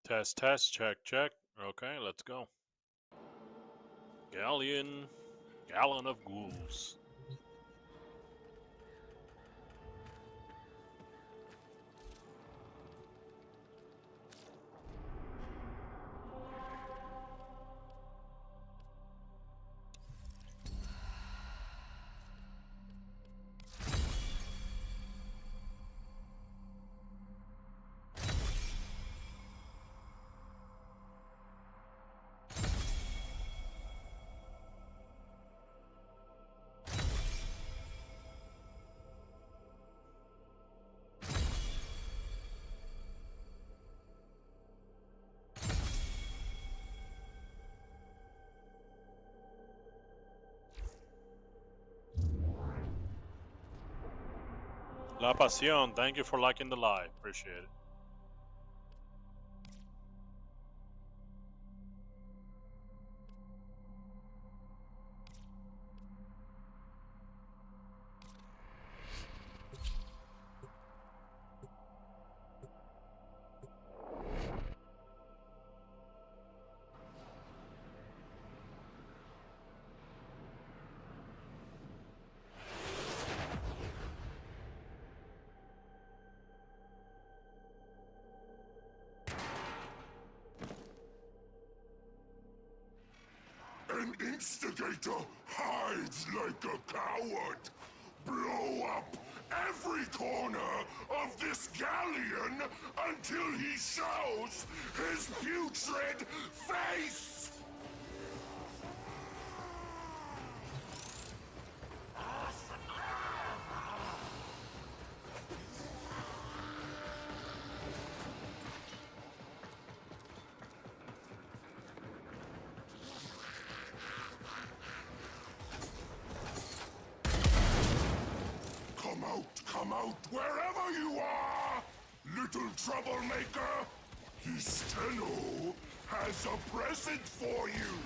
Test, test, check, check. Okay, let's go. Gallon of ghouls. La Pasión, thank you for liking the live. Appreciate it. An instigator hides like a coward. Blow up every corner of this galleon until he shows his putrid face! Come out wherever you are, little troublemaker! This Tenno has a present for you!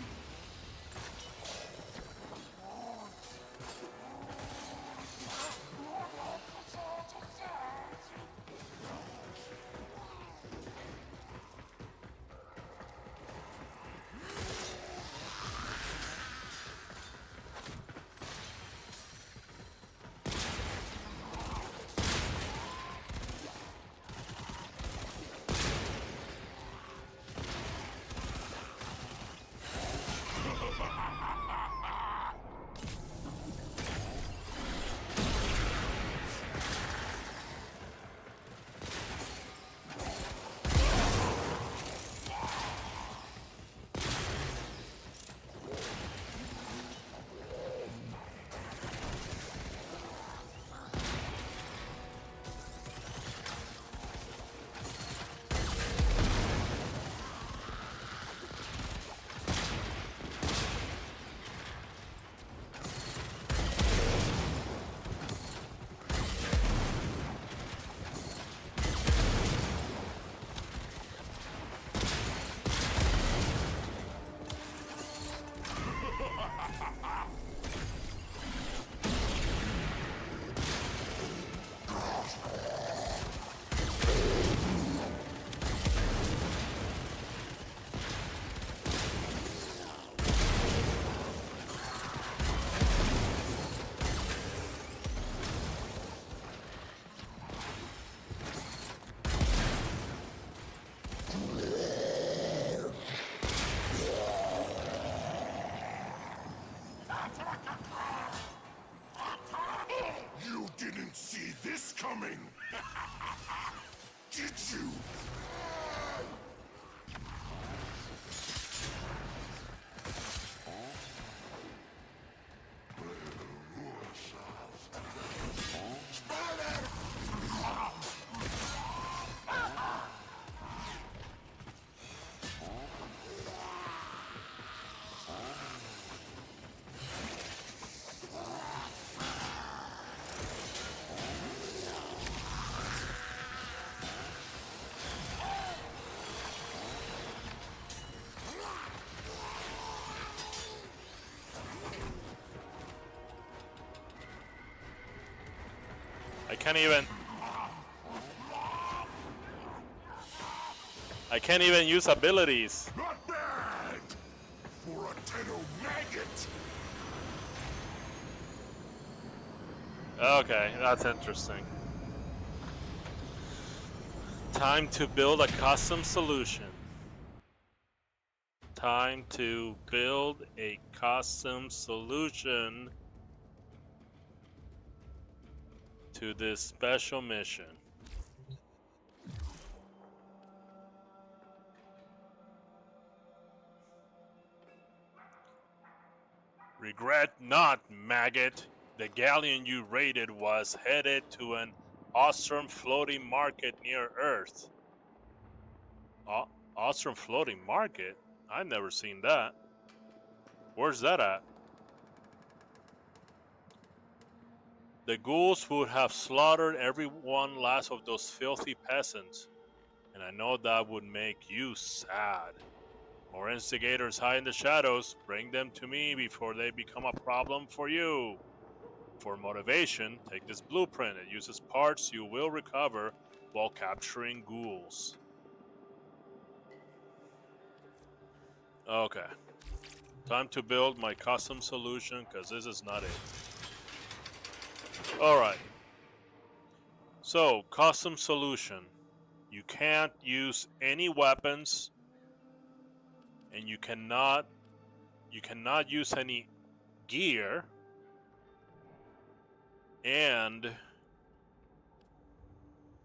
You didn't see this coming! Did you? I can't even. I can't even use abilities. Not bad for a Tenno maggot. Okay, that's interesting. Time to build a custom solution. Time to build a custom solution to this special mission. Regret not, maggot. The galleon you raided was headed to an awesome floating market near Earth. Awesome floating market? I've never seen that. Where's that at? The ghouls would have slaughtered every one last of those filthy peasants, and I know that would make you sad. More instigators hide in the shadows. Bring them to me before they become a problem for you. For motivation, take this blueprint. It uses parts you will recover while capturing ghouls. Okay. Time to build my custom solution, because this is not it. Alright. So, custom solution. You can't use any weapons, and you cannot use any gear, and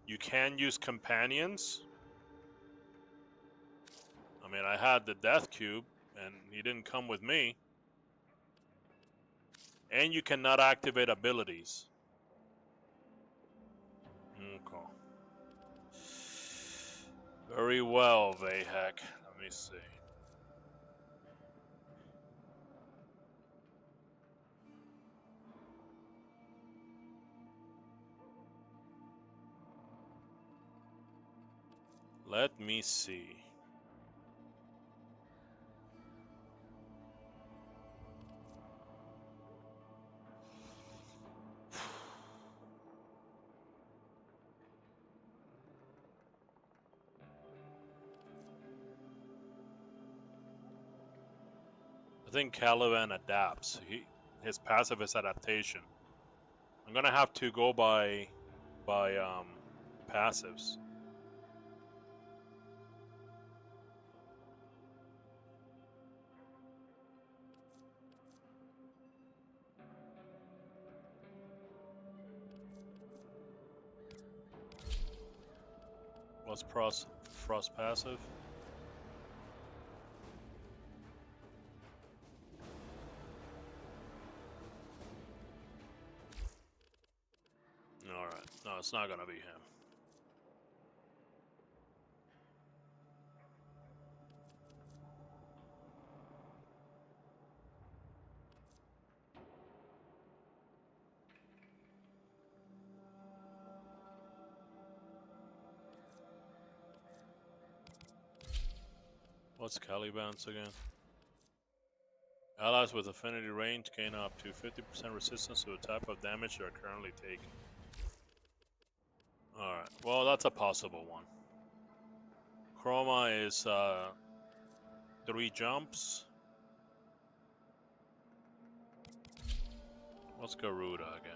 you can use companions. I mean, I had the death cube, and he didn't come with me. And you cannot activate abilities. Okay. Very well, Vahek. Let me see. Let me see. I think Caliban adapts. His passive is adaptation. I'm gonna have to go by passives. What's Frost passive? Alright. No, it's not gonna be him. What's Caliban's again? Allies with affinity range gain up to 50% resistance to the type of damage they are currently taking. Alright, well that's a possible one. Chroma is 3 jumps. What's Garuda again?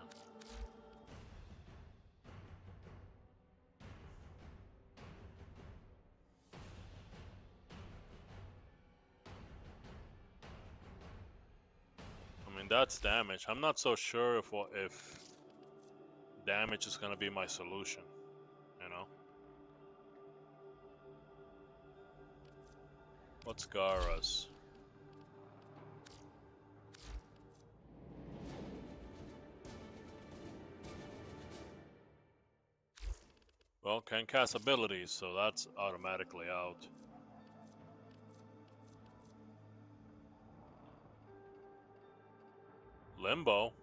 I mean that's damage. I'm not so sure if damage is gonna be my solution, you know? What's Gara's? Well, can cast abilities, so that's automatically out. Limbo?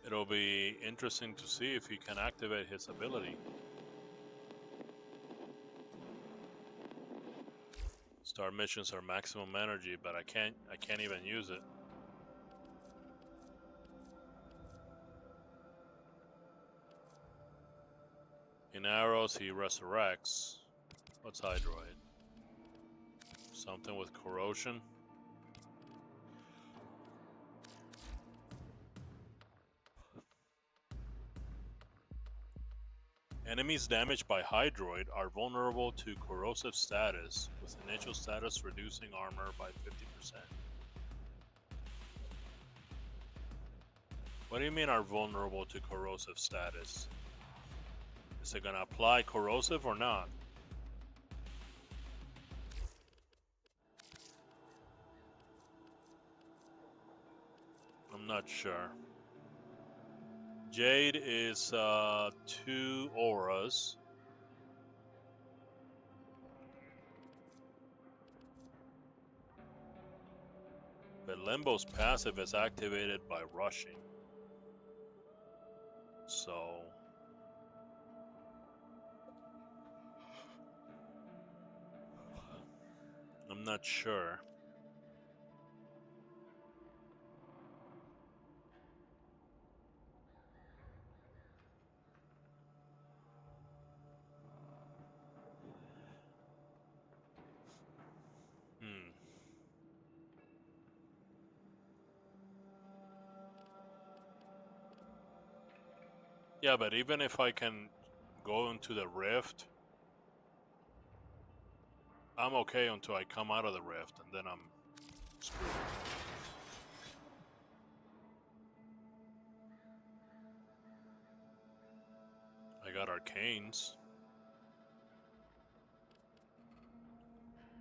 It'll be interesting to see if he can activate his ability. Star missions are maximum energy, but I can't even use it. In arrows, he resurrects. What's Hydroid? Something with corrosion. Enemies damaged by Hydroid are vulnerable to corrosive status, with initial status reducing armor by 50%. What do you mean are vulnerable to corrosive status? Is it gonna apply corrosive or not? I'm not sure. Jade is 2 auras. But Limbo's passive is activated by rushing. So I'm not sure. Hmm. Yeah, but even if I can go into the rift, I'm okay until I come out of the rift, and then I'm screwed. I got arcanes.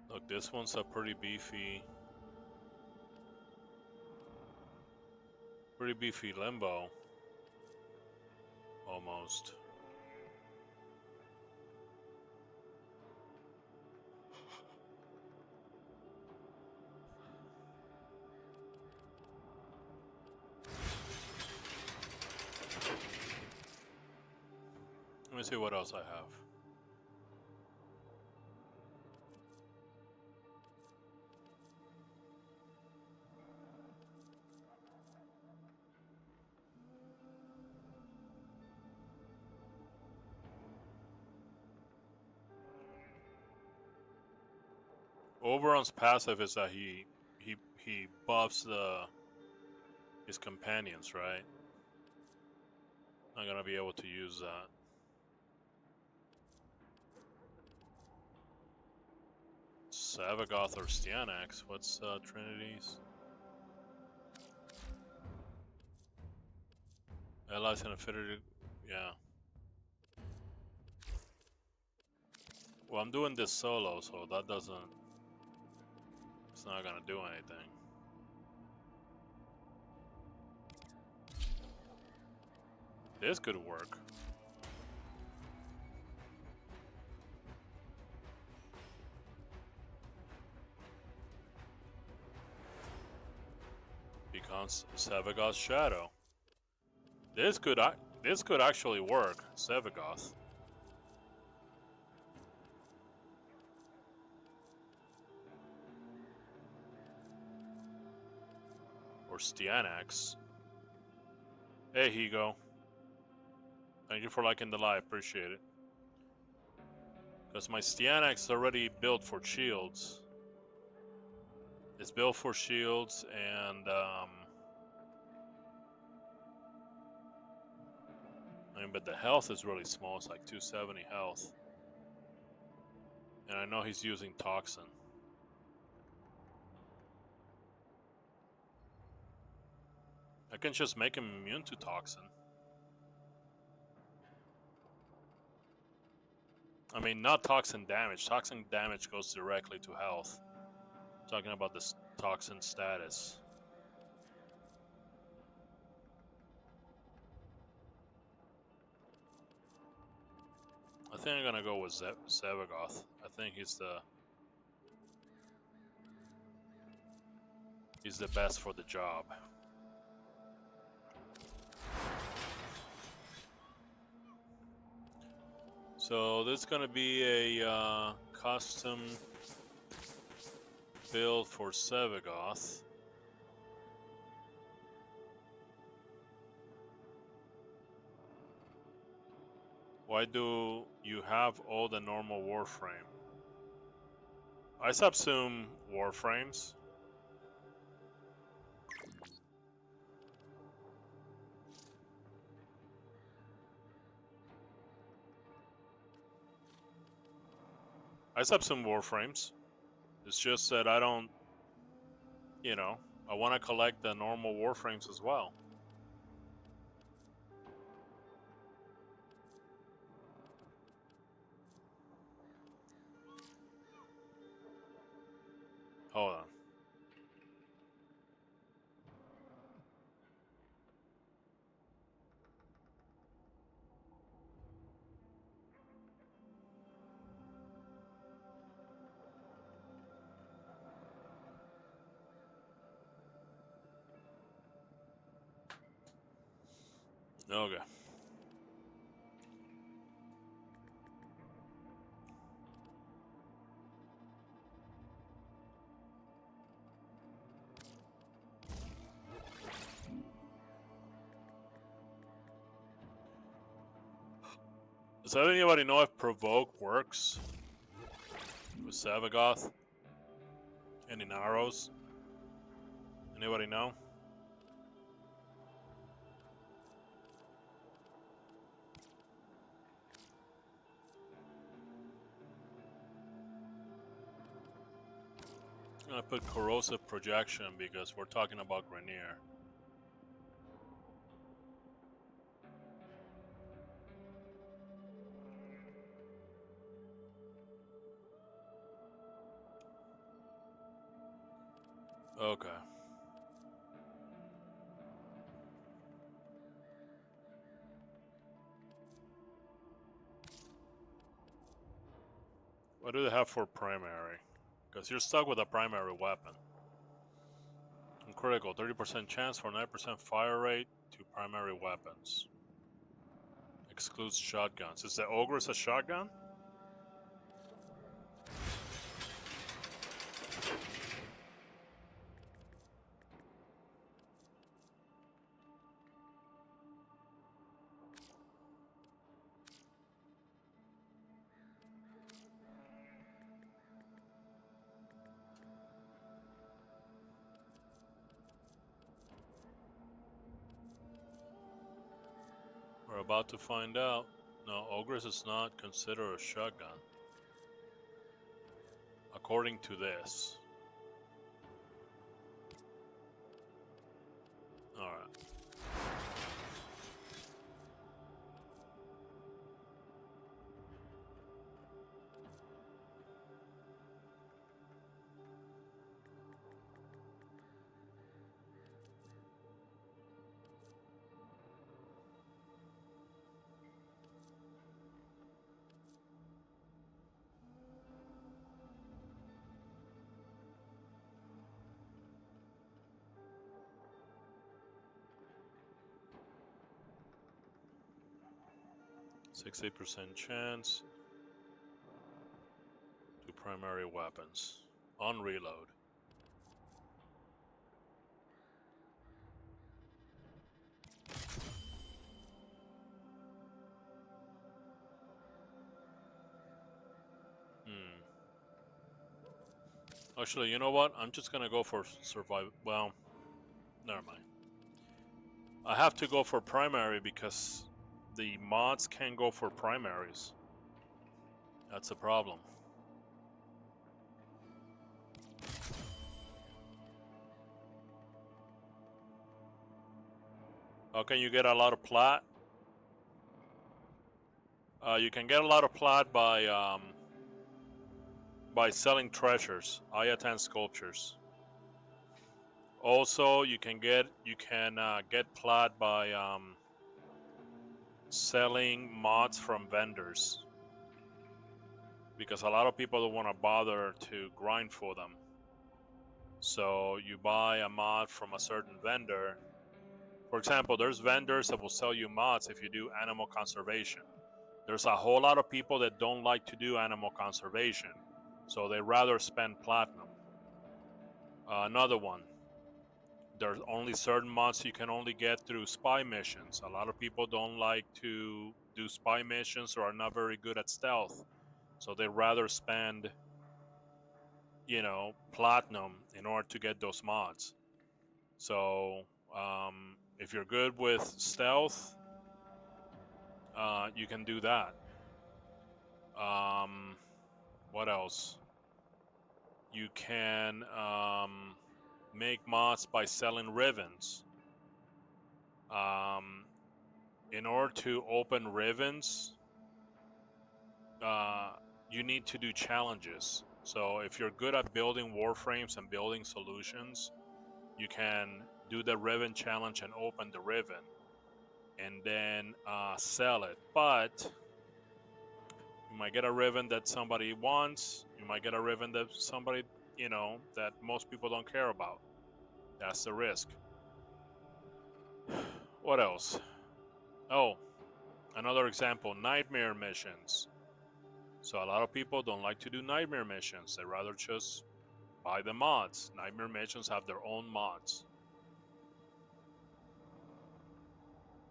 Look, this one's a pretty beefy limbo. Almost. Let me see what else I have. Oberon's passive is that he buffs his companions, right? Not gonna be able to use that. Savagoth or Stianax. What's Trinity's? Allies and affinity. Yeah. Well, I'm doing this solo, so that doesn't. It's not gonna do anything. This could work. Becomes Savagoth's shadow. This could actually work, Savagoth. Or Stianax. Hey, Higo. Thank you for liking the live, appreciate it. Because my Stianax is already built for shields. It's built for shields, and I mean, but the health is really small. It's like 270 health. And I know he's using Toxin. I can just make him immune to Toxin. I mean, not Toxin damage. Toxin damage goes directly to health. I'm talking about this Toxin status. I think I'm gonna go with Savagoth. I think he's the best for the job. So this is gonna be a custom build for Savagoth. Why do you have all the normal Warframe? I subsume Warframes. I subsume Warframes. It's just that I don't, you know, I want to collect the normal Warframes as well. Hold on. Okay. Does anybody know if Provoke works with Savagoth? Any arrows? Anybody know? I'm gonna put corrosive projection because we're talking about Grenier. Okay. What do they have for primary? Because you're stuck with a primary weapon. And critical, 30% chance for 9% fire rate to primary weapons. Excludes shotguns. Is the Ogre's a shotgun? We're about to find out. No, Ogre's is not considered a shotgun. According to this. Alright. %60 chance to primary weapons. On reload. Actually, you know what? I'm just gonna go for survival. Well, never mind. I have to go for primary because the mods can't go for primaries. That's a problem. How can you get a lot of plat? You can get a lot of plat by selling treasures, Ayatan sculptures. Also, you can get plat by selling mods from vendors, because a lot of people don't want to bother to grind for them. So you buy a mod from a certain vendor. For example, there's vendors that will sell you mods if you do animal conservation. There's a whole lot of people that don't like to do animal conservation, so they rather spend platinum. Another one. There's only certain mods you can only get through spy missions. A lot of people don't like to do spy missions or are not very good at stealth, so they rather spend, platinum in order to get those mods. So if you're good with stealth, you can do that. Um, what else? You can make mods by selling ribbons. Um, in order to open ribbons, uh, you need to do challenges. So if you're good at building warframes and building solutions, you can do the ribbon challenge and open the ribbon, and then sell it. But you might get a ribbon that somebody wants. You might get a ribbon that somebody, that most people don't care about. That's the risk. What else? Oh, another example, nightmare missions. So a lot of people don't like to do nightmare missions. They rather just buy the mods. Nightmare missions have their own mods.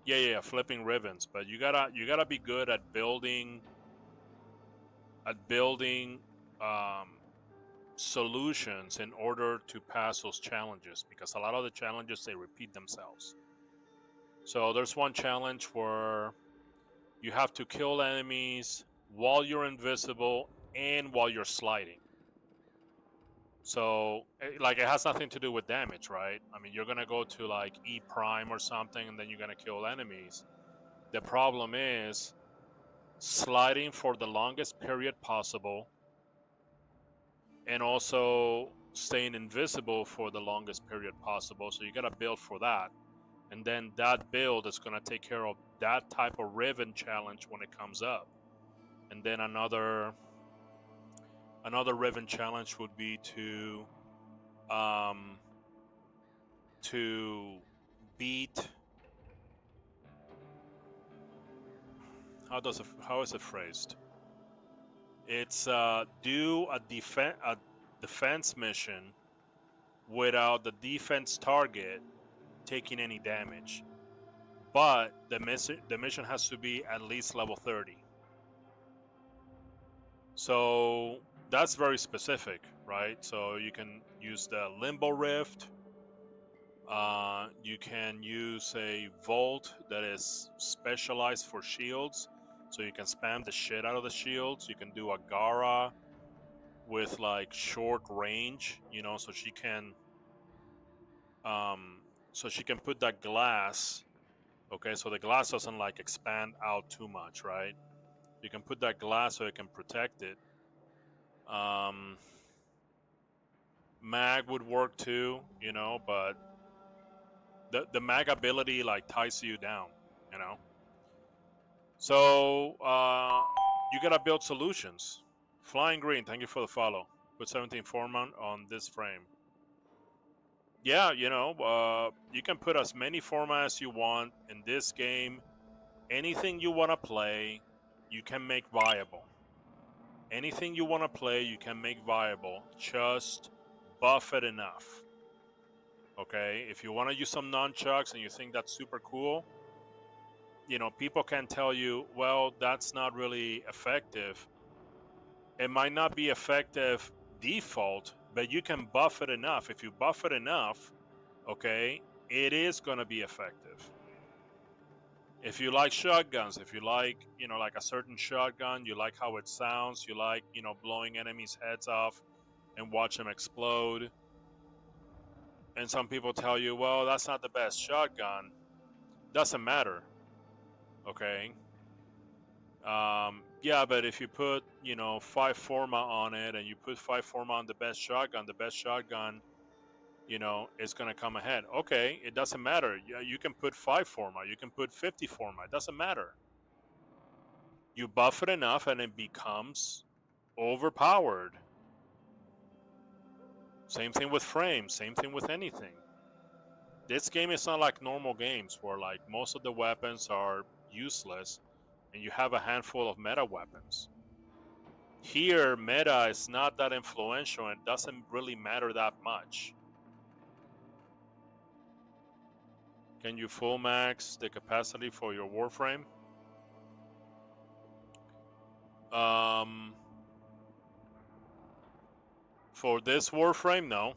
Yeah, flipping ribbons. But you gotta be good at building um, solutions in order to pass those challenges, because a lot of the challenges, they repeat themselves. So there's one challenge where you have to kill enemies while you're invisible and while you're sliding. So, like, it has nothing to do with damage, right? I mean, you're gonna go to like E Prime or something, and then you're gonna kill enemies. The problem is sliding for the longest period possible, and also staying invisible for the longest period possible. So you gotta build for that, and then that build is gonna take care of that type of ribbon challenge when it comes up. And then another ribbon challenge would be um, to beat, how is it phrased? It's do a defense mission without the defense target taking any damage, but the mission has to be at least level 30. So that's very specific, right? So you can use the Limbo Rift. You can use a Volt that is specialized for shields, so you can spam the shit out of the shields. You can do a Gara with like short range, so she can put that glass. Okay, so the glass doesn't like expand out too much, right? You can put that glass so it can protect it. Mag would work too, but the mag ability like ties you down, you know. So you gotta build solutions. Flying Green, thank you for the follow. Put 17 Foreman on this frame. Yeah, you can put as many formats as you want in this game. Anything you want to play, you can make viable. Anything you want to play, you can make viable. Just buff it enough. Okay? If you want to use some nunchucks and you think that's super cool, people can tell you, well, that's not really effective. It might not be effective default, but you can buff it enough. If you buff it enough, okay, it is going to be effective. If you like shotguns, if you like, like a certain shotgun, you like how it sounds, you like, blowing enemies' heads off and watch them explode. And some people tell you, well, that's not the best shotgun. Doesn't matter. Okay. Yeah, but if you put, 5 Forma on it and you put 5 Forma on the best shotgun, it's going to come ahead. Okay, it doesn't matter. You can put 5 Forma, you can put 50 Forma, it doesn't matter. You buff it enough and it becomes overpowered. Same thing with frames, same thing with anything. This game is not like normal games where like most of the weapons are useless and you have a handful of meta weapons. Here, meta is not that influential and doesn't really matter that much. Can you full max the capacity for your Warframe? For this Warframe, no.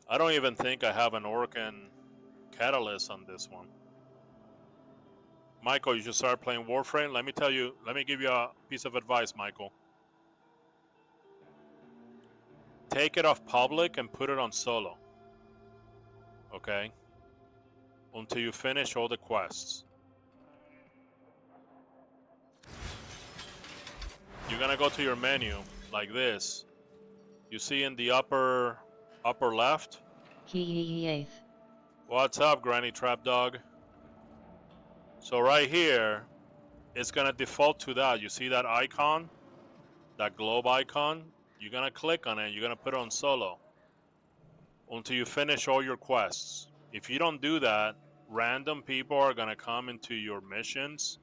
I don't even think I have an Orcan catalyst on this one. Michael, you should start playing Warframe. Let me give you a piece of advice, Michael. Take it off public and put it on solo. Okay? Until you finish all the quests. You're gonna go to your menu like this. You see in the upper left? What's up, Granny Trap Dog? So right here, it's gonna default to that. You see that icon? That globe icon? You're gonna click on it, you're gonna put it on solo. Until you finish all your quests. If you don't do that, random people are gonna come into your missions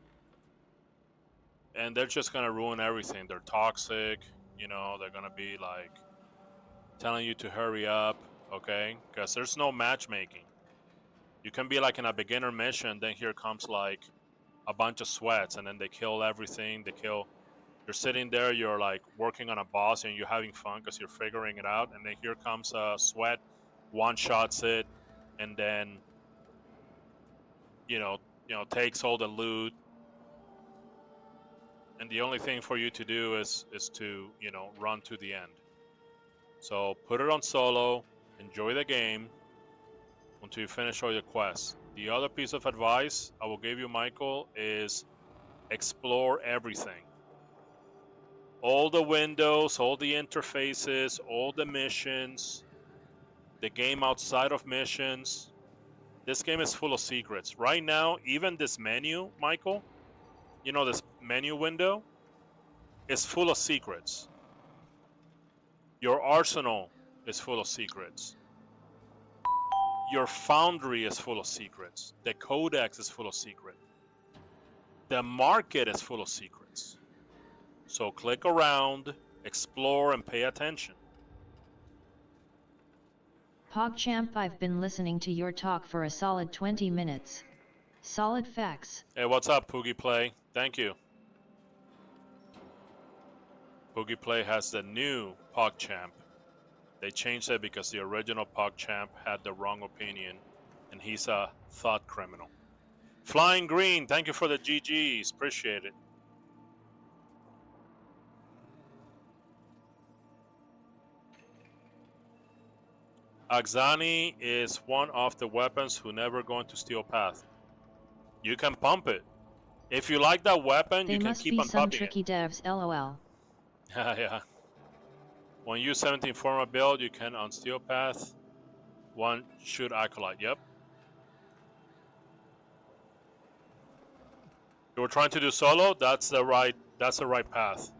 and they're just gonna ruin everything. They're toxic, you know, they're gonna be like telling you to hurry up, okay? Because there's no matchmaking. You can be like in a beginner mission, then here comes like a bunch of sweats and then they kill everything. You're sitting there, you're like working on a boss and you're having fun because you're figuring it out, and then here comes a sweat, one-shots it, and then you know takes all the loot, and the only thing for you to do is to run to the end. So put it on solo, enjoy the game until you finish all your quests. The other piece of advice I will give you, Michael, is explore everything. All the windows, all the interfaces, all the missions, the game outside of missions. This game is full of secrets. Right now, even this menu, Michael, this menu window is full of secrets. Your arsenal is full of secrets. Your foundry is full of secrets. The codex is full of secrets. The market is full of secrets. So click around, explore, and pay attention. PogChamp, I've been listening to your talk for a solid 20 minutes. Solid facts. Hey, what's up, Poogie Play? Thank you. Poogie Play has the new PogChamp. They changed it because the original PogChamp had the wrong opinion, and he's a thought criminal. Flying Green, thank you for the GGs. Appreciate it. Axani is one of the weapons who never going to steal path. You can pump it. If you like that weapon, you can keep on pumping it. They must be some tricky devs, lol. Yeah. When you use 17 format build, you can on steel path. One shoot acolyte. Yep. You were trying to do solo. That's the right path.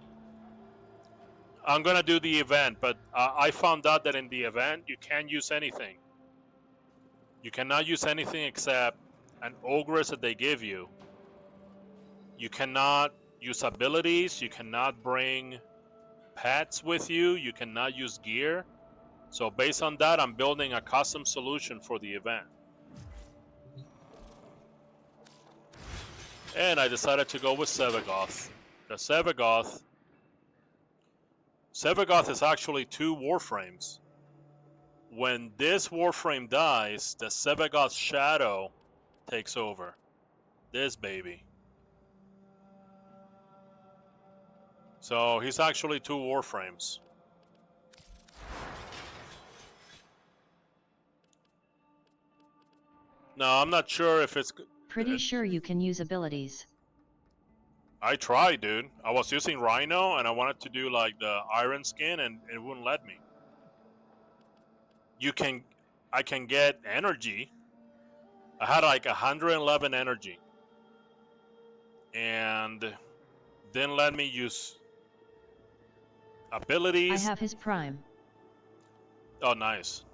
I'm gonna do the event, but I found out that in the event you can't use anything. You cannot use anything except an ogress that they give you. You cannot use abilities. You cannot bring pets with you. You cannot use gear. So based on that, I'm building a custom solution for the event. And I decided to go with Sevagoth. The Sevagoth is actually 2 Warframes. When this Warframe dies, the Sevagoth shadow takes over. This baby. So he's actually 2 Warframes. No, I'm not sure if it's... Pretty sure you can use abilities. I tried, dude. I was using Rhino and I wanted to do like the iron skin and it wouldn't let me. I can get energy. I had like 111 energy. And didn't let me use abilities. I have his prime. Oh, nice.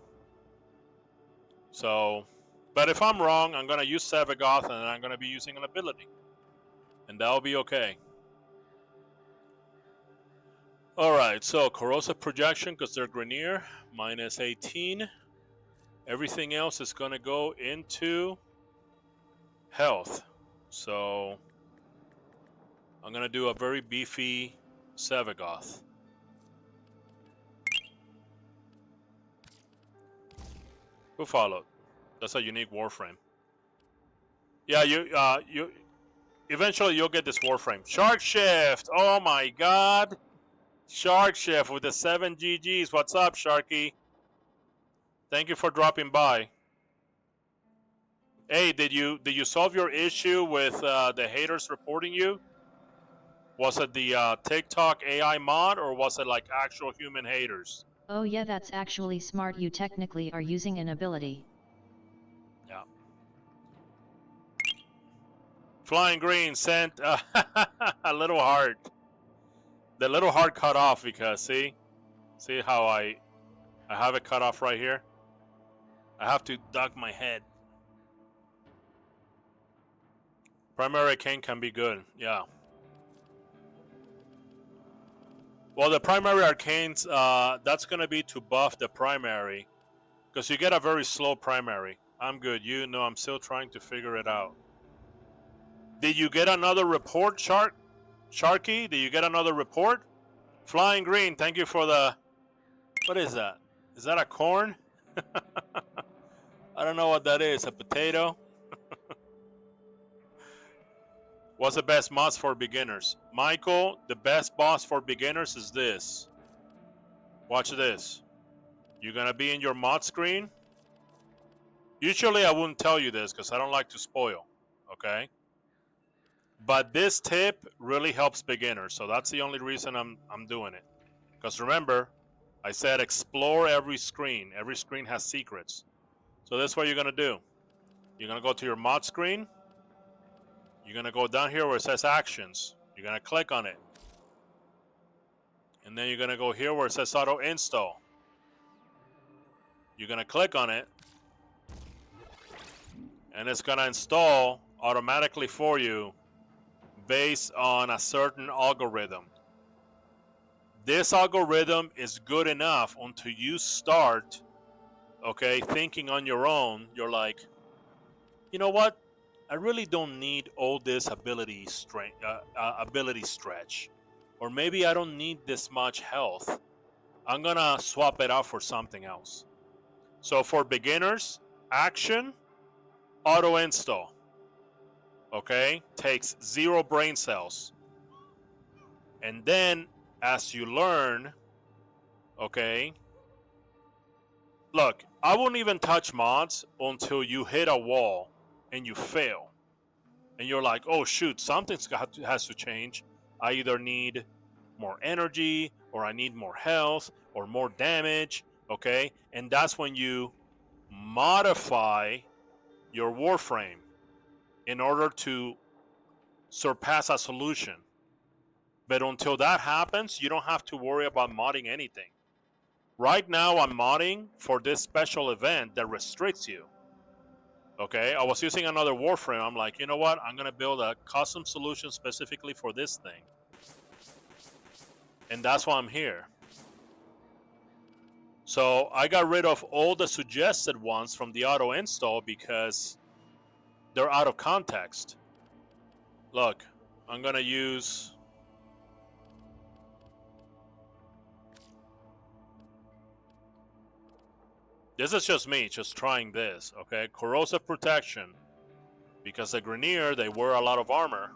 So, but if I'm wrong, I'm going to use Sevagoth and I'm going to be using an ability. And that'll be okay. Alright, so corrosive projection, because they're Grenier, minus 18. Everything else is going to go into health. So I'm going to do a very beefy Sevagoth. Who followed? That's a unique Warframe. Yeah, you eventually you'll get this Warframe. Shark Shift. Oh my God. Shark Shift with the 7 GGs. What's up, Sharky? Thank you for dropping by. Hey, did you solve your issue with the haters reporting you? Was it the TikTok AI mod, or was it like actual human haters? Oh yeah, that's actually smart. You technically are using an ability. Yeah. Flying Green sent a little heart. The little heart cut off because see how I have it cut off right here. I have to duck my head. Primary Arcane can be good, yeah. Well, the primary arcanes, that's going to be to buff the primary. Because you get a very slow primary. I'm good. You know, I'm still trying to figure it out. Did you get another report, Sharky? Did you get another report? Flying Green, thank you for the... What is that? Is that a corn? I don't know what that is. A potato? What's the best mods for beginners? Michael, the best boss for beginners is this. Watch this. You're going to be in your mod screen. Usually I wouldn't tell you this because I don't like to spoil, okay? But this tip really helps beginners, so that's the only reason I'm doing it. Because remember, I said explore every screen. Every screen has secrets. So that's what you're going to do. You're going to go to your mod screen. You're going to go down here where it says actions. You're going to click on it. And then you're going to go here where it says auto install. You're going to click on it. And it's going to install automatically for you based on a certain algorithm. This algorithm is good enough until you start, okay, thinking on your own. You're like, you know what? I really don't need all this ability stretch. Or maybe I don't need this much health. I'm going to swap it out for something else. So for beginners, action, auto install. Okay? Takes 0 brain cells. And then as you learn, okay? Look, I won't even touch mods until you hit a wall and you fail. And you're like, oh shoot, has to change. I either need more energy, or I need more health, or more damage, okay? And that's when you modify your Warframe in order to surpass a solution. But until that happens, you don't have to worry about modding anything. Right now, I'm modding for this special event that restricts you. Okay, I was using another Warframe. I'm like, you know what? I'm going to build a custom solution specifically for this thing. And that's why I'm here. So I got rid of all the suggested ones from the auto install because they're out of context. Look, I'm going to use... This is just me, just trying this, okay? Corrosive protection. Because the Grineer, they wear a lot of armor.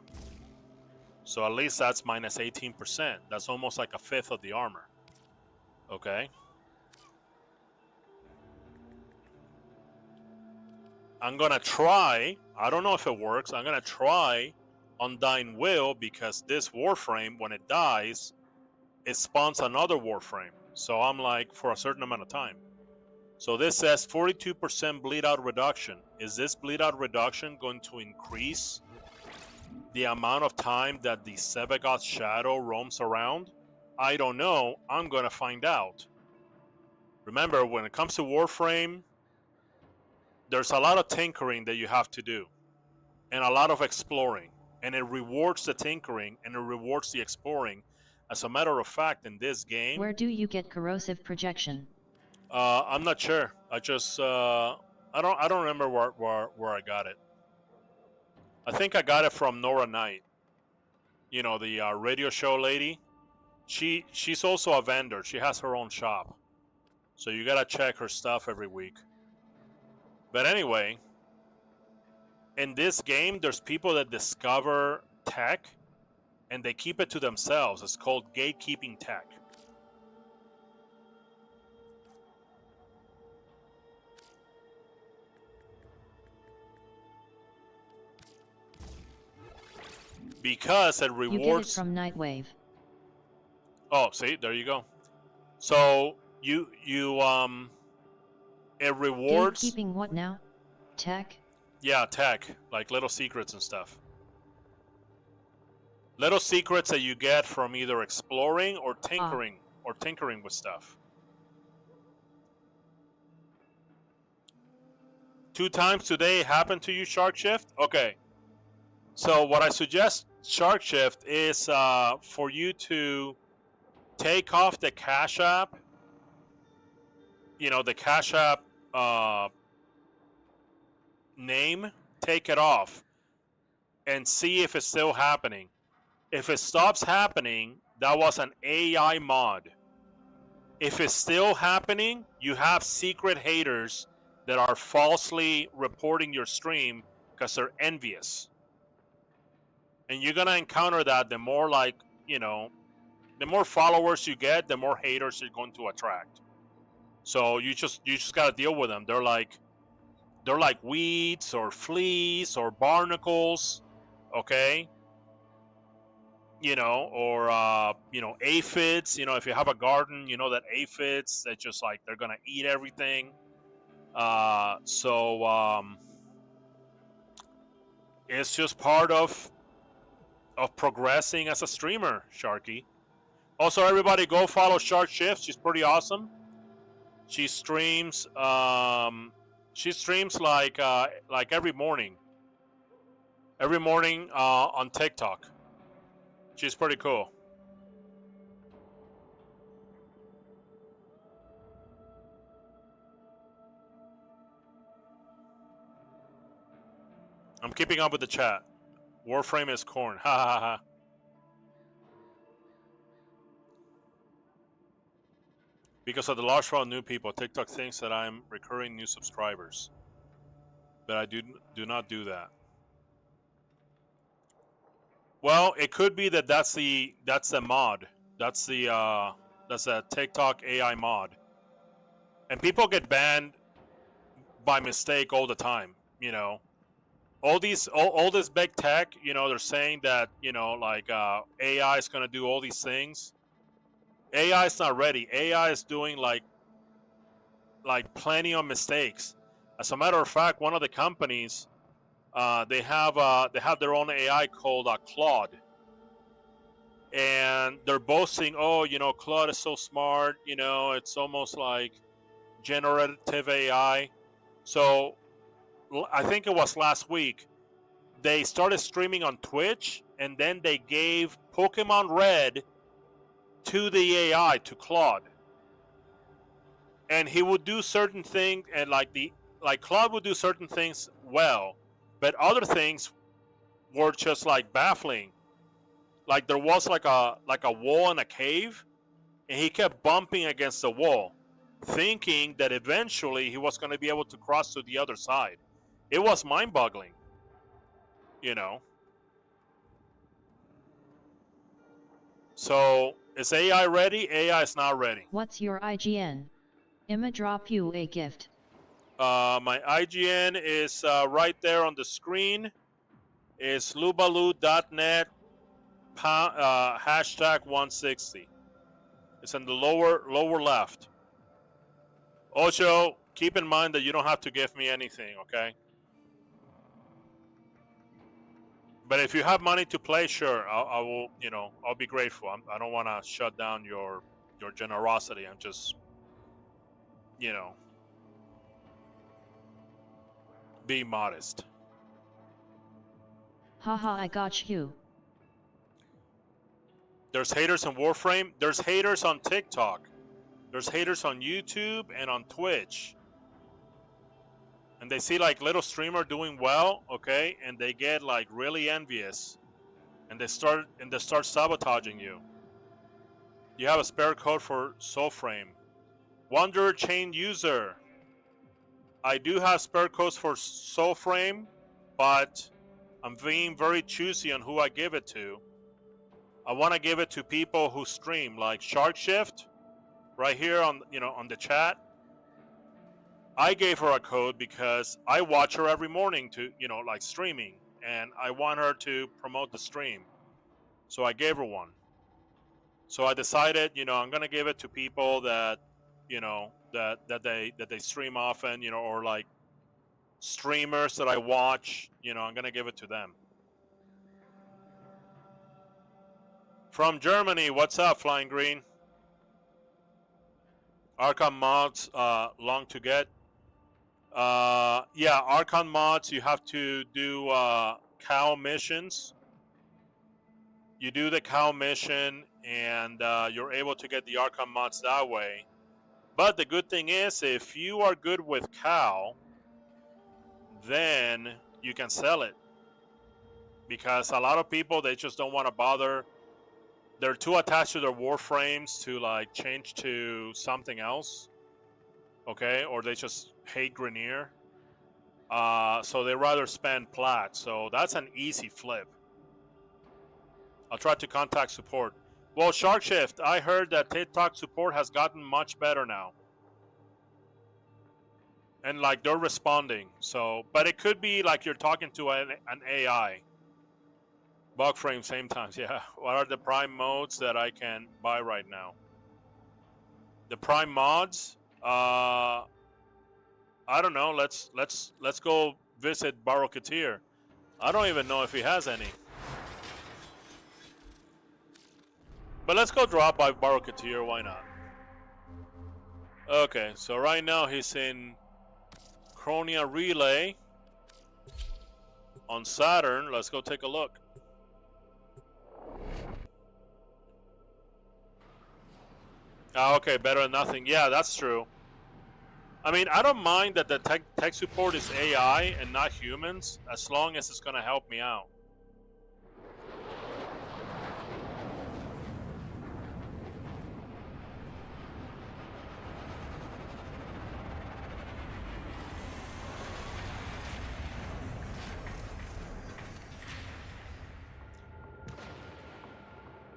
So at least that's minus 18%. That's almost like a fifth of the armor. Okay? I'm gonna try, I don't know if it works, I'm gonna try Undying Will because this Warframe, when it dies, it spawns another Warframe. So I'm like, for a certain amount of time. So this says 42% bleed out reduction. Is this bleed out reduction going to increase the amount of time that the Sevagoth shadow roams around? I don't know. I'm going to find out. Remember, when it comes to Warframe, there's a lot of tinkering that you have to do. And a lot of exploring. And it rewards the tinkering and it rewards the exploring. As a matter of fact, in this game... Where do you get corrosive projection? I'm not sure. I just I don't remember where I got it. I think I got it from Nora Knight. You know, the radio show lady. She's also a vendor. She has her own shop, so you gotta check her stuff every week. But anyway, in this game, there's people that discover tech and they keep it to themselves. It's called gatekeeping tech. Because it rewards. You get it from Nightwave. Oh, see, there you go. So you it rewards. Gatekeeping what now? Tech? Yeah, tech, like little secrets and stuff. Little secrets that you get from either exploring or tinkering with stuff. 2 times today happened to you, Shark Shift? Okay. So what I suggest, Shark Shift, is for you to take off the Cash App. You know, the Cash App name, take it off and see if it's still happening. If it stops happening, that was an AI mod. If it's still happening, you have secret haters that are falsely reporting your stream because they're envious. And you're gonna encounter that the more, like, you know, the more followers you get, the more haters you're going to attract. So you just gotta deal with them. They're like weeds or fleas or barnacles, okay? You know, or you know, aphids. You know, if you have a garden, you know that aphids, they just like, they're gonna eat everything. It's just part of progressing as a streamer, Sharky. Also, everybody go follow Shark Shift. She's pretty awesome. She streams like every morning. Every morning on TikTok. She's pretty cool. I'm keeping up with the chat. Warframe is corn. Ha ha ha. Because of the large amount of new people, TikTok thinks that I'm recurring new subscribers. But I do not do that. Well, it could be that that's the mod. That's a TikTok AI mod. And people get banned by mistake all the time, you know. All this big tech, you know, they're saying that, you know, like AI is going to do all these things. AI is not ready. AI is doing like plenty of mistakes. As a matter of fact, one of the companies, they have their own AI called Claude, and they're boasting, oh, you know, Claude is so smart, you know, it's almost like generative AI. So I think it was last week, they started streaming on Twitch, and then they gave Pokemon Red to the AI, to Claude, and he would do certain things, and like Claude would do certain things well, but other things were just like baffling. Like there was like a wall in a cave, and he kept bumping against the wall, thinking that eventually he was going to be able to cross to the other side. It was mind-boggling, you know. So is AI ready? AI is not ready. What's your IGN? I'ma drop you a gift. My IGN is right there on the screen. It's lubaloo.net hashtag 160. It's in the lower left. Ocho, keep in mind that you don't have to give me anything, okay? But if you have money to play, sure, I will. You know, I'll be grateful. I don't want to shut down your generosity. I'm just, you know, being modest. Haha, I got you. There's haters in Warframe. There's haters on TikTok. There's haters on YouTube and on Twitch. And they see like little streamer doing well, okay, and they get like really envious, and they start sabotaging you. You have a spare code for Soulframe. Wonder Chain user. I do have spare codes for Soulframe, but I'm being very choosy on who I give it to. I want to give it to people who stream, like Shark Shift, right here on on the chat. I gave her a code because I watch her every morning to like streaming, and I want her to promote the stream, so I gave her one. So I decided, I'm gonna give it to people that, that they stream often, or like streamers that I watch. I'm gonna give it to them. From Germany, what's up, Flying Green? Archon mods, long to get. Yeah, Archon mods, you have to do cow missions. You do the cow mission, and you're able to get the Archon mods that way. But the good thing is, if you are good with cow, then you can sell it. Because a lot of people, they just don't want to bother. They're too attached to their Warframes to like change to something else. Okay, or they just hate Grenier. So they rather spend plat. So that's an easy flip. I'll try to contact support. Well, Shark Shift, I heard that TikTok support has gotten much better now. And like they're responding. So, but it could be like you're talking to an AI. Bug frame, same times, yeah. What are the Prime modes that I can buy right now? The Prime mods? I don't know. Let's go visit Barokatir. I don't even know if he has any. But let's go drop by Barokatir, why not? Okay, so right now he's in Chronia Relay on Saturn. Let's go take a look. Oh, okay, better than nothing. Yeah, that's true. I mean, I don't mind that the tech support is AI and not humans, as long as it's going to help me out.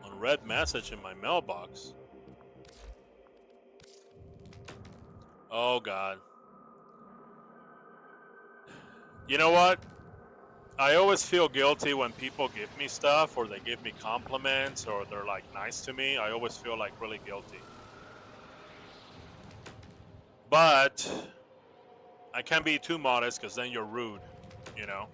Unread message in my mailbox. Oh, God. You know what? I always feel guilty when people give me stuff or they give me compliments or they're like nice to me. I always feel like really guilty. But I can't be too modest because then you're rude, you know?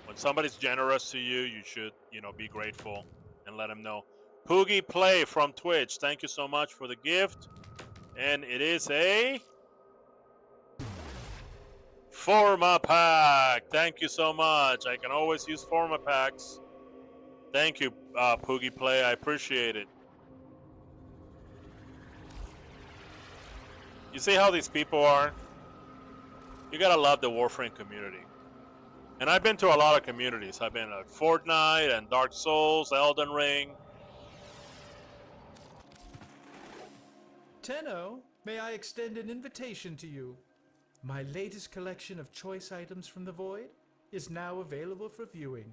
When somebody's generous to you, you should, be grateful and let them know. Poogie Play from Twitch, thank you so much for the gift. And it is a Forma pack. Thank you so much. I can always use Forma packs. Thank you, Poogie Play. I appreciate it. You see how these people are? You gotta love the Warframe community. And I've been to a lot of communities. I've been at Fortnite and Dark Souls, Elden Ring. Tenno, may I extend an invitation to you? My latest collection of choice items from the Void is now available for viewing.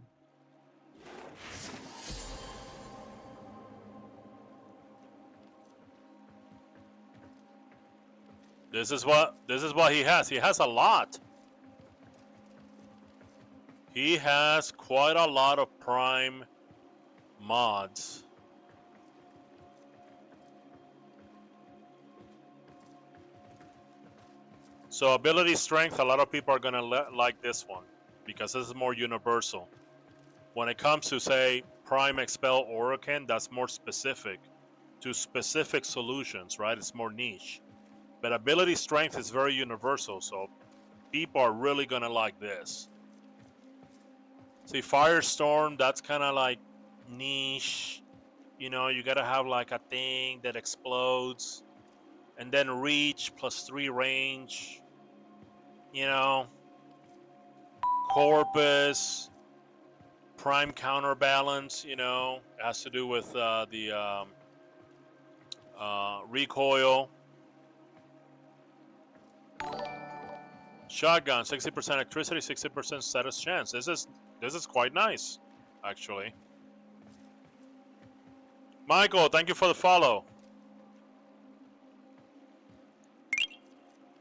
This is what he has. He has a lot. He has quite a lot of Prime mods. So ability strength, a lot of people are gonna like this one because this is more universal. When it comes to say Prime Expel Orokin, that's more specific to specific solutions, right? It's more niche. But ability strength is very universal, so people are really gonna like this. See, Firestorm, that's kind of like niche. You know, you gotta have like a thing that explodes, and then reach +3 range. You know, Corpus, prime counterbalance. You know, it has to do with the recoil. Shotgun, 60% electricity, 60% status chance. This is quite nice, actually. Michael, thank you for the follow.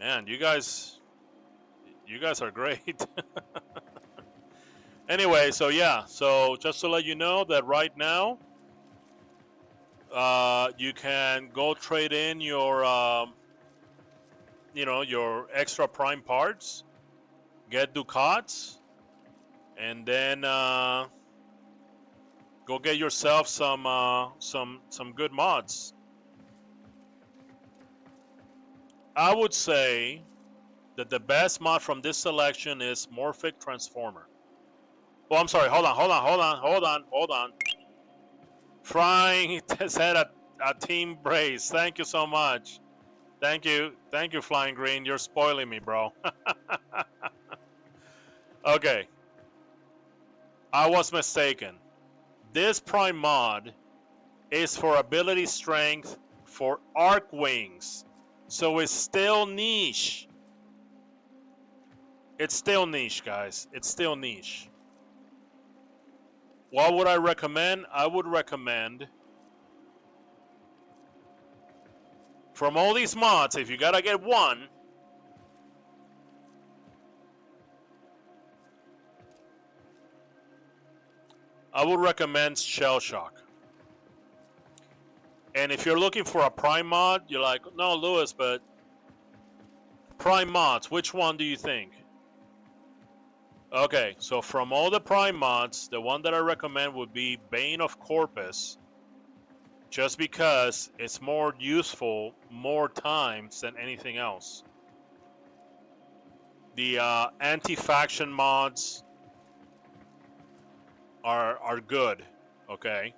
Man, you guys are great. Anyway, so yeah, so just to let you know that right now, you can go trade in your, your extra prime parts, get ducats, and then go get yourself some good mods. I would say that the best mod from this selection is Morphic Transformer. Oh, I'm sorry. Hold on. Frying said a team brace. Thank you so much. Thank you, Flying Green. You're spoiling me, bro. Okay, I was mistaken. This prime mod is for ability strength for arc wings, so it's still niche. It's still niche, guys. It's still niche. What would I recommend? I would recommend, from all these mods, if you gotta get one, I would recommend Shell Shock. And if you're looking for a prime mod, you're like, no, Lewis, but prime mods, which one do you think? Okay, so from all the prime mods, the one that I recommend would be Bane of Corpus, just because it's more useful more times than anything else. The anti-faction mods are good, okay?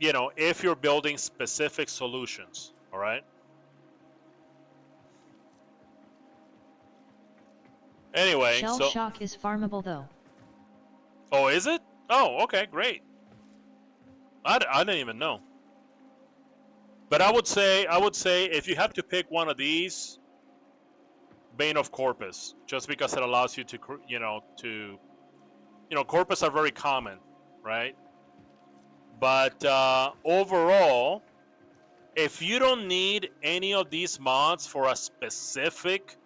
If you're building specific solutions, all right? Anyway, Shell Shock is farmable though. Oh, is it? Oh, okay, great. I didn't even know. But I would say if you have to pick one of these, Bane of Corpus, just because it allows you to, Corpus are very common, right? But overall, if you don't need any of these mods for a specific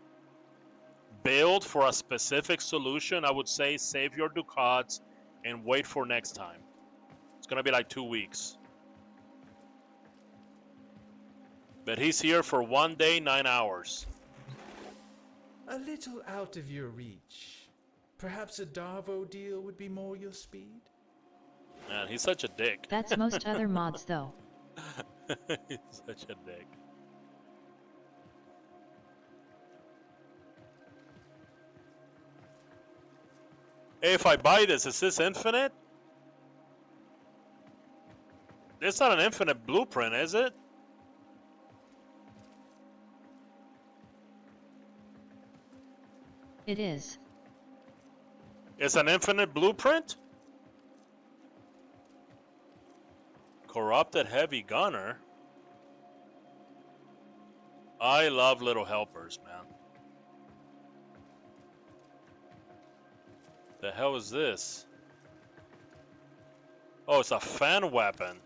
build, for a specific solution, I would say save your ducats and wait for next time. It's gonna be like 2 weeks. But he's here for 1 day, 9 hours. A little out of your reach. Perhaps a Darvo deal would be more your speed? Man, he's such a dick. That's most other mods though. He's such a dick. Hey, if I buy this, is this infinite? It's not an infinite blueprint, is it? It is. It's an infinite blueprint? Corrupted heavy gunner? I love little helpers, man. The hell is this? Oh, it's a fan weapon.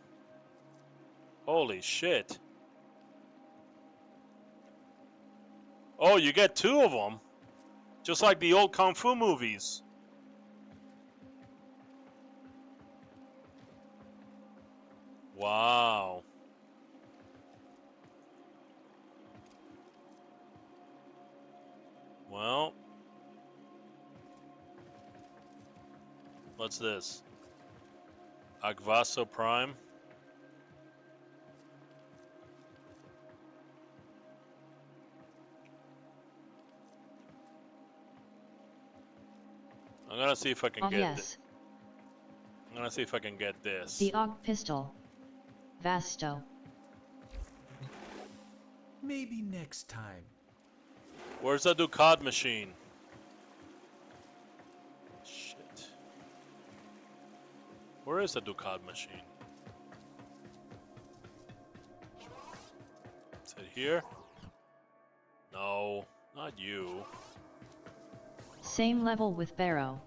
Holy shit. Oh, you get 2 of them. Just like the old Kung Fu movies. Wow. Well. What's this? Agvaso Prime. I'm gonna see if I can get yes. I'm gonna see if I can get this. The AUG pistol. Vasto. Maybe next time. Where's the Ducat machine? Shit. Where is the Ducat machine? Is it here? No, not you. Same level with Barrow.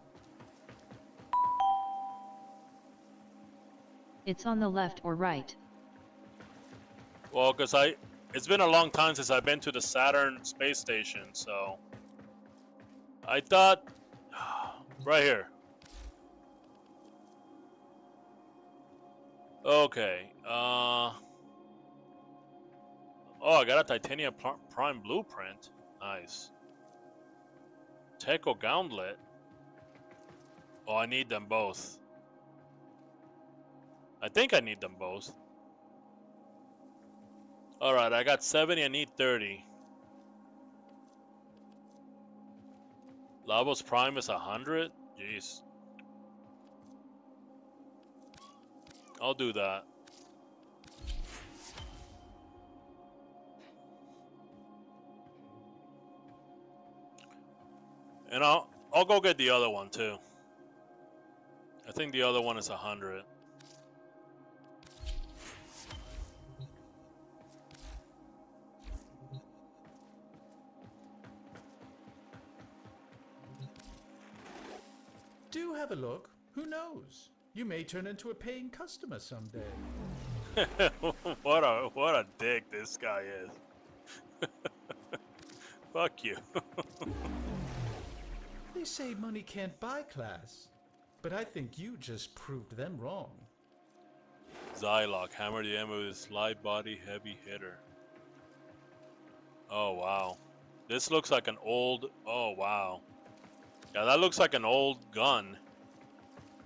It's on the left or right. Well, because it's been a long time since I've been to the Saturn space station, so I thought right here. Okay. Oh, I got a titanium prime blueprint. Nice. Teco gauntlet. Oh, I need them both. I think I need them both. Alright, I got 70, I need 30. Lavos Prime is 100? Jeez. I'll do that. And I'll go get the other one too. I think the other one is 100. Do have a look. Who knows? You may turn into a paying customer someday. what a dick this guy is. Fuck you. They say money can't buy class, but I think you just proved them wrong. Zylock, hammer the end with his light body heavy hitter. Oh wow. This looks like an old, oh wow. Yeah, that looks like an old gun.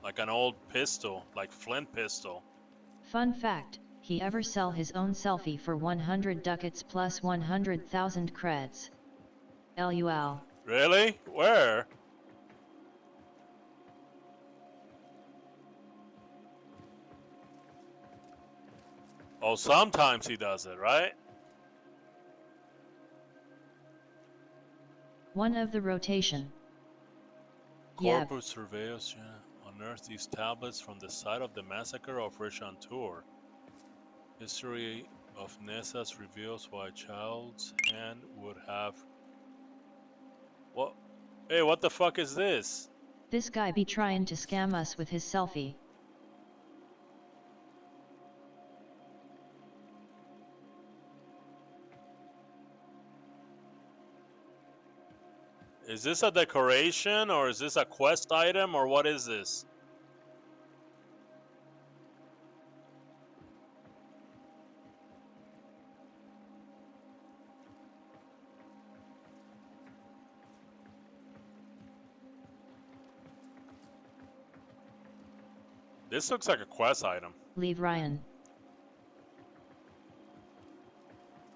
Like an old pistol, like Flint pistol. Fun fact, he ever sell his own selfie for 100 ducats plus 100,000 creds. LUL. Really? Where? Oh, sometimes he does it, right? One of the rotation. Yep. Corporate surveillance, yeah. Unearthed these tablets from the site of the massacre of Rishantur. History of Nessas reveals why a child's hand would have... What? Hey, what the fuck is this? This guy be trying to scam us with his selfie. Is this a decoration or is this a quest item or what is this? This looks like a quest item. Leave Ryan.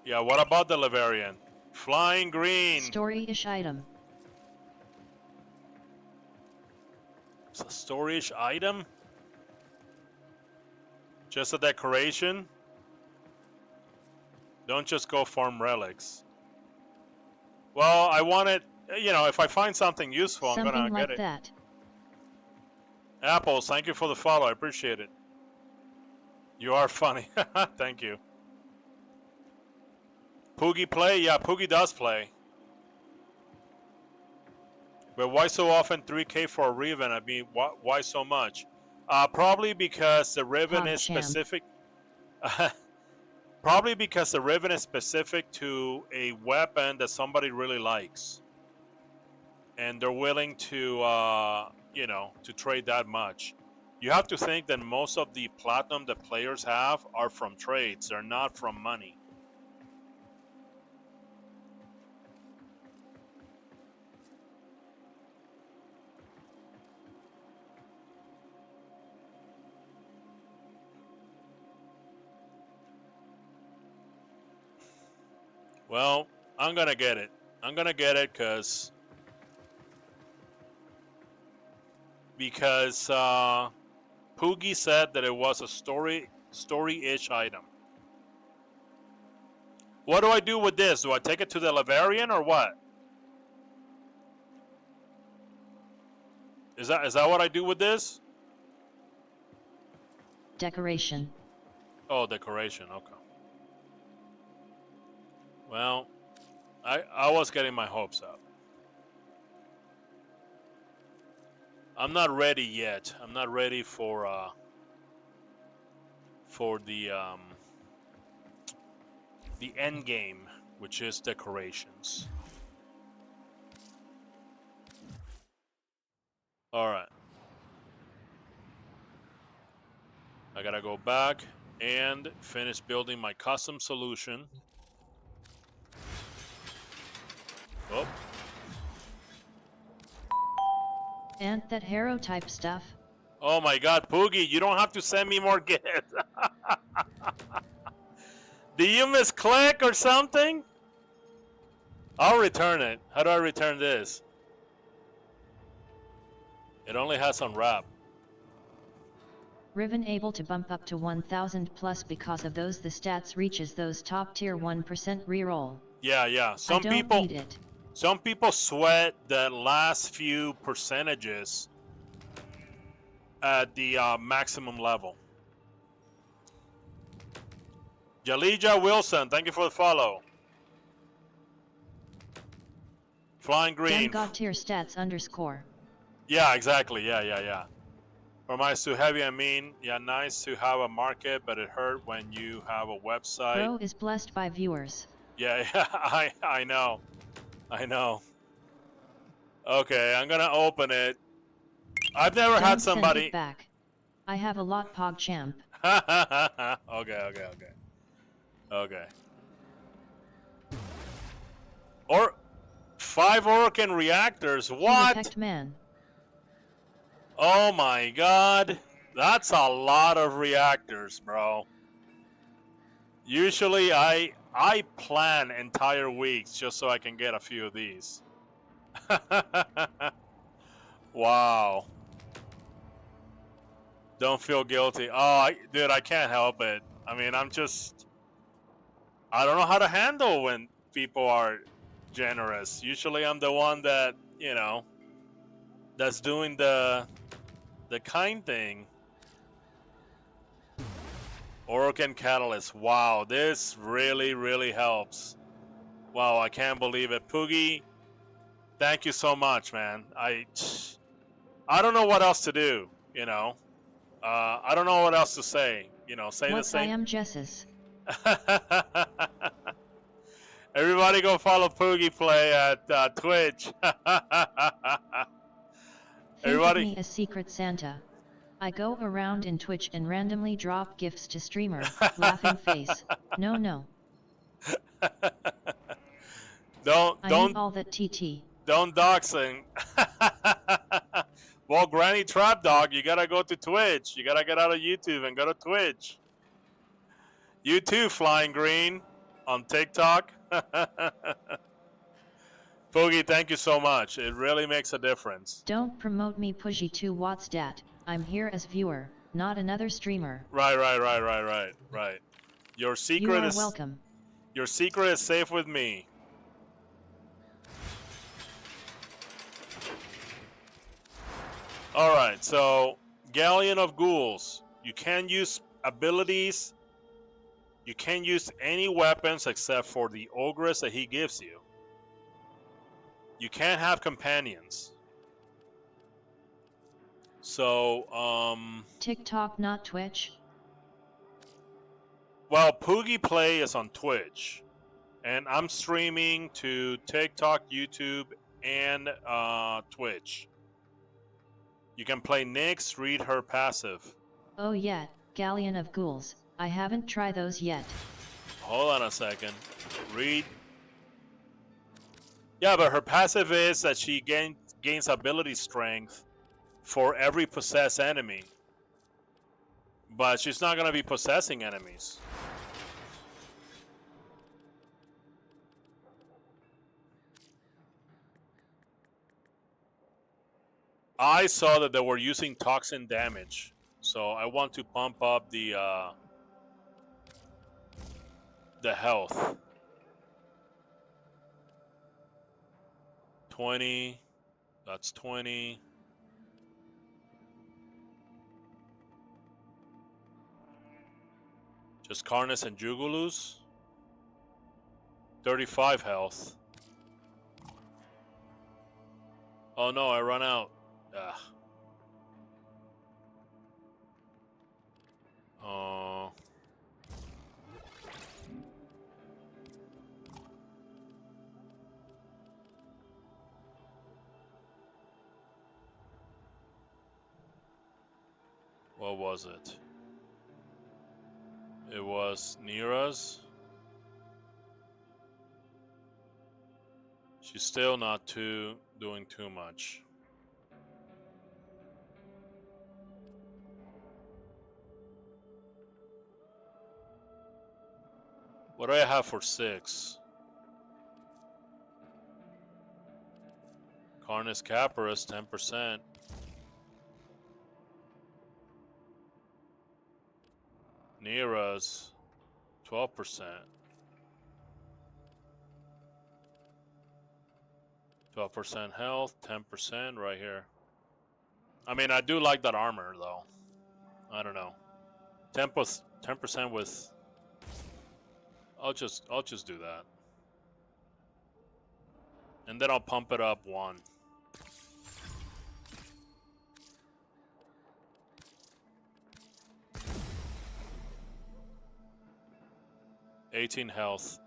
Yeah, what about the Leverian? Flying green. Story-ish item. It's a storage item? Just a decoration? Don't just go farm relics. Well, I want it, you know, if I find something useful, I'm gonna Something get like it. that. Apples, thank you for the follow. I appreciate it. You are funny. Thank you. Poogie play? Yeah, Poogie does play. But why so often 3K for a Riven? I mean, why so much? Probably because the Riven is specific. Probably because the Riven is specific to a weapon that somebody really likes. And they're willing to, you know, to trade that much. You have to think that most of the platinum that players have are from trades. They're not from money. Well, I'm gonna get it. I'm gonna get it because Poogie said that it was a story-ish item. What do I do with this? Do I take it to the Lavarian or what? Is that what I do with this? Decoration. Oh, decoration. Okay. Well, I was getting my hopes up. I'm not ready yet. I'm not ready for the end game, which is decorations. All right. I gotta go back and finish building my custom solution. Oh. And that hero type stuff. Oh my god, Poogie, you don't have to send me more gifts. Do you misclick or something? I'll return it. How do I return this? It only has unwrap. Riven able to bump up to 1000 plus because of those the stats reaches those top tier 1% reroll. Yeah. I don't need it. Some people sweat the last few percentages at the maximum level. Jalija Wilson, thank you for the follow. Flying Green. God tier stats _. Yeah, exactly. Yeah. From nice to heavy, I mean, yeah, nice to have a market, but it hurt when you have a website. Bro is blessed by viewers. Yeah, I know. Okay, I'm gonna open it. I've never Don't had somebody. Send it back. I have a lot, PogChamp. Okay. Or 5 Orokin reactors. What? Protect man. Oh my god. That's a lot of reactors, bro. Usually I plan entire weeks just so I can get a few of these. Wow. Don't feel guilty. Oh, dude, I can't help it. I mean, I don't know how to handle when people are generous. Usually I'm the one that, that's doing the kind thing. Orokin Catalyst. Wow, this really, really helps. Wow, I can't believe it. Poogie, thank you so much, man. I don't know what else to do, I don't know what else to say. Say the same. I am Jessus. Everybody go follow Poogie Play at Twitch. Everybody. Think of me as Secret Santa. I go around in Twitch and randomly drop gifts to streamer. Laughing face. No. I need all that TT. Don't doxing. Well, Granny Trap Dog, you gotta go to Twitch. You gotta get out of YouTube and go to Twitch. You too, Flying Green, on TikTok. Poogie, thank you so much. It really makes a difference. Don't promote me, Pushy 2 Watts Dat. I'm here as viewer, not another streamer. Right. Your secret is welcome. Your secret is safe with me. All right, so Galleon of Ghouls. You can use abilities. You can't use any weapons except for the Ogress that he gives you. You can't have companions. So, TikTok, not Twitch? Well, Poogie Play is on Twitch. And I'm streaming to TikTok, YouTube, and Twitch. You can play Nyx, read her passive. Oh yeah, Galleon of Ghouls. I haven't tried those yet. Hold on a second. Read. Yeah, but her passive is that she gains ability strength for every possessed enemy. But she's not going to be possessing enemies. I saw that they were using toxin damage. So I want to pump up the health. 20. That's 20. Just Karnas and Jugulus. 35 health. Oh no, I run out. Ah. Oh. What was it? It was Nira's. She's still not doing too much. What do I have for 6? Carnus Caparus, 10%. Nira's, 12%. 12% health, 10% right here. I mean, I do like that armor, though. I don't know. 10% with... I'll just do that. And then I'll pump it up 1. $18 health.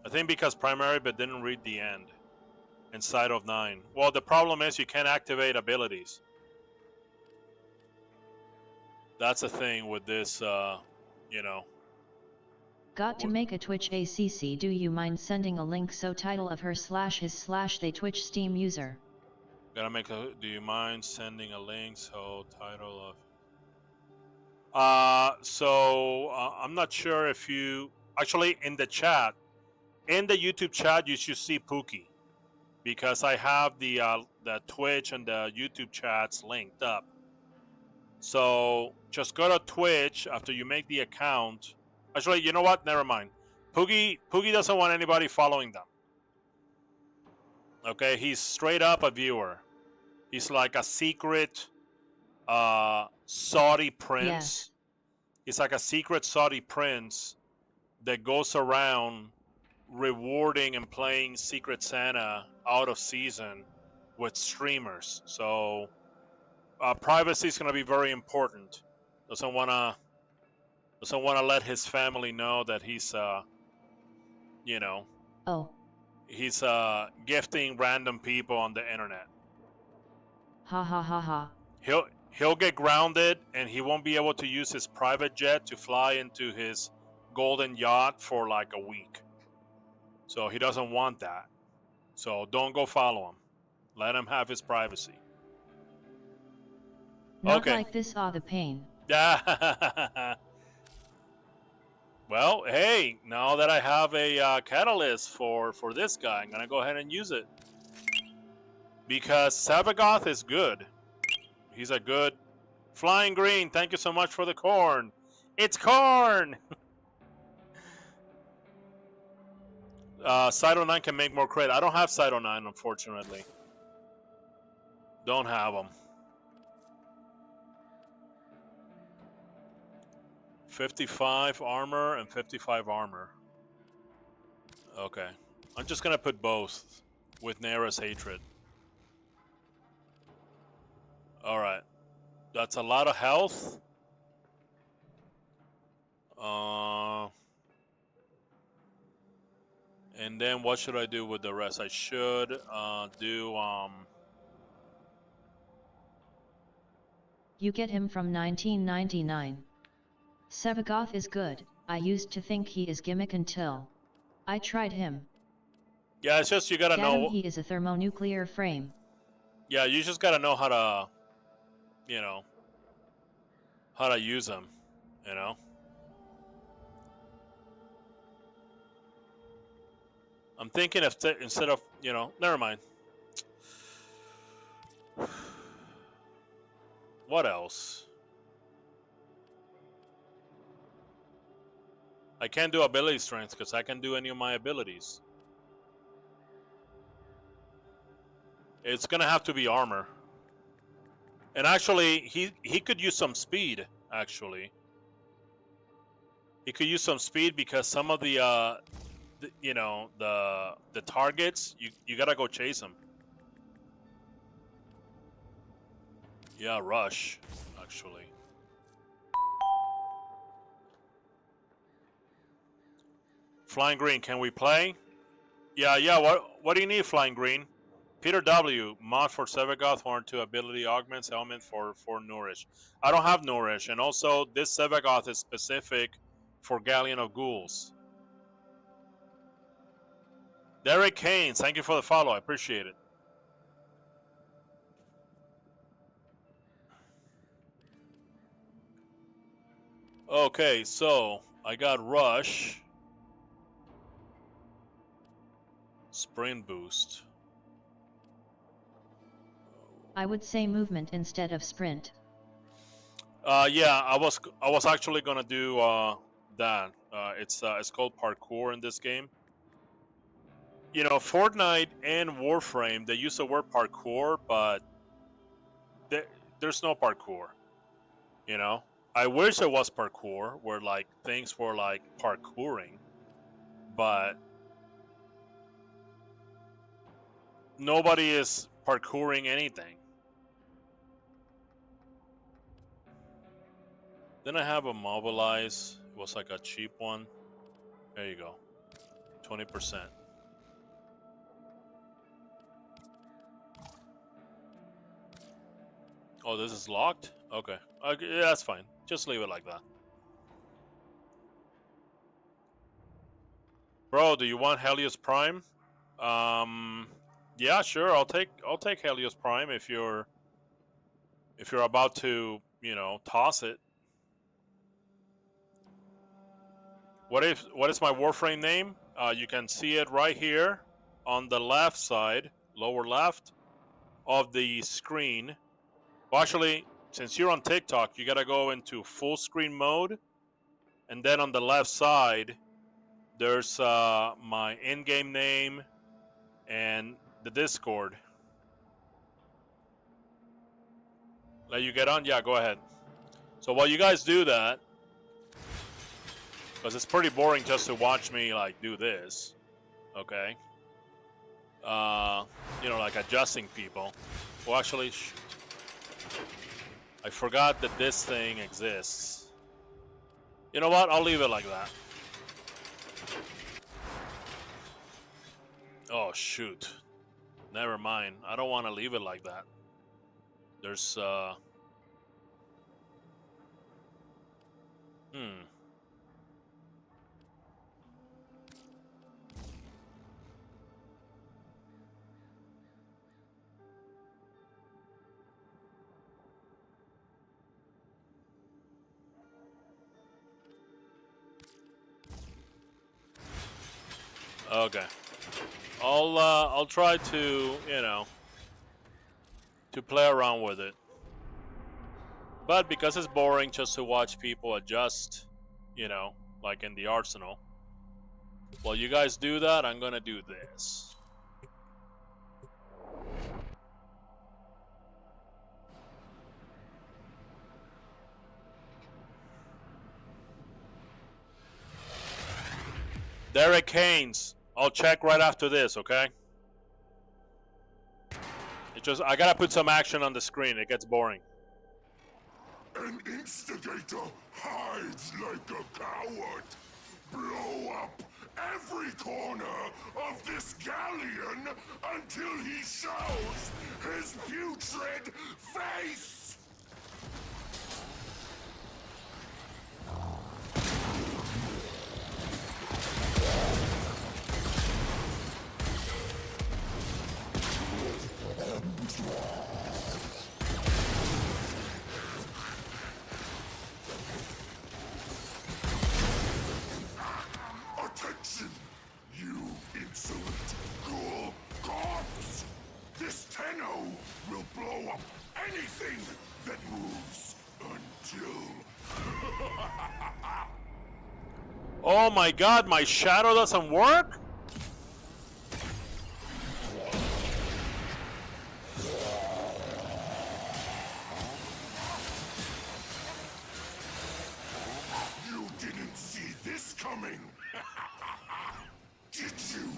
I think because primary but didn't read the end. Inside of 9. Well, the problem is you can't activate abilities. That's the thing with this, you know. Got to make a Twitch ACC. Do you mind sending a link so title of her / his / they Twitch Steam user? Gotta make a. Do you mind sending a link so title of? I'm not sure if you actually in the chat, in the YouTube chat, you should see Pookie, because I have the Twitch and the YouTube chats linked up. So just go to Twitch after you make the account. Actually, you know what? Never mind. Poogie doesn't want anybody following them. Okay, he's straight up a viewer. He's like a secret Saudi prince. Yes. He's like a secret Saudi prince that goes around rewarding and playing Secret Santa out of season with streamers. So privacy is going to be very important. Doesn't want to let his family know that he's you know, he's gifting random people on the internet. Ha ha ha ha. He'll get grounded, and he won't be able to use his private jet to fly into his golden yacht for like a week. So he doesn't want that. So don't go follow him. Let him have his privacy. Not like this, the pain. Yeah. Well, hey, now that I have a catalyst for this guy, I'm gonna go ahead and use it, because Savagoth is good. He's a good flying green. Thank you so much for the corn. It's corn. Cyto 9 can make more crit. I don't have Cyto 9, unfortunately. Don't have them. 55 armor and 55 armor. Okay. I'm just gonna put both with Nera's hatred. Alright. That's a lot of health. And then what should I do with the rest? I should do You get him from 1999. Sevagoth is good. I used to think he is gimmick until I tried him. Yeah, it's just you gotta know. He is a thermonuclear frame. Yeah, you just gotta know how to, you know, how to use them, you know. I'm thinking if instead of, you know, never mind. What else? I can't do ability strength because I can do any of my abilities. It's gonna have to be armor. And actually, he could use some speed. Actually, he could use some speed because some of the you know, the targets, you gotta go chase them. Yeah, rush. Actually. Flying Green, can we play? Yeah. What do you need, Flying Green? Peter W. Mod for Sevagoth, Horn 2 ability augments element for Nourish. I don't have Nourish, and also this Sevagoth is specific for Galleon of Ghouls. Derek Haynes, thank you for the follow. I appreciate it. Okay, so I got Rush. Sprint Boost. I would say movement instead of sprint. Yeah, I was actually gonna do that. It's called parkour in this game. You know, Fortnite and Warframe, they use the word parkour, but there's no parkour. You know, I wish there was parkour where like things were like parkouring, but nobody is parkouring anything. Then I have a mobilize. It was like a cheap one. There you go. 20%. Oh, this is locked? Okay. Yeah, that's fine. Just leave it like that. Bro, do you want Helios Prime? Yeah, sure. I'll take Helios Prime if you're about to, you know, toss it. What is my Warframe name? You can see it right here on the left side, lower left of the screen. Well, actually, since you're on TikTok, you gotta go into full screen mode, and then on the left side, there's my in-game name and the Discord. Let you get on? Yeah, go ahead. So while you guys do that, because it's pretty boring just to watch me like do this, okay? You know, like adjusting people. Well, actually, shoot. I forgot that this thing exists. You know what? I'll leave it like that. Oh, shoot. Never mind. I don't want to leave it like that. There's, Okay. I'll try to, you know, to play around with it. But because it's boring just to watch people adjust, you know, like in the arsenal. While you guys do that, I'm gonna do this. Derek Haynes, I'll check right after this, okay? I gotta put some action on the screen. It gets boring. An instigator hides like a coward. Blow up every corner of this galleon until he shows his putrid face! Attention, you insolent ghoul corpse! This Tenno will blow up anything that moves until... Oh my god, my shadow doesn't work? You didn't see this coming! Did you?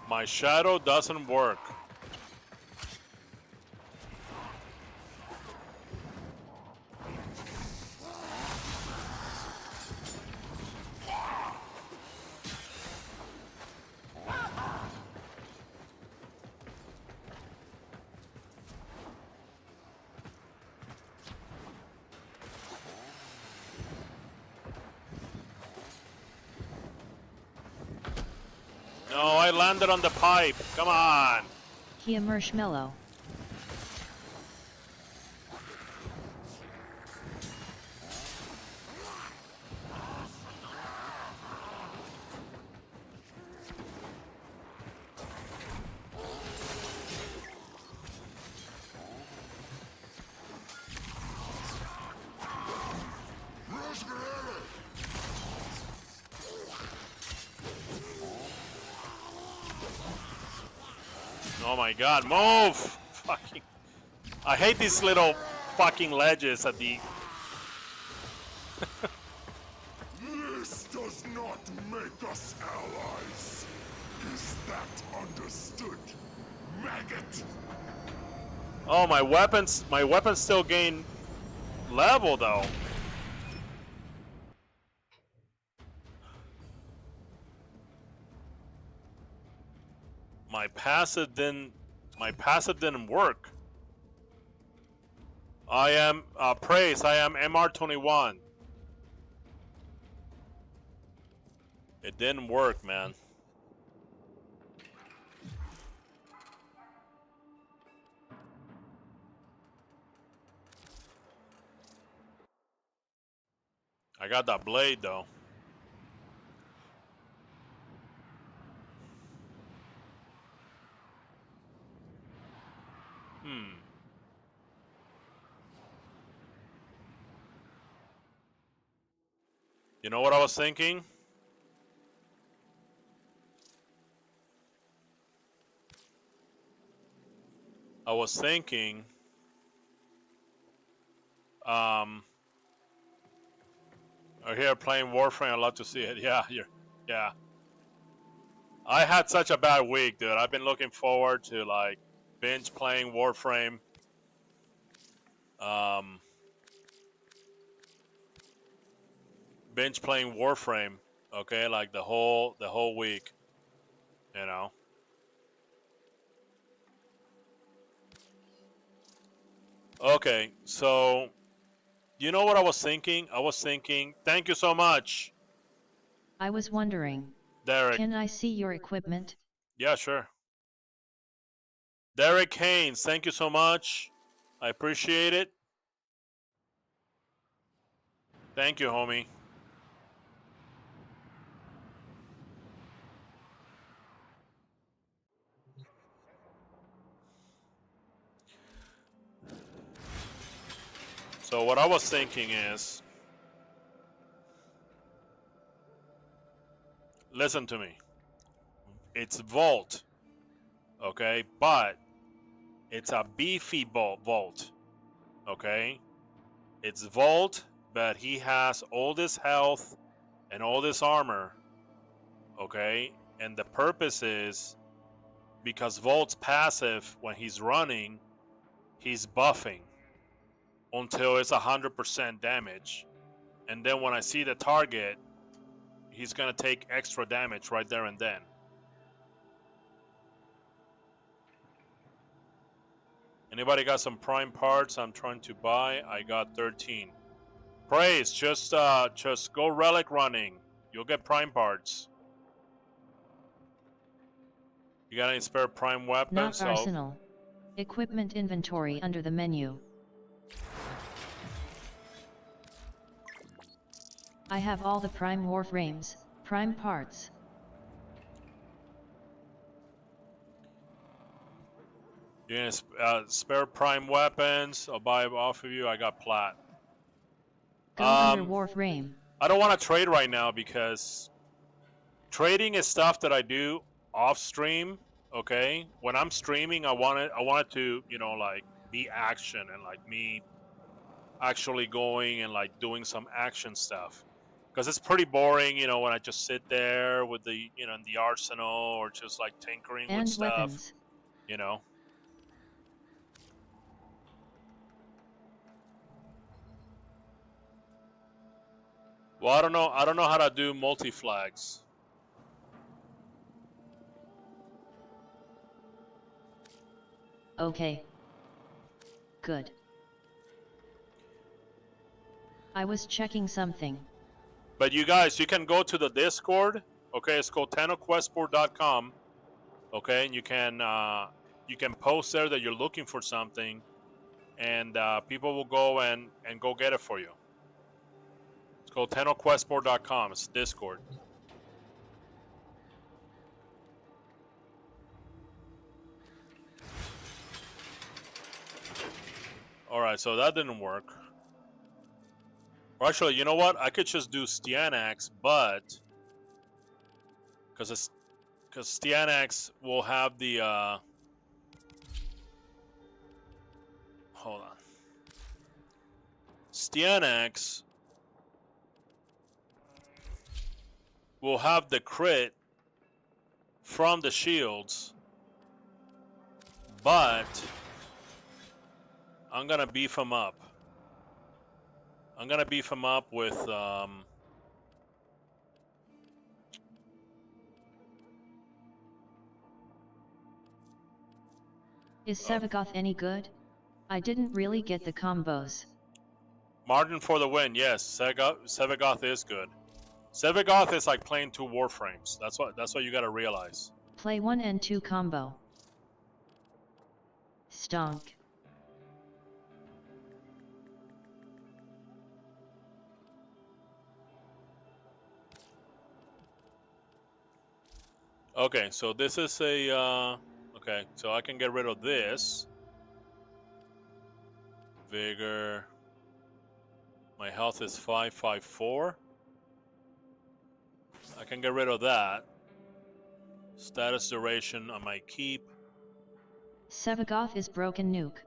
My shadow doesn't work. No, I landed on the pipe. Come on. He a marshmallow. Oh my god, move! Fucking. I hate these little fucking ledges at the. This does not make us allies. Is that understood, maggot? Oh, my weapons still gain level though. My passive didn't work. I am praise. I am MR21. It didn't work, man. I got that blade though. You know what I was thinking? I was thinking, I'm here playing Warframe. I love to see it. Yeah. I had such a bad week, dude. I've been looking forward to like binge playing Warframe. Binge playing Warframe. Okay, like the whole week. You know. Okay, so you know what I was thinking? I was thinking, thank you so much, I was wondering. Derek. Can I see your equipment? Yeah, sure. Derek Haynes, thank you so much. I appreciate it. Thank you, homie. So what I was thinking is, listen to me. It's Vault, okay? But it's a beefy Vault, okay? It's Vault, but he has all this health and all this armor, okay? And the purpose is because Vault's passive, when he's running, he's buffing until it's 100% damage. And then when I see the target, he's gonna take extra damage right there and then. Anybody got some prime parts I'm trying to buy? I got 13. Praise, just go relic running. You'll get prime parts. You got any spare prime weapons? Not arsenal. Equipment inventory under the menu. I have all the prime Warframes, prime parts. You can spare prime weapons. I'll buy off of you. I got plat. Go under Warframe. I don't want to trade right now because trading is stuff that I do off stream. Okay, when I'm streaming, I want it to, you know, like be action and like me actually going and like doing some action stuff. Because it's pretty boring, you know, when I just sit there with the, you know, in the arsenal or just like tinkering with And stuff, weapons. you know. Well, I don't know. I don't know how to do multi-flags. Okay. Good. I was checking something. But you guys, you can go to the Discord. Okay, it's called tanoquestboard.com. Okay, and you can post there that you're looking for something, and people will go and go get it for you. It's called tanoquestboard.com. It's Discord. All right, so that didn't work. Or actually, you know what? I could just do Stianax, but because Stianax will have the hold on. Stianax will have the crit from the shields, but I'm gonna beef him up. I'm gonna beef him up with Is Sevagoth any good? I didn't really get the combos. Martin for the win. Yes, Sevagoth is good. Sevagoth is like playing 2 Warframes. That's what you gotta realize. Play 1 and 2 combo. Stonk. Okay, so this is a okay, so I can get rid of this. Vigor. My health is 554. I can get rid of that. Status duration I might keep. Sevagoth is broken nuke.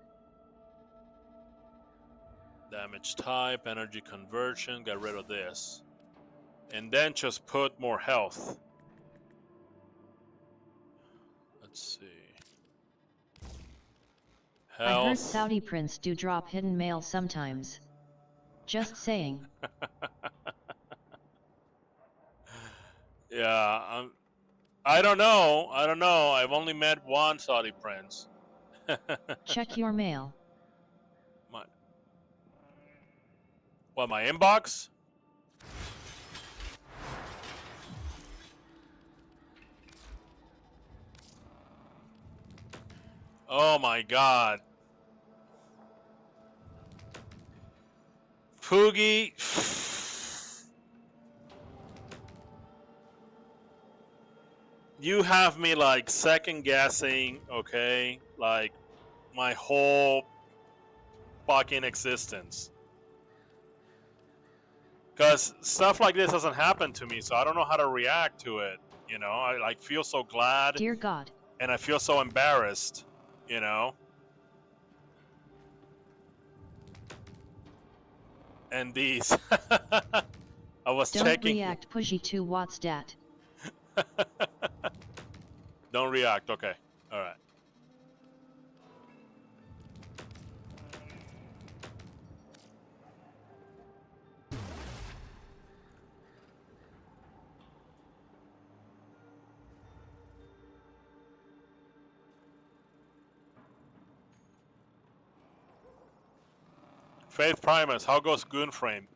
Damage type, energy conversion, get rid of this. And then just put more health. Let's see. Health. I heard Saudi Prince do drop hidden mail sometimes. Just saying. Yeah, I don't know. I don't know. I've only met one Saudi prince. Check your mail. My inbox? Oh my god. Poogie. You have me like second guessing, okay? Like my whole fucking existence. Because stuff like this doesn't happen to me, so I don't know how to react to it. You know, I like feel so glad. Dear God. And I feel so embarrassed, you know? And these. I was Don't checking. Don't react, pushy 2 watts stat. Don't react, okay. Alright. Faith Primus, how goes Goonframe?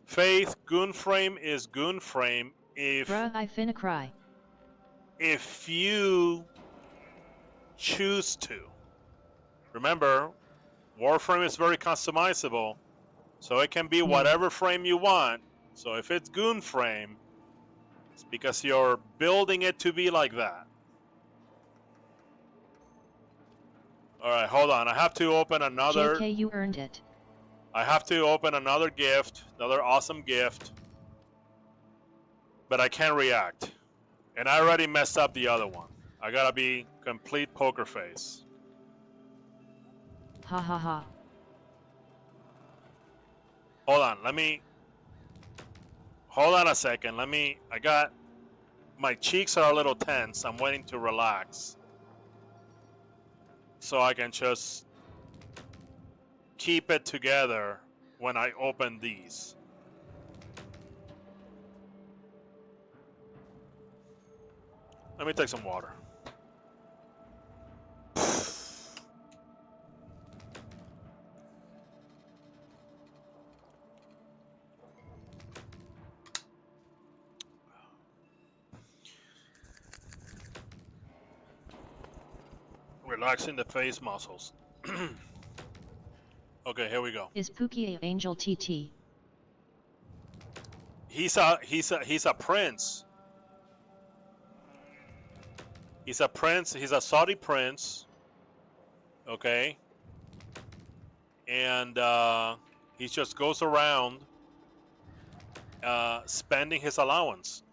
Faith, Goonframe is Goonframe if Bruh, I finna cry. If you choose to. Remember, Warframe is very customizable, so it can be whatever frame you want. So if it's Goonframe, it's because you're building it to be like that. All right, hold on. I have to open another. JK, you earned it. I have to open another gift, another awesome gift. But I can't react. And I already messed up the other one. I gotta be complete poker face. Ha ha ha. Hold on, hold on a second. My cheeks are a little tense. I'm waiting to relax. So I can just keep it together when I open these. Let me take some water. Relaxing the face muscles. Okay, here we go. Is Pookie a Angel TT? He's a prince. He's a prince. He's a Saudi prince. Okay. And he just goes around spending his allowance.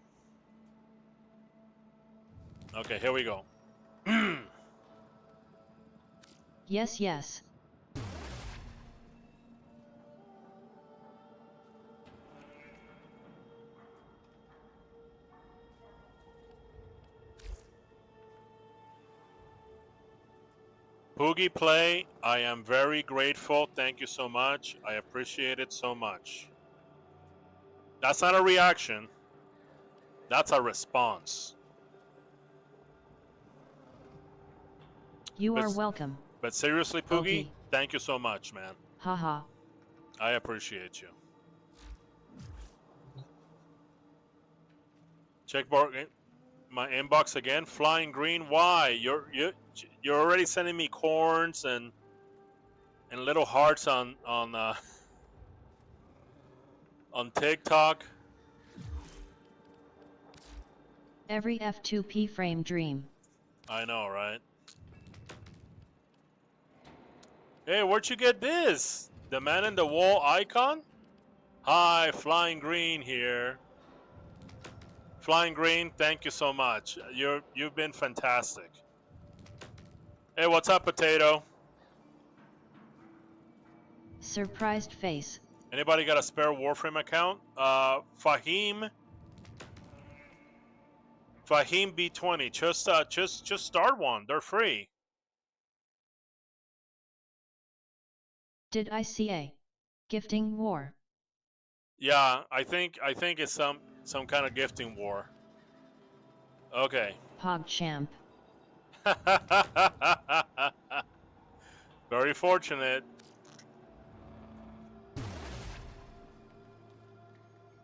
Okay, here we go. Yes, yes. Poogie Play, I am very grateful. Thank you so much. I appreciate it so much. That's not a reaction. That's a response. You are welcome. But seriously, Poogie, Okay. Thank you so much, man. Haha. I appreciate you. Check my inbox again. Flying green. Why? You're already sending me corns and little hearts on on TikTok. Every F2P frame dream. I know, right? Hey, where'd you get this? The man in the wall icon? Hi, Flying Green here. Flying Green, thank you so much. You've been fantastic. Hey, what's up, Potato? Surprised face. Anybody got a spare Warframe account? Fahim B20. Just start one. They're free. Did I see a gifting war? Yeah, I think it's some kind of gifting war. Okay. PogChamp. Very fortunate.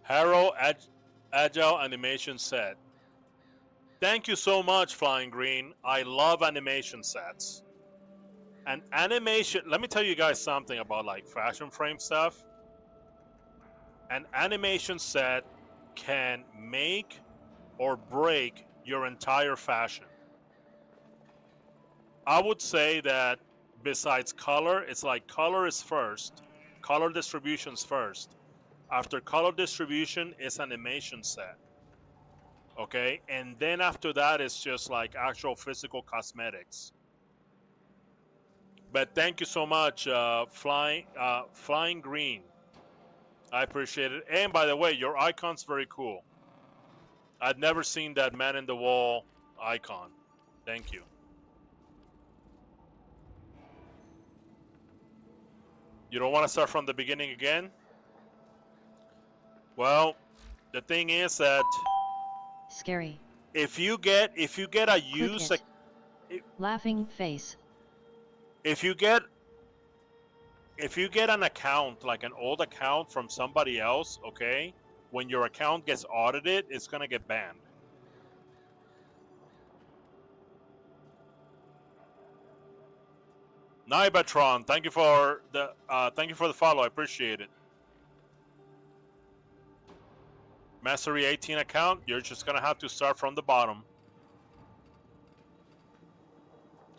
Harrow Agile Animation Set. Thank you so much, Flying Green. I love animation sets. And animation, let me tell you guys something about like fashion frame stuff. An animation set can make or break your entire fashion. I would say that besides color, it's like color is first, color distribution's first. After color distribution is animation set. Okay, and then after that it's just like actual physical cosmetics. But thank you so much, Flying Green. I appreciate it. And by the way, your icon's very cool. I'd never seen that man in the wall icon. Thank you. You don't want to start from the beginning again? Well, the thing is that Scary. if you get a use Laughing face. if you get an account, like an old account from somebody else, okay, when your account gets audited, it's gonna get banned. Nibatron, thank you for the follow. I appreciate it. Mastery 18 account, you're just gonna have to start from the bottom.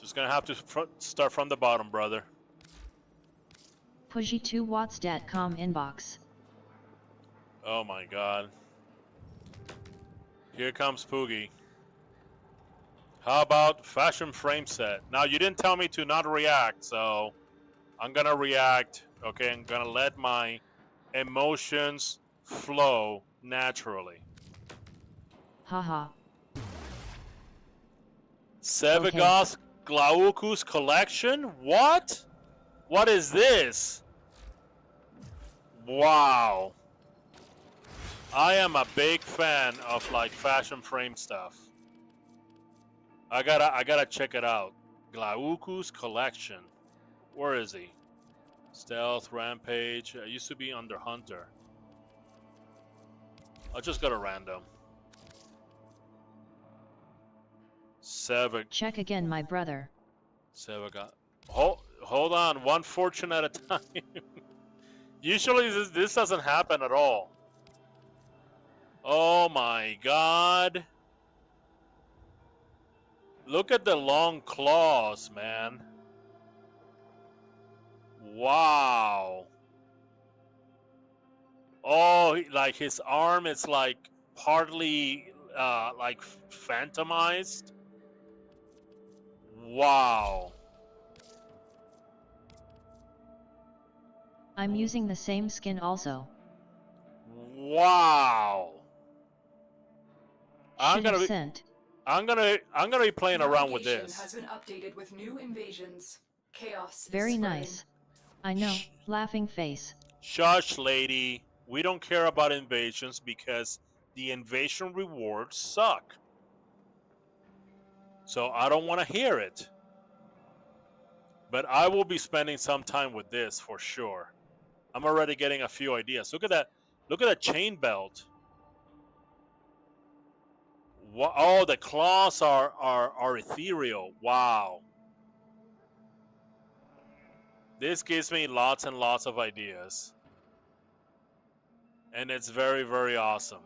Just gonna have to start from the bottom, brother. Pudgy2watts.com inbox. Oh my god. Here comes Poogie. How about fashion frame set? Now, you didn't tell me to not react, so I'm gonna react. Okay, I'm gonna let my emotions flow naturally. Haha. Sevagoth Glaucus collection? What? What is this? Wow. I am a big fan of like fashion frame stuff. I gotta check it out. Glaucus collection. Where is he? Stealth, Rampage. I used to be under Hunter. I'll just go to random. Check again, my brother. Sevagoth. Hold on. One fortune at a time. Usually this doesn't happen at all. Oh my god. Look at the long claws, man. Wow. Oh, like his arm is like partly like phantomized. Wow. I'm using the same skin also. Wow. I'm Should have gonna be sent. I'm gonna be playing around with Navigation this. has been updated with new invasions. Chaos is Very spreading. nice. I know, laughing face. Shush, lady. We don't care about invasions because the invasion rewards suck. So I don't want to hear it. But I will be spending some time with this for sure. I'm already getting a few ideas. Look at that. Look at that chain belt. Oh, the claws are ethereal. Wow. This gives me lots and lots of ideas. And it's very, very awesome.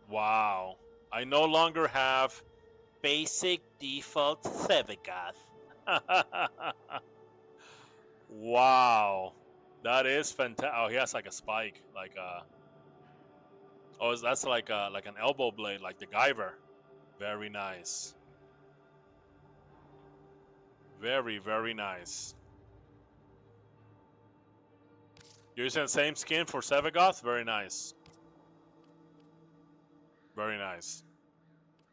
Wow. I no longer have basic default Sevagoth. Wow. That is fantastic. Oh, he has like a spike. Like a... Oh, that's like an elbow blade, like the Guyver. Very nice. Very, very nice. You're using the same skin for Sevagoth? Very nice. Very nice.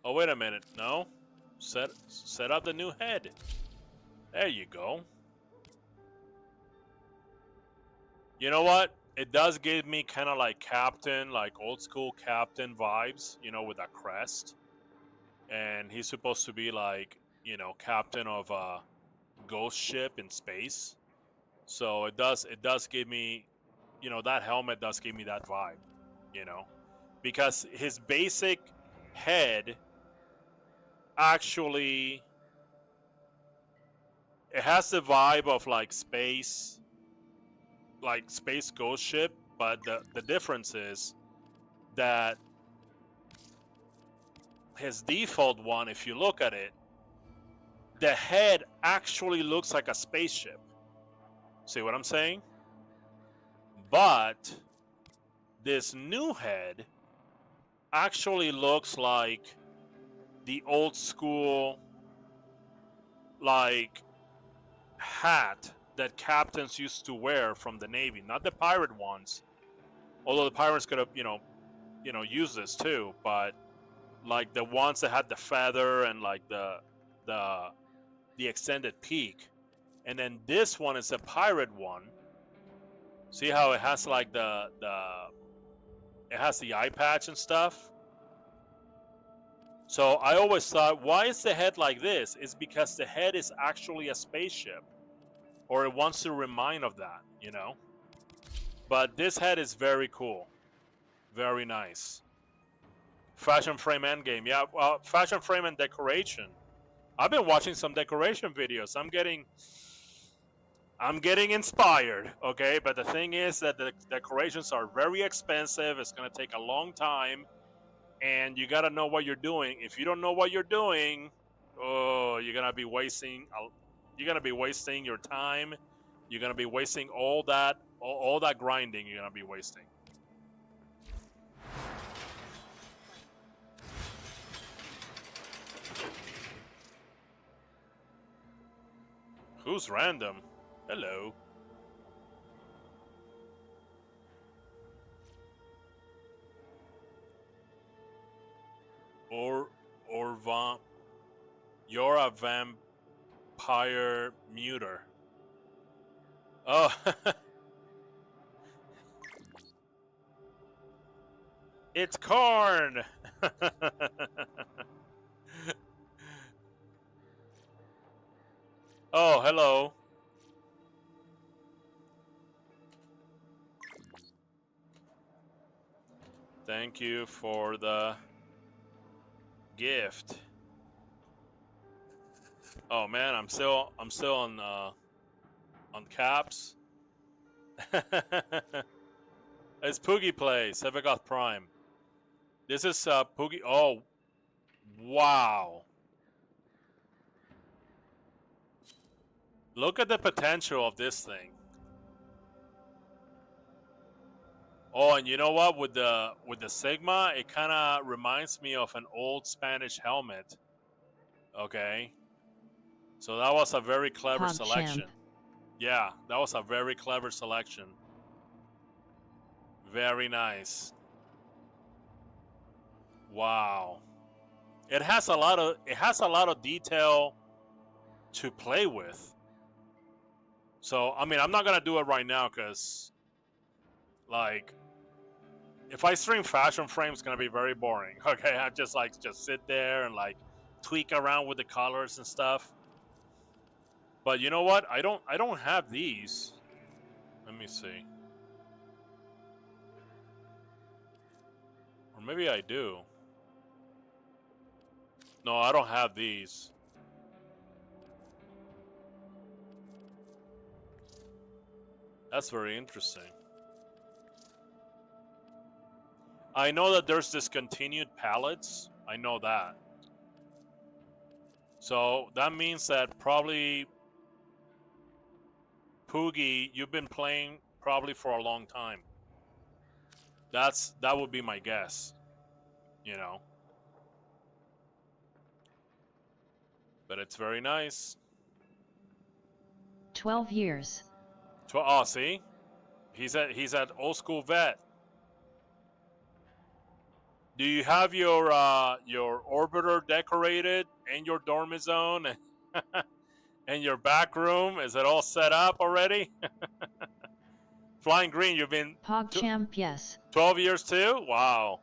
Oh, wait a minute. No? Set up the new head. There you go. You know what? It does give me kind of like Captain, like old school Captain vibes, you know, with that crest. And he's supposed to be like, you know, captain of a ghost ship in space. So it does give me, you know, that helmet does give me that vibe, you know. Because his basic head actually, it has the vibe of like space ghost ship, but the difference is that his default one, if you look at it, the head actually looks like a spaceship. See what I'm saying? But this new head actually looks like the old school like hat that captains used to wear from the Navy, not the pirate ones. Although the pirates could have, you know, used this too, but like the ones that had the feather and like the extended peak. And then this one is a pirate one. See how it has like it has the eye patch and stuff. So I always thought, why is the head like this? It's because the head is actually a spaceship. Or it wants to remind of that, you know? But this head is very cool. Very nice. Fashion frame endgame. Yeah, well, fashion frame and decoration. I've been watching some decoration videos. I'm getting inspired, okay? But the thing is that the decorations are very expensive. It's going to take a long time. and you gotta know what you're doing. If you don't know what you're doing, oh, you're gonna be wasting your time. You're gonna be wasting all that grinding. You're gonna be wasting. Who's random? Hello. You're a vampire muter. Oh. It's corn. Oh, hello. Thank you for the gift. Oh man, I'm still on caps. It's Poogie Plays, Sevagoth Prime. This is Poogie. Oh, wow. Look at the potential of this thing. Oh, and you know what? With the Sigma, it kind of reminds me of an old Spanish helmet. Okay. So that was a very clever selection. Yeah, that was a very clever selection. Very nice. Wow. It has a lot of detail to play with. So, I mean, I'm not going to do it right now cuz like if I stream Fashion Frame, it's going to be very boring. Okay? I just sit there and like tweak around with the colors and stuff. But you know what? I don't have these. Let me see. Or maybe I do. No, I don't have these. That's very interesting. I know that there's discontinued palettes. I know that. So that means that probably Poogie, you've been playing probably for a long time. That would be my guess. You know. But it's very nice. 12 years. Oh, see? He's at old school vet. Do you have your orbiter decorated and your dorm zone and your back room? Is it all set up already? Flying Green, you've been PogChamp, yes. 12 years too? Wow.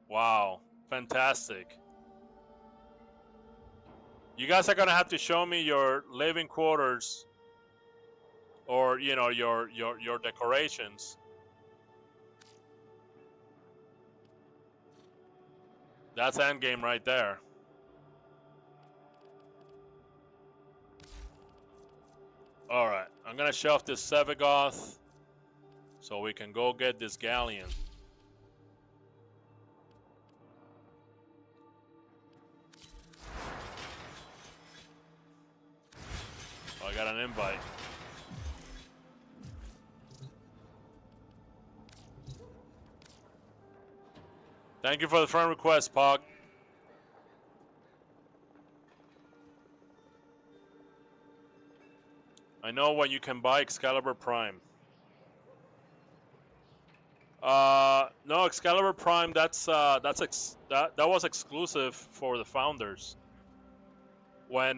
Wow. Fantastic. You guys are gonna have to show me your living quarters or you know your decorations. That's endgame right there. Alright, I'm gonna shelf this Sevagoth so we can go get this galleon. Oh, I got an invite. Thank you for the friend request, Pog. I know when you can buy Excalibur Prime. No, Excalibur Prime. That was exclusive for the founders. When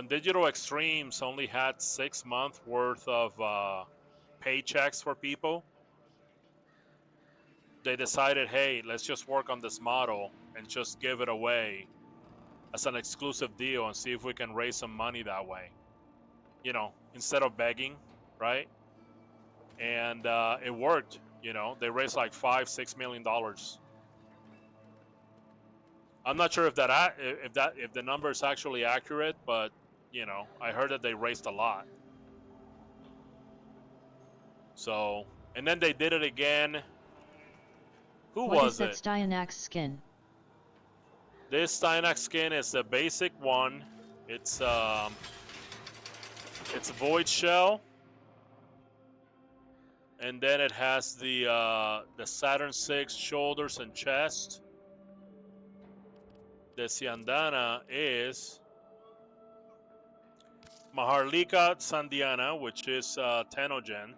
Digital Extremes only had 6 months worth of paychecks for people, they decided, hey, let's just work on this model and just give it away as an exclusive deal and see if we can raise some money that way. You know, instead of begging, right? And it worked. You know, they raised like $5-6 million. I'm not sure if the number is actually accurate, but you know, I heard that they raised a lot. So, and then they did it again Who What is was that it? Styanax skin? This Styanax skin is the basic one. It's a void shell, and then it has the Saturn 6 shoulders and chest. The Siandana is Maharlika Sandiana, which is Tenogen.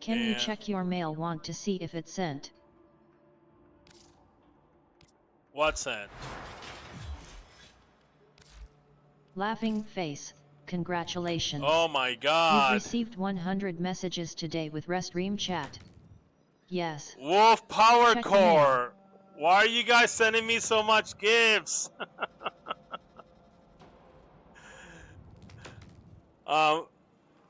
Can you check your mail? Want to see if it's sent? What's that? Laughing face. Congratulations. Oh my You've god. received 100 messages today with Restream chat. Yes. Wolf Power Check the mail. Core. Why are you guys sending me so much gifts?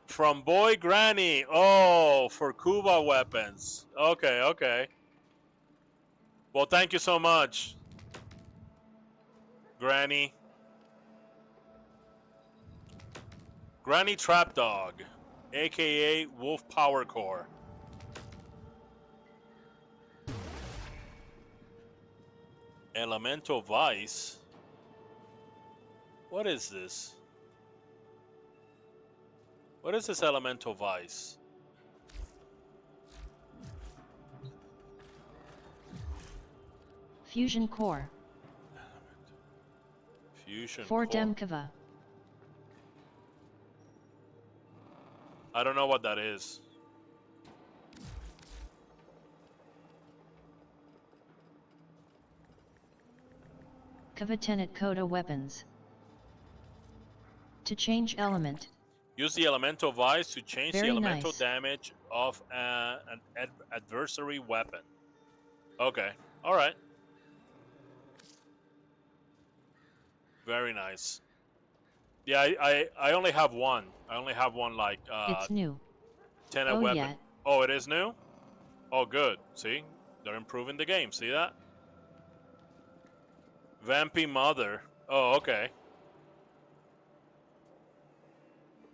From Boy Granny. Oh, for Kuba weapons. Okay, okay. Well, thank you so much, Granny. Granny Trap Dog, aka Wolf Power Core. Elemental Vice. What is this? What is this Elemental Vice? Fusion core. Fusion For Core. Demkova. I don't know what that is. Kavatenet Koda weapons. To change element. Use the Elemental Vice to change Very the elemental nice. damage of an adversary weapon. Okay. Alright. Very nice. Yeah, I only have one. I only have one, like, It's new. tenet Oh, weapon. yeah. Oh, it is new? Oh, good. See? They're improving the game. See that? Vampy Mother. Oh, okay.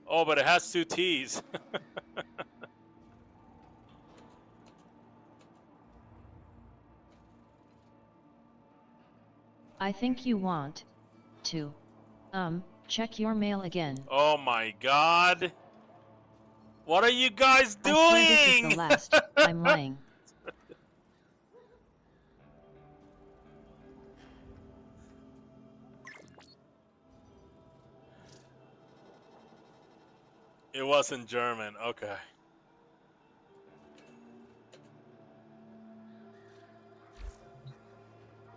Oh, but it has two T's. I think you want to check your mail again. Oh my god. What are you guys doing? I swear this is the last. I'm lying. It was in German. Okay.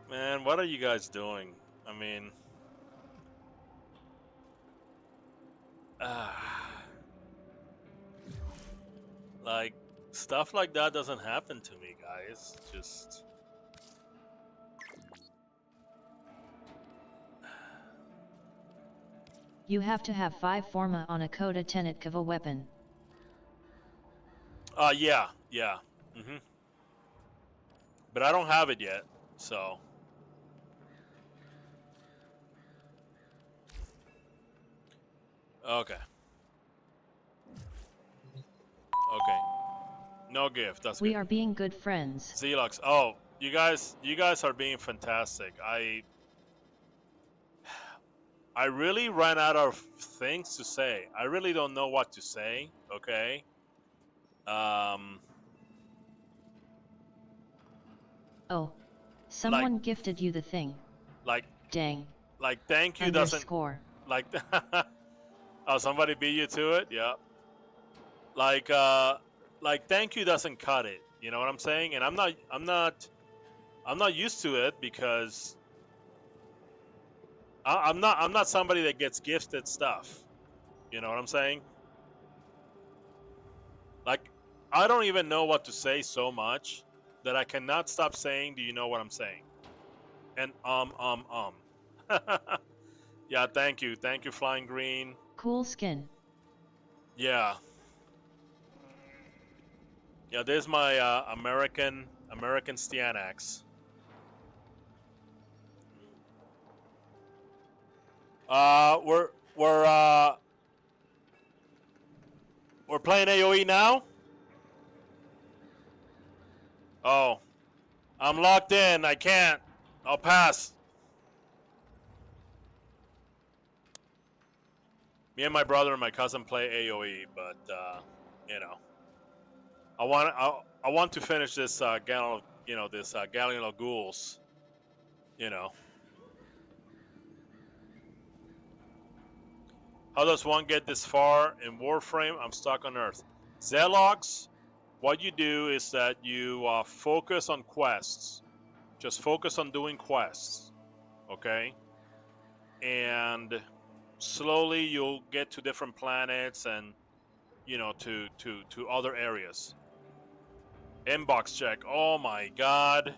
Man, what are you guys doing? I mean, like, stuff like that doesn't happen to me, guys. Just You have to have 5 forma on a Koda Tenet Kava weapon. yeah. But I don't have it yet, so. Okay. Okay. No gift. That's We good. are being good friends. Zelux. Oh, you guys are being fantastic. I really ran out of things to say. I really don't know what to say. Okay. Oh. Someone gifted you the thing. Like, Dang. like, thank you Underscore. doesn't, like, oh, somebody beat you to it? Yeah. Like, thank you doesn't cut it. You know what I'm saying? And I'm not used to it because I'm not somebody that gets gifted stuff. You know what I'm saying? Like, I don't even know what to say so much that I cannot stop saying, do you know what I'm saying? And Yeah, thank you. Thank you, Flying Green. Cool skin. Yeah. Yeah, there's my American Styanax. We're playing AOE now. Oh, I'm locked in. I can't. I'll pass. Me and my brother and my cousin play AOE, but you know, I want to finish this Galleon, this Galleon of Ghouls. You know, how does one get this far in Warframe? I'm stuck on Earth. Zelogs, what you do is that you focus on quests. Just focus on doing quests, okay? And slowly you'll get to different planets and to other areas. Inbox check. Oh my god.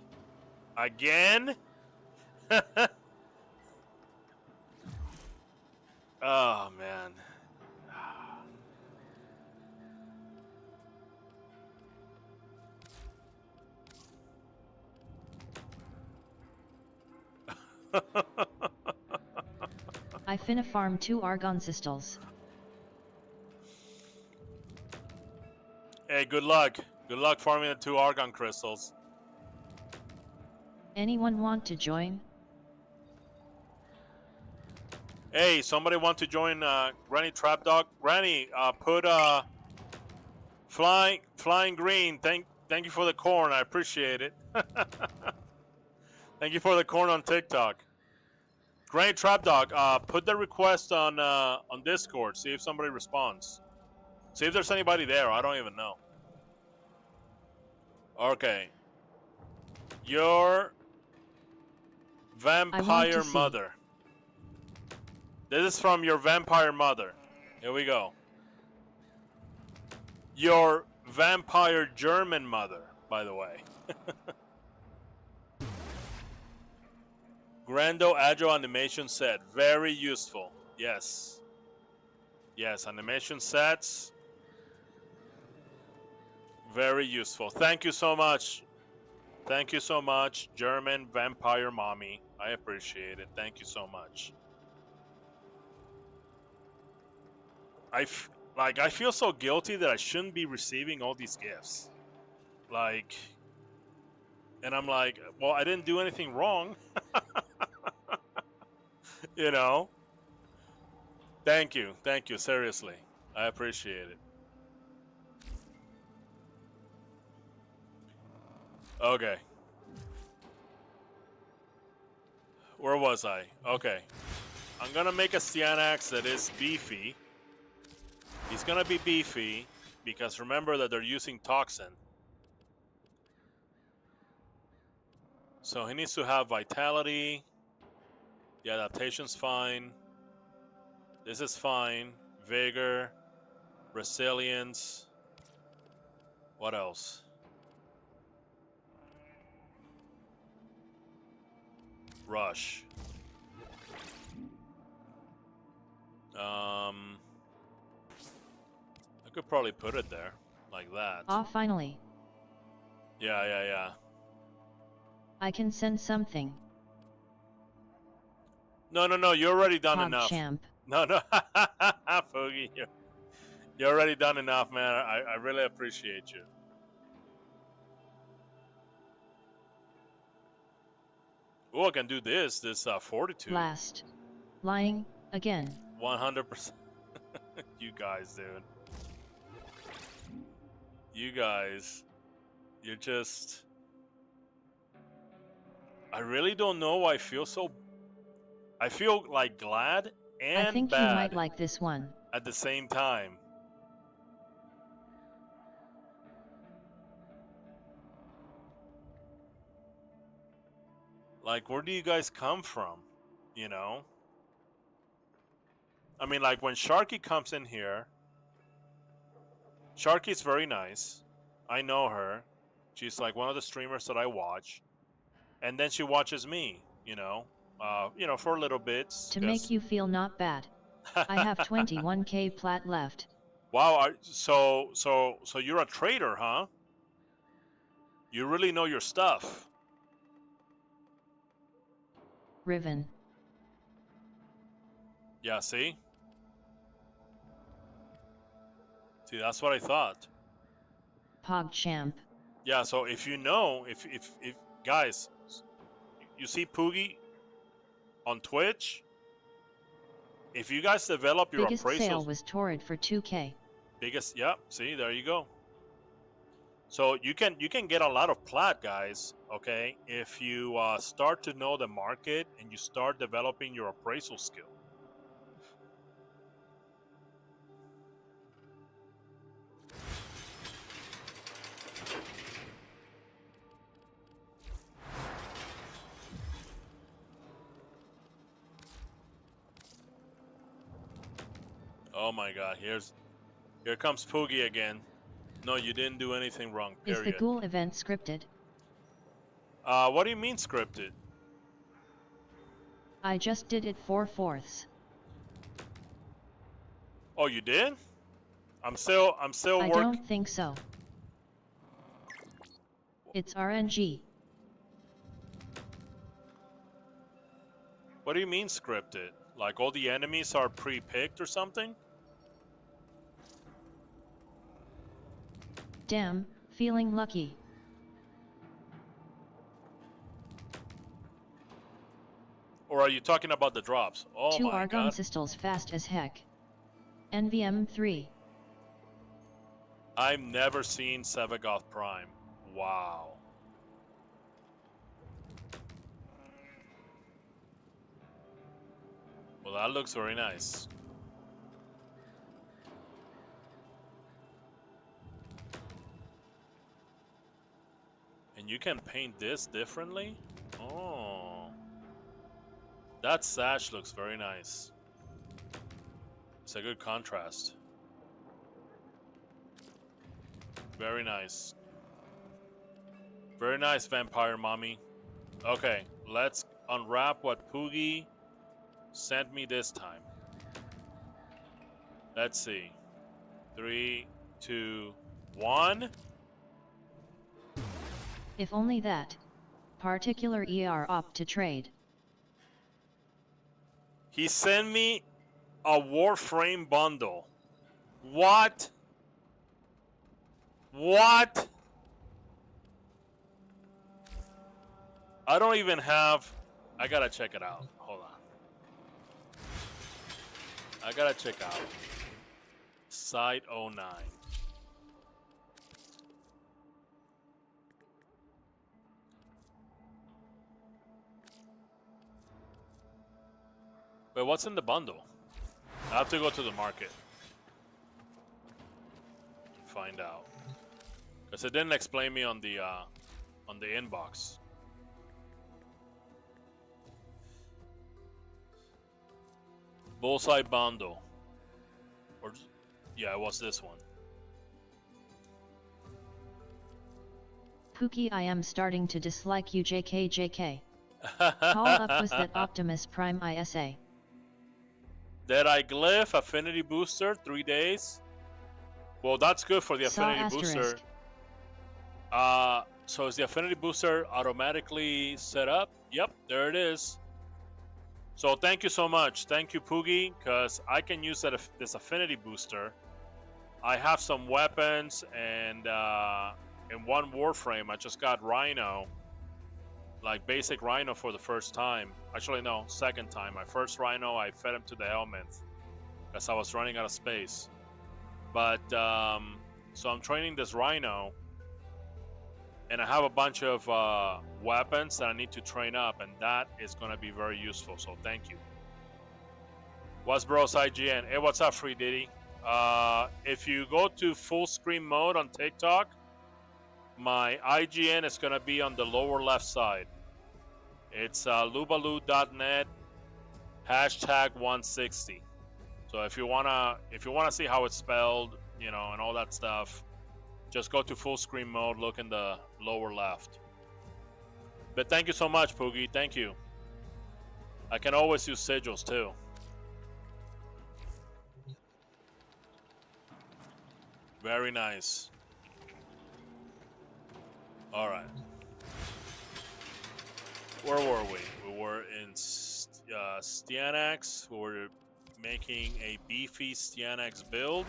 Again? Oh man. I finna farm 2 argon crystals. Hey, good luck. Good luck farming the 2 argon crystals. Anyone want to join? Hey, somebody want to join Granny Trap Dog? Granny, put flying green. Thank you for the corn. I appreciate it. Thank you for the corn on TikTok. Granny Trap Dog, put the request on Discord. See if somebody responds. See if there's anybody there. I don't even know. Okay. Your vampire mother. This is from your vampire mother. Here we go. Your vampire German mother, by the way. Grando Agile animation set. Very useful. Yes. Yes, animation sets. Very useful. Thank you so much. Thank you so much, German vampire mommy. I appreciate it. Thank you so much. I feel so guilty that I shouldn't be receiving all these gifts. Like, and I'm like, well, I didn't do anything wrong. You know? Thank you, seriously. I appreciate it. Okay. Where was I? Okay. I'm gonna make a Cyanax that is beefy. He's gonna be beefy because remember that they're using toxin. So he needs to have vitality. The adaptation's fine. This is fine. Vigor, resilience. What else? Rush. I could probably put it there, like that. Ah, finally. Yeah. I can send something. No, you're already done enough. Champ. No, Foogie, you're already done enough, man. I really appreciate you. Oh, I can do this fortitude. Last. Lying, again. 100%. You guys, dude. You guys. You're just... I really don't know why I feel so... I feel, like, glad and I think bad you might like this one. at the same time. Like, where do you guys come from? You know? I mean, like, when Sharky comes in here, Sharky's very nice. I know her. She's, like, one of the streamers that I watch. And then she watches me, you know, for a little bit. To make you feel not bad. I have 21k plat left. Wow, so you're a trader, huh? You really know your stuff. Riven. Yeah, see? See, that's what I thought. Pog champ. Yeah, so if you know, if guys, you see Poogie on Twitch, if you guys develop your Biggest sale appraisals, was Torrid for 2K. biggest, yeah, see, there you go. So you can get a lot of plat, guys. Okay, if you start to know the market and you start developing your appraisal skill. Oh my God, here comes Poogie again. No, you didn't do anything wrong. Is the Period. Ghoul event scripted? What do you mean scripted? I just did it 4/4. Oh, you did? I'm still I work. don't think so. It's RNG. What do you mean scripted? Like all the enemies are pre-picked or something? Damn, feeling lucky. Or are you talking about the drops? Oh 2 my Argon God. Systems fast as heck. NVM 3. I've never seen Sevagoth Prime. Wow. Well, that looks very nice. And you can paint this differently? Oh. That sash looks very nice. It's a good contrast. Very nice. Very nice, Vampire Mommy. Okay, let's unwrap what Poogie sent me this time. Let's see. 3, 2, 1. If only that. Particular ER opt to trade. He sent me a Warframe bundle. What? What? I don't even have... I gotta check it out. Hold on. I gotta check out. Site 09. Wait, what's in the bundle? I have to go to the market. Find out. Because it didn't explain me on the inbox. Bullseye bundle. Or yeah, it was this one. Pookie, I am starting to dislike you, JK. Call up was that Optimus Prime ISA. Dead Eye Glyph, Affinity Booster, 3 days. Well, that's good for the Saw Affinity Booster. asterisk. So is the Affinity Booster automatically set up? Yep, there it is. So thank you so much. Thank you, Poogie, because I can use this Affinity Booster. I have some weapons, and in one Warframe, I just got Rhino. Like basic Rhino for the first time. Actually, no, second time. My first Rhino, I fed him to the helmet because I was running out of space. But, so I'm training this Rhino, and I have a bunch of weapons that I need to train up, and that is going to be very useful, so thank you. What's bros IGN? Hey, what's up, Free Diddy? If you go to full screen mode on TikTok, my IGN is going to be on the lower left side. It's lubaloo.net #160. So if you wanna see how it's spelled, you know, and all that stuff, just go to full screen mode, look in the lower left. But thank you so much, Poogie. Thank you. I can always use sigils too. Very nice. All right. Where were we? We were in Stianax. We were making a beefy Stianax build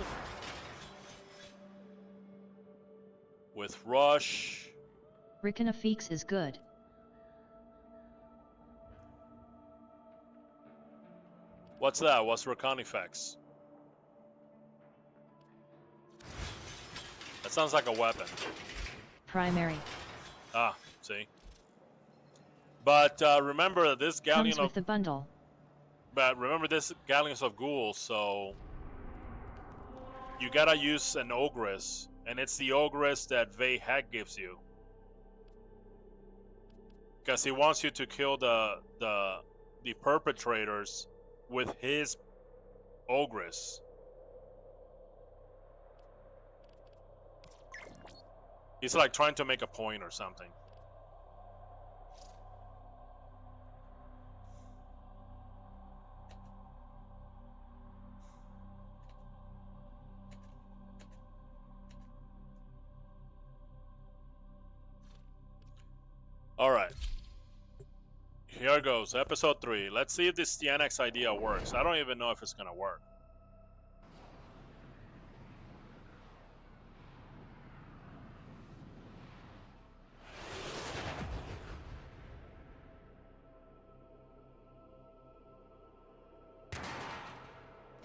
with Rush Rickinafeeks is good. What's that? What's Reconifex? That sounds like a weapon. Primary. Ah, see. But remember this galleon Comes with the bundle. But remember this galleons of ghouls, so you gotta use an ogress, and it's the ogress that Vey Heck gives you, because he wants you to kill the perpetrators with his ogress. He's like trying to make a point or something. Alright. Here goes, episode 3. Let's see if this Stianax idea works. I don't even know if it's gonna work.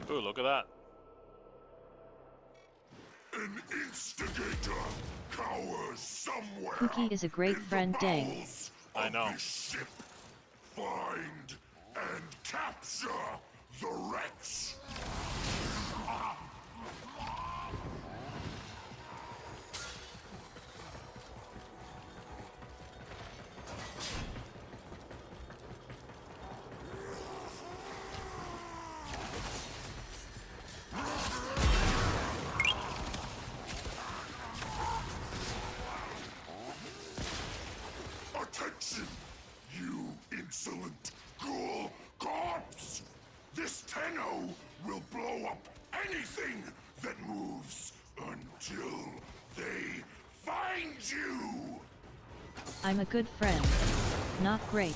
Ooh, look at that. An instigator cowers somewhere. Cookie is a great in friend, the dang. bowels I of know. this ship. Find and capture the wrecks. Attention, you insolent ghoul corpse! This Tenno will blow up anything that moves until they find you! I'm a good friend. Not great.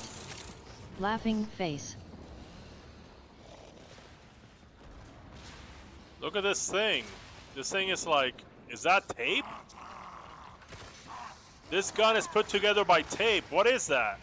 Laughing face. Look at this thing. This thing is like, is that tape? This gun is put together by tape. What is that?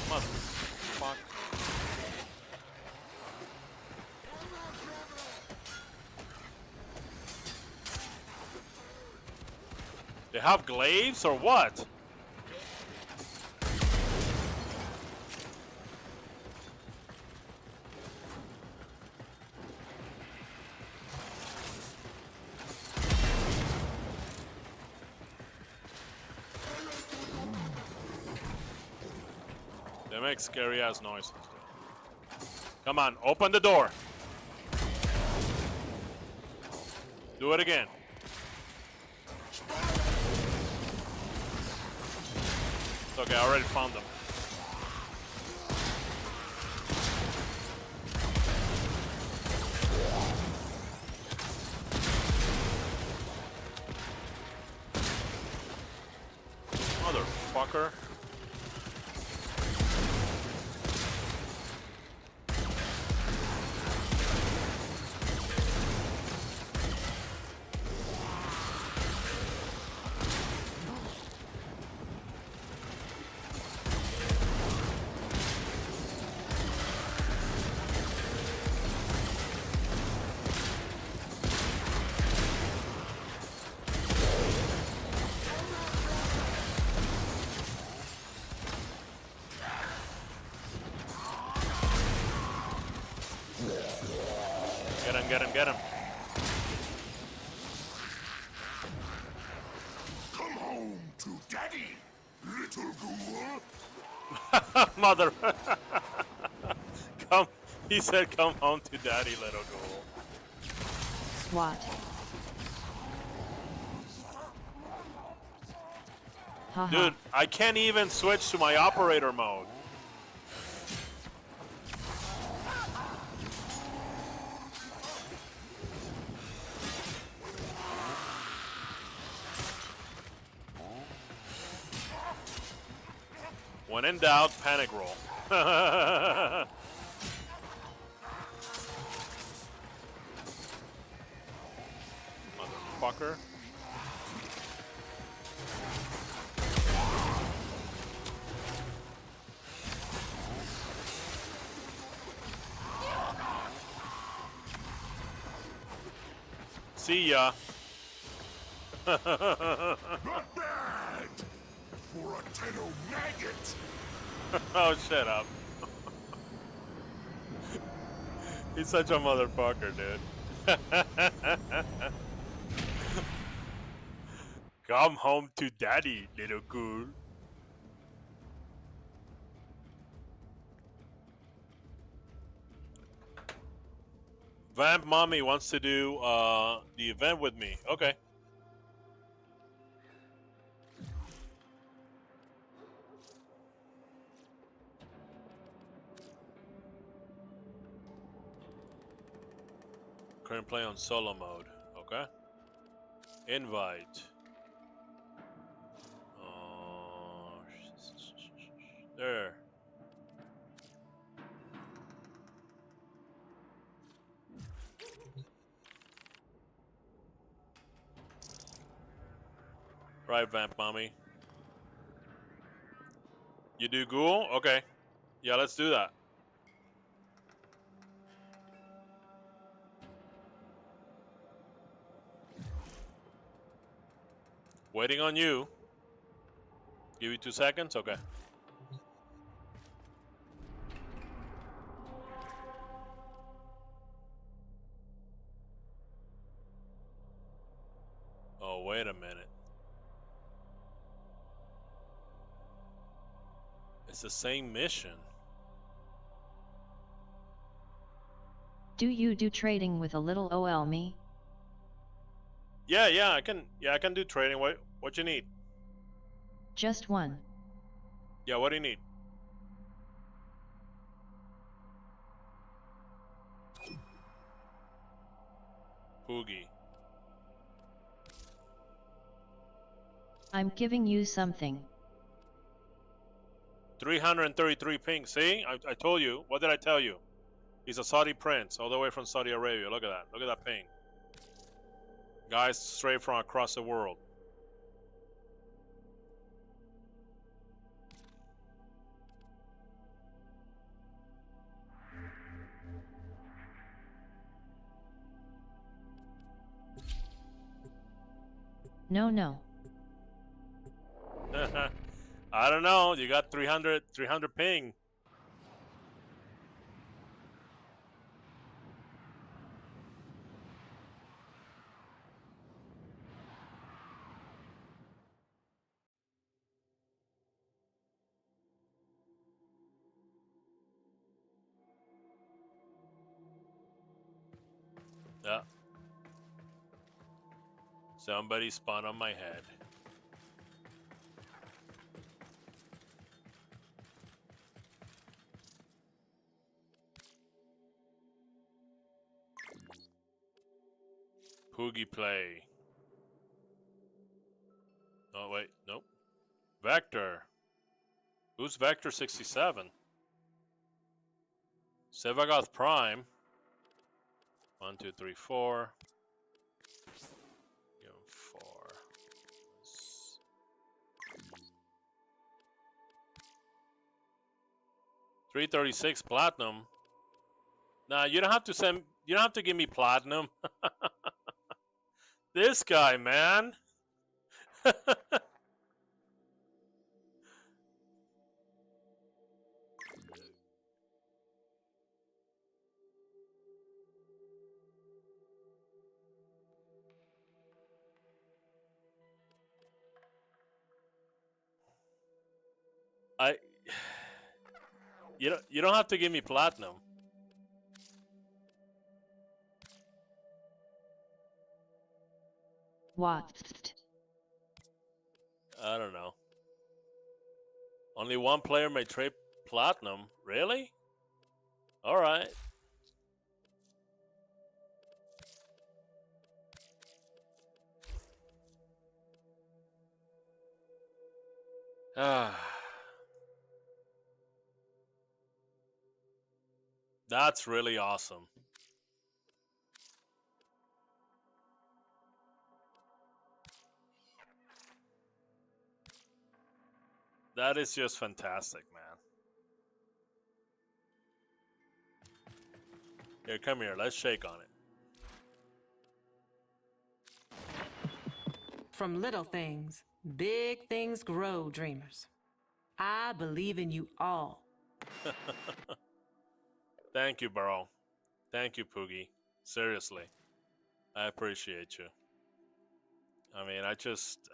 Motherfuck. They have glaives or what? They make scary ass noises. Come on, open the door. Do it again. It's okay, I already found them. Motherfucker. Get him. Come home to daddy, little ghoul. Mother. Come. He said, come home to daddy, little ghoul. SWAT. Haha. Dude, I can't even switch to my operator mode. When in doubt, panic roll. Motherfucker. See ya. Not bad for a Tenno maggot. Oh, shut up. He's such a motherfucker, dude. Come home to daddy, little ghoul. Vamp Mommy wants to do the event with me. Okay. Current play on solo mode. Okay. Invite. There. Right, Vamp Mommy. You do Ghoul? Okay. Yeah, let's do that. Waiting on you. Give you 2 seconds? Okay. Oh, wait a minute. It's the same mission. Do you do trading with a little OL me? Yeah, I can do trading. What you need? Just one. Yeah, what do you need? Poogie. I'm giving you something. 333 ping. See? I told you. What did I tell you? He's a Saudi prince, all the way from Saudi Arabia. Look at that. Look at that ping. Guys straight from across the world. No. I don't know. You got 300 ping. Yeah. Somebody spun on my head. Poogie play. Oh, wait. Nope. Vector. Who's Vector 67? Sevagoth Prime. 1, 2, 3, 4. Give him 4. 336 platinum. Nah, you don't have to send. You don't have to give me platinum. This guy, man. I. You don't have to give me platinum. What? I don't know. Only one player may trade platinum. Really? All right. That's really awesome. That is just fantastic, man. Here, come here. Let's shake on it. From little things, big things grow, dreamers. I believe in you all. Thank you, bro. Thank you, Poogie. Seriously. I appreciate you. I mean, I just...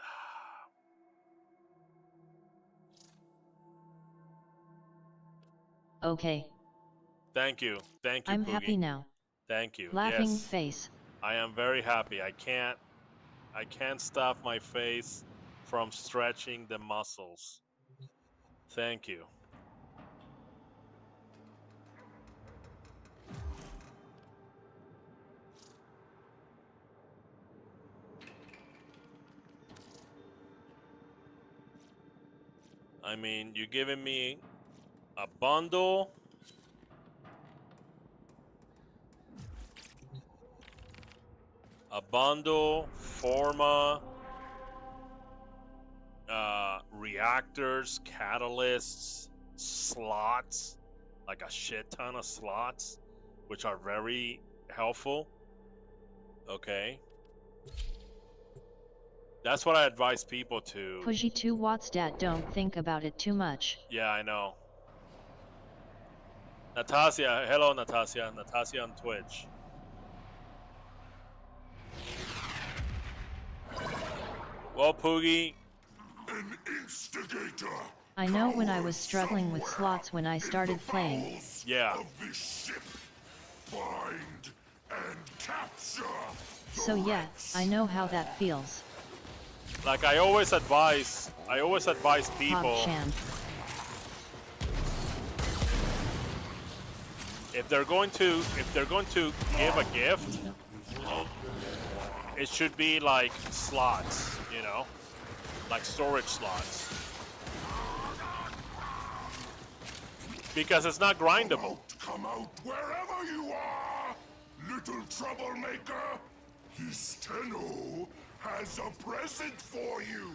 Okay. Thank you. Thank you, I'm Poogie. happy now. Thank you. Laughing Yes. face. I am very happy. I can't stop my face from stretching the muscles. Thank you. I mean, you're giving me a bundle. A bundle, Forma, reactors, catalysts, slots, like a shit ton of slots, which are very helpful. Okay. That's what I advise people to. Pushy 2 watts dat don't think about it too much. Yeah, I know. Natasha, hello Natasha. Natasha on Twitch. Well, Poogie. An instigator. I know when I was struggling with slots when I started playing. Yeah. Of this ship. Find and capture. So yeah, I know how that feels. Like I always advise people PogChamp. if they're going to give a gift, it should be like slots, you know, like storage slots, because it's not grindable. Come out wherever you are, little troublemaker. His Tenno has a present for you.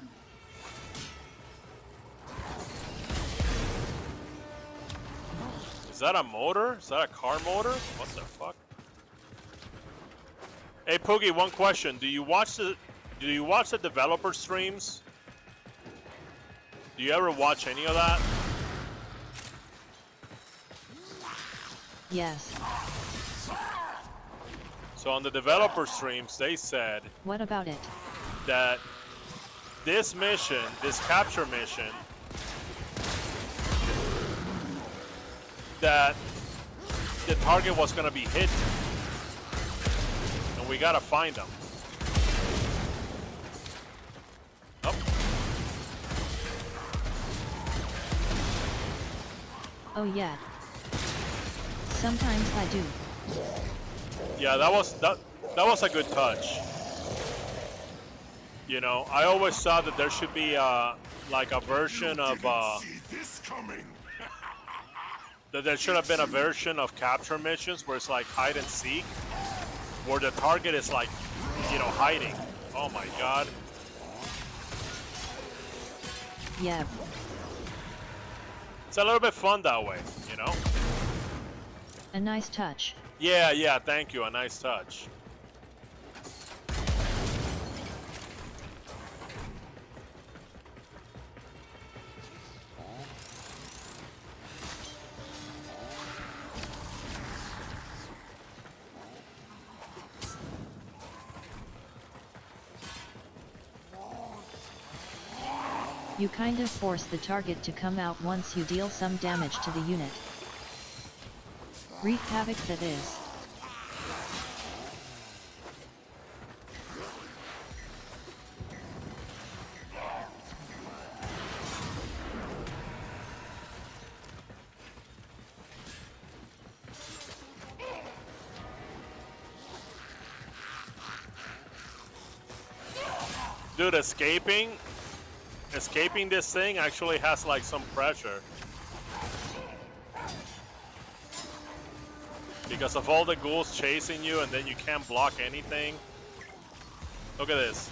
Is that a motor? Is that a car motor? What the fuck? Hey Poogie, one question. Do you watch the developer streams? Do you ever watch any of that? Yes. So on the developer streams, they said What about it? that this mission, this capture mission, that the target was going to be hidden. And we got to find them. Oh. Oh yeah. Sometimes I do. Yeah, that was a good touch. You know, I always thought that there should be like a version of See this coming. that there should have been a version of capture missions where it's like hide and seek, where the target is like, you know, hiding. Oh my god. Yeah. It's a little bit fun that way, you know? A nice touch. Yeah, thank you. A nice touch. You kind of force the target to come out once you deal some damage to the unit. Wreak havoc that is. Dude, escaping this thing actually has like some pressure. Because of all the ghouls chasing you and then you can't block anything. Look at this.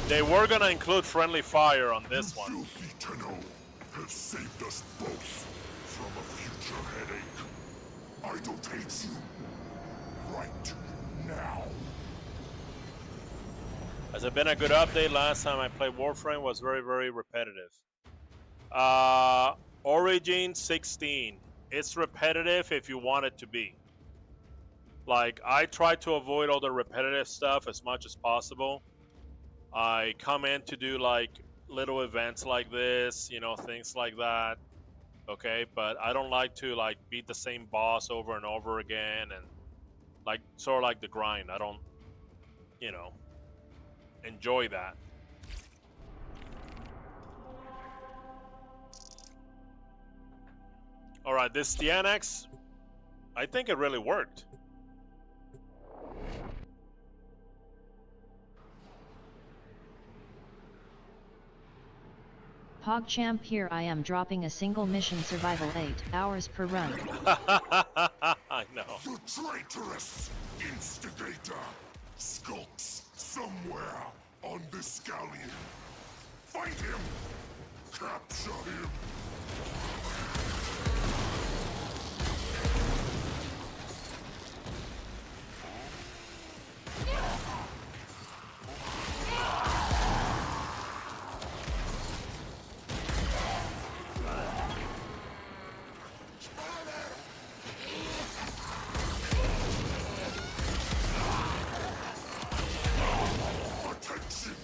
They were gonna include friendly fire on this one. Filthy Tenno have saved us both from a future headache. I don't hate you right now. Has it been a good update? Last time I played Warframe was very, very repetitive. Origin 16. It's repetitive if you want it to be. Like, I try to avoid all the repetitive stuff as much as possible. I come in to do like little events like this, you know, things like that. Okay, but I don't like to like beat the same boss over and over again and like sort of like the grind. I don't, you know, enjoy that. All right, this Stianax, I think it really worked. PogChamp, here I am dropping a single mission survival 8 hours per run. I know. The traitorous instigator skulks somewhere on this galleon. Find him! Capture him! Attention,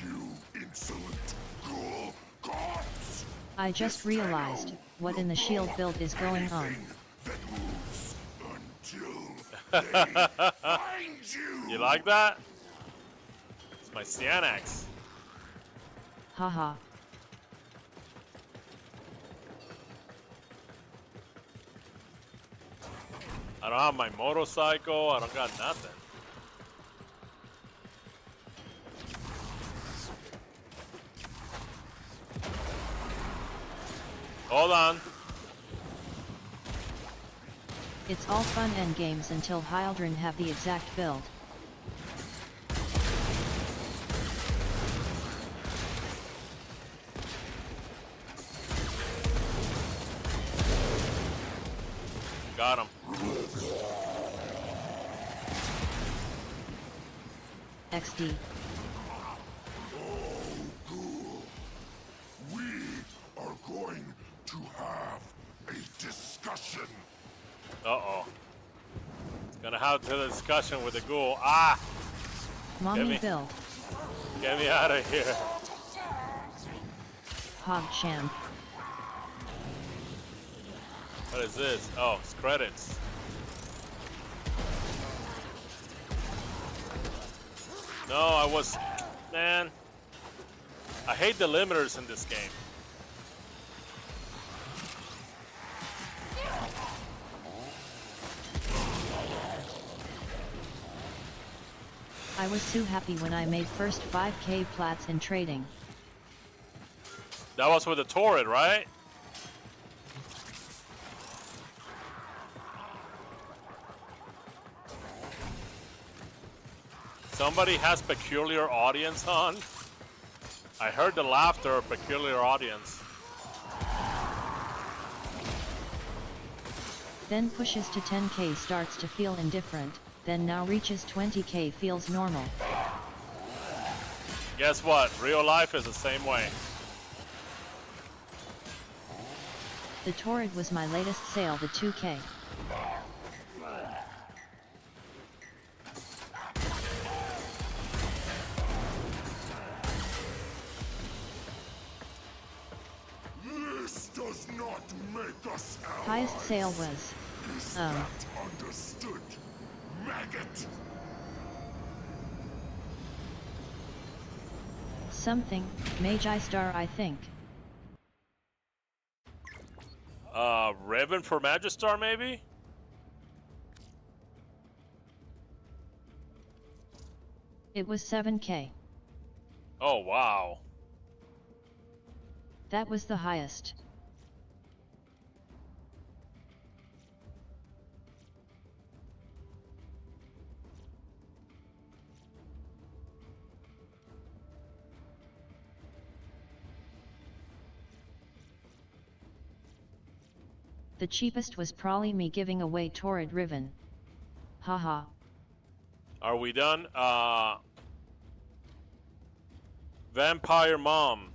you insolent ghoul gods! I just realized what in the shield build is going on. Anything that moves until they find you! You like that? It's my Stianax. Haha. I don't have my motorcycle. I don't got nothing. Hold on. It's all fun and games until Hildren have the exact build. Got him. XD. We are going to have a discussion. Uh-oh. It's gonna have the discussion with the ghoul. Ah! Mommy build. Get me out of here. PogChamp. What is this? Oh, it's credits. No, I was... Man. I hate the limiters in this game. I was so happy when I made first 5k plats in trading. That was with the turret, right? Somebody has peculiar audience on. I heard the laughter of peculiar audience. Then pushes to 10k, starts to feel indifferent, then now reaches 20k, feels normal. Guess what? Real life is the same way. The Torrid was my latest sale, the 2k. This does not make us allies. Highest sale was, Is that understood, maggot? something, Magi Star I think. Ribbon for Magistar maybe? It was 7k. Oh wow. That was the highest. The cheapest was probably me giving away Torrid Riven. Haha. Are we done? Vampire Mom.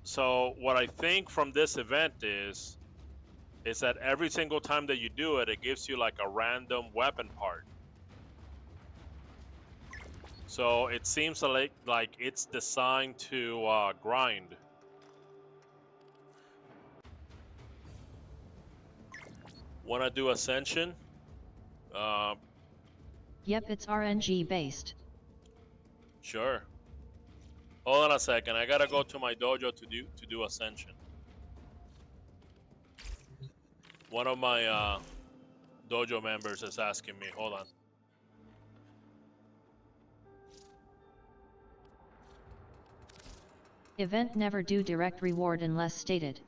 So what I think from this event is that every single time that you do it, it gives you like a random weapon part. So it seems like it's designed to grind. Wanna do Ascension? Yep, it's RNG based. Sure. Hold on a second. I gotta go to my dojo to do Ascension. One of my dojo members is asking me. Hold on. Event never do direct reward unless stated.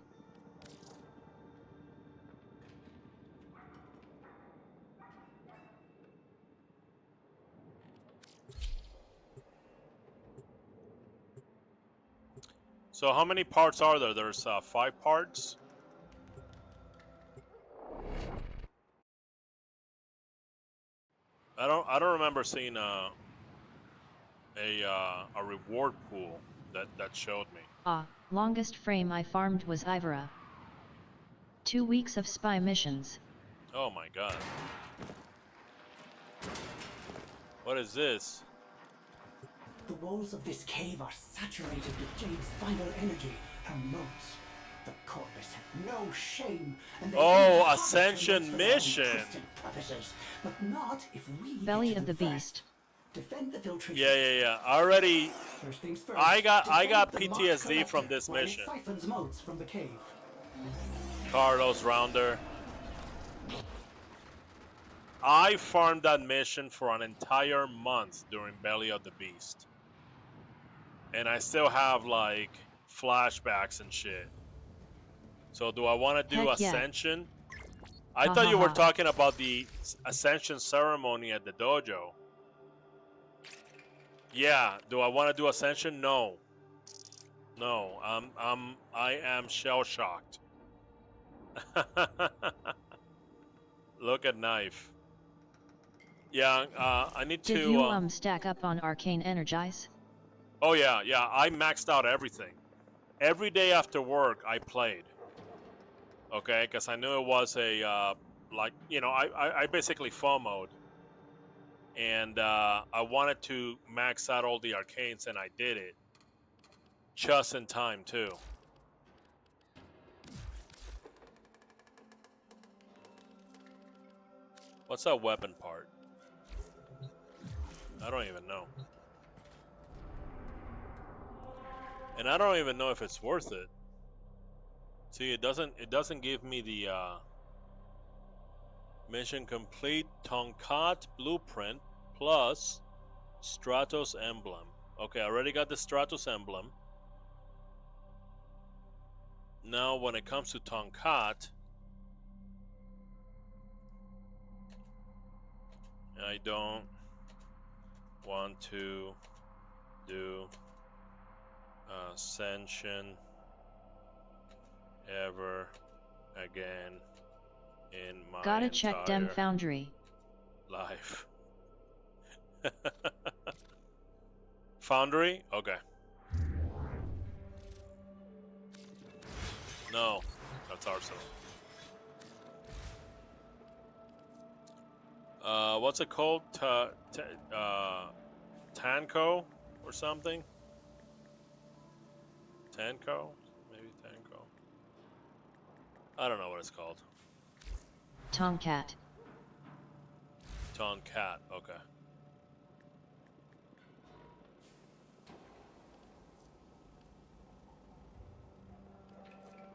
So how many parts are there? There's 5 parts. I don't remember seeing a reward pool that showed me. Longest frame I farmed was Ivora. 2 weeks of spy missions. Oh my god. What is this? The walls of this cave are saturated with Jade's final energy, her motes. The corpus have no shame, and they Oh, use Ascension for their own mission. twisted purposes, but not if we Belly get of to the them beast. first. Defend the filtration. Yeah. Already, First things first. I got defend the PTSD marked from collector this while it mission. siphons motes from the cave. Carlos Rounder. I farmed that mission for an entire month during Belly of the Beast. And I still have like flashbacks and shit. So do I want to do Heck yeah. Ascension? I thought you were talking about the Ascension ceremony at the dojo. Yeah, do I want to do Ascension? No. No, I am shell shocked. Look at knife. Yeah, I need to. Did you stack up on Arcane Energize? Oh yeah, I maxed out everything. Every day after work, I played. Okay, because I knew it was a like I basically FOMO'd, and I wanted to max out all the arcanes, and I did it just in time too. What's that weapon part? I don't even know. And I don't even know if it's worth it. See, it doesn't give me the mission complete Tonkat blueprint plus Stratos emblem. Okay, I already got the Stratos emblem. Now when it comes to Tonkat, I don't want to do Ascension ever again in my Gotta check Dem entire Foundry. life. Foundry? Okay. No, that's Arsenal. What's it called? Tanko or something? Tanko? Maybe Tanko. I don't know what it's called. Tomcat. Tonkat, okay.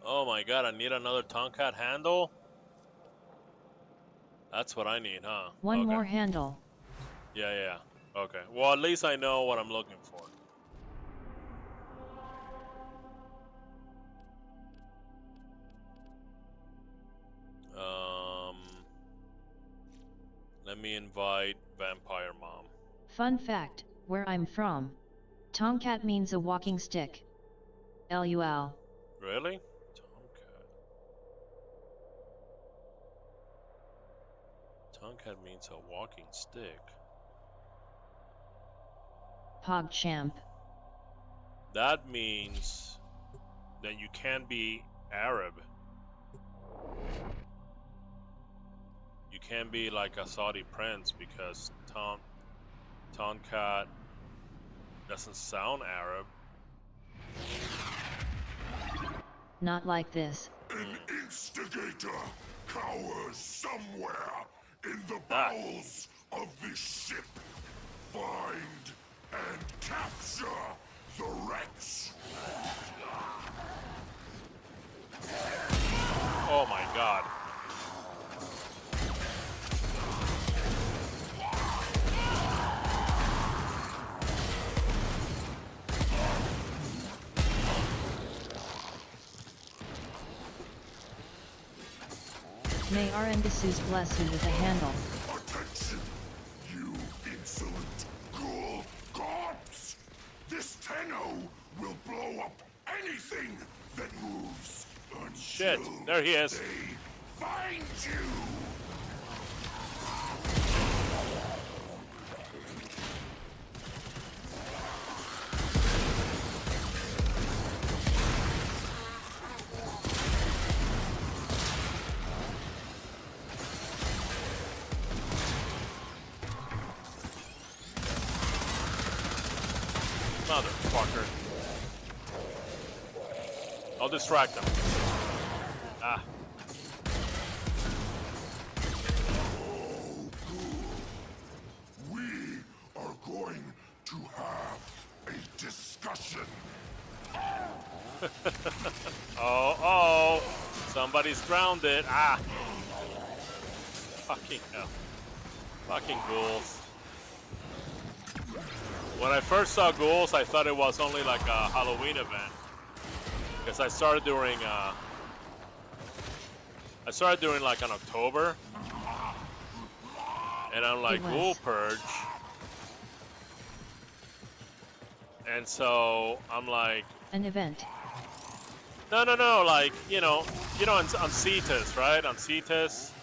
Oh my god, I need another Tomcat handle? That's what I need, huh? One Okay. more handle. Yeah, yeah. Okay. Well, at least I know what I'm looking for. Um, Let me invite Vampire Mom. Fun fact, where I'm from, Tomcat means a walking stick. LUL. Really? Tomcat. Tomcat means a walking stick. PogChamp. That means that you can't be Arab. You can't be like a Saudi prince because Tomcat doesn't sound Arab. Not like this. An instigator cowers somewhere in the That. bowels of this ship. Find and capture the wrecks. Oh my god. May Arengasus bless you with a handle. Attention, you insolent ghoul corpse! This Tenno will blow up anything that moves until Shit, there he is. they find you! Motherfucker. I'll distract him. Ah. We are going to have a discussion. Oh. Somebody's grounded. Ah. Fucking hell. Fucking ghouls. When I first saw ghouls, I thought it was only like a Halloween event. Because I started during like in October. And I'm like, It was. Ghoul Purge. And so I'm like, An event. no, like, on Cetus, right? On Cetus.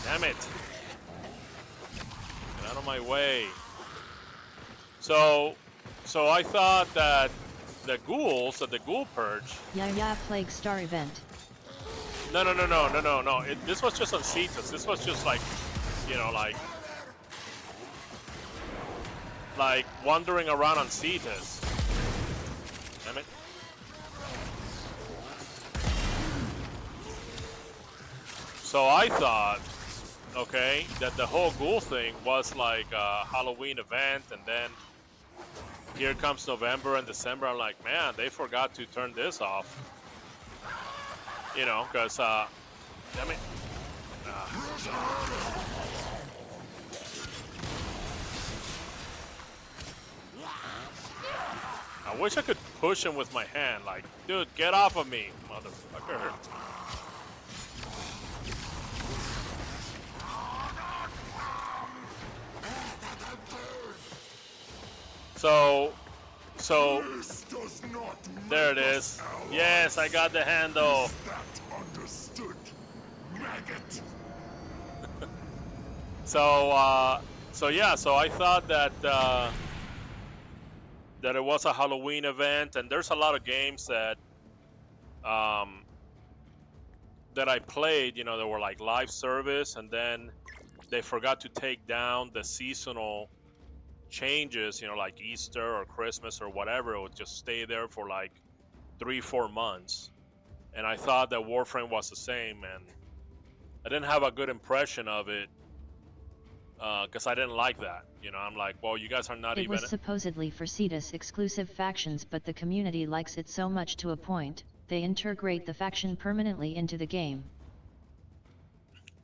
Damn it. Get out of my way. So I thought that the ghouls at the Ghoul Purge. Yeah, Plague Star event. No. This was just on Cetus. This was just like, like wandering around on Cetus. Damn it. So I thought, okay, that the whole ghoul thing was like a Halloween event, and then here comes November and December. I'm like, man, they forgot to turn this off. Because, damn it. I wish I could push him with my hand. Like, dude, get off of me, motherfucker. So This does not there it make us is. allies. Yes, I got the handle. Is that understood, maggot? So I thought that that it was a Halloween event, and there's a lot of games that that I played, that were like live service, and then they forgot to take down the seasonal changes, like Easter or Christmas or whatever. It would just stay there for like 3-4 months. And I thought that Warframe was the same, and I didn't have a good impression of it because I didn't like that. I'm like, well, you guys are not It even. was supposedly for Cetus exclusive factions, but the community likes it so much to a point. they integrate the faction permanently into the game.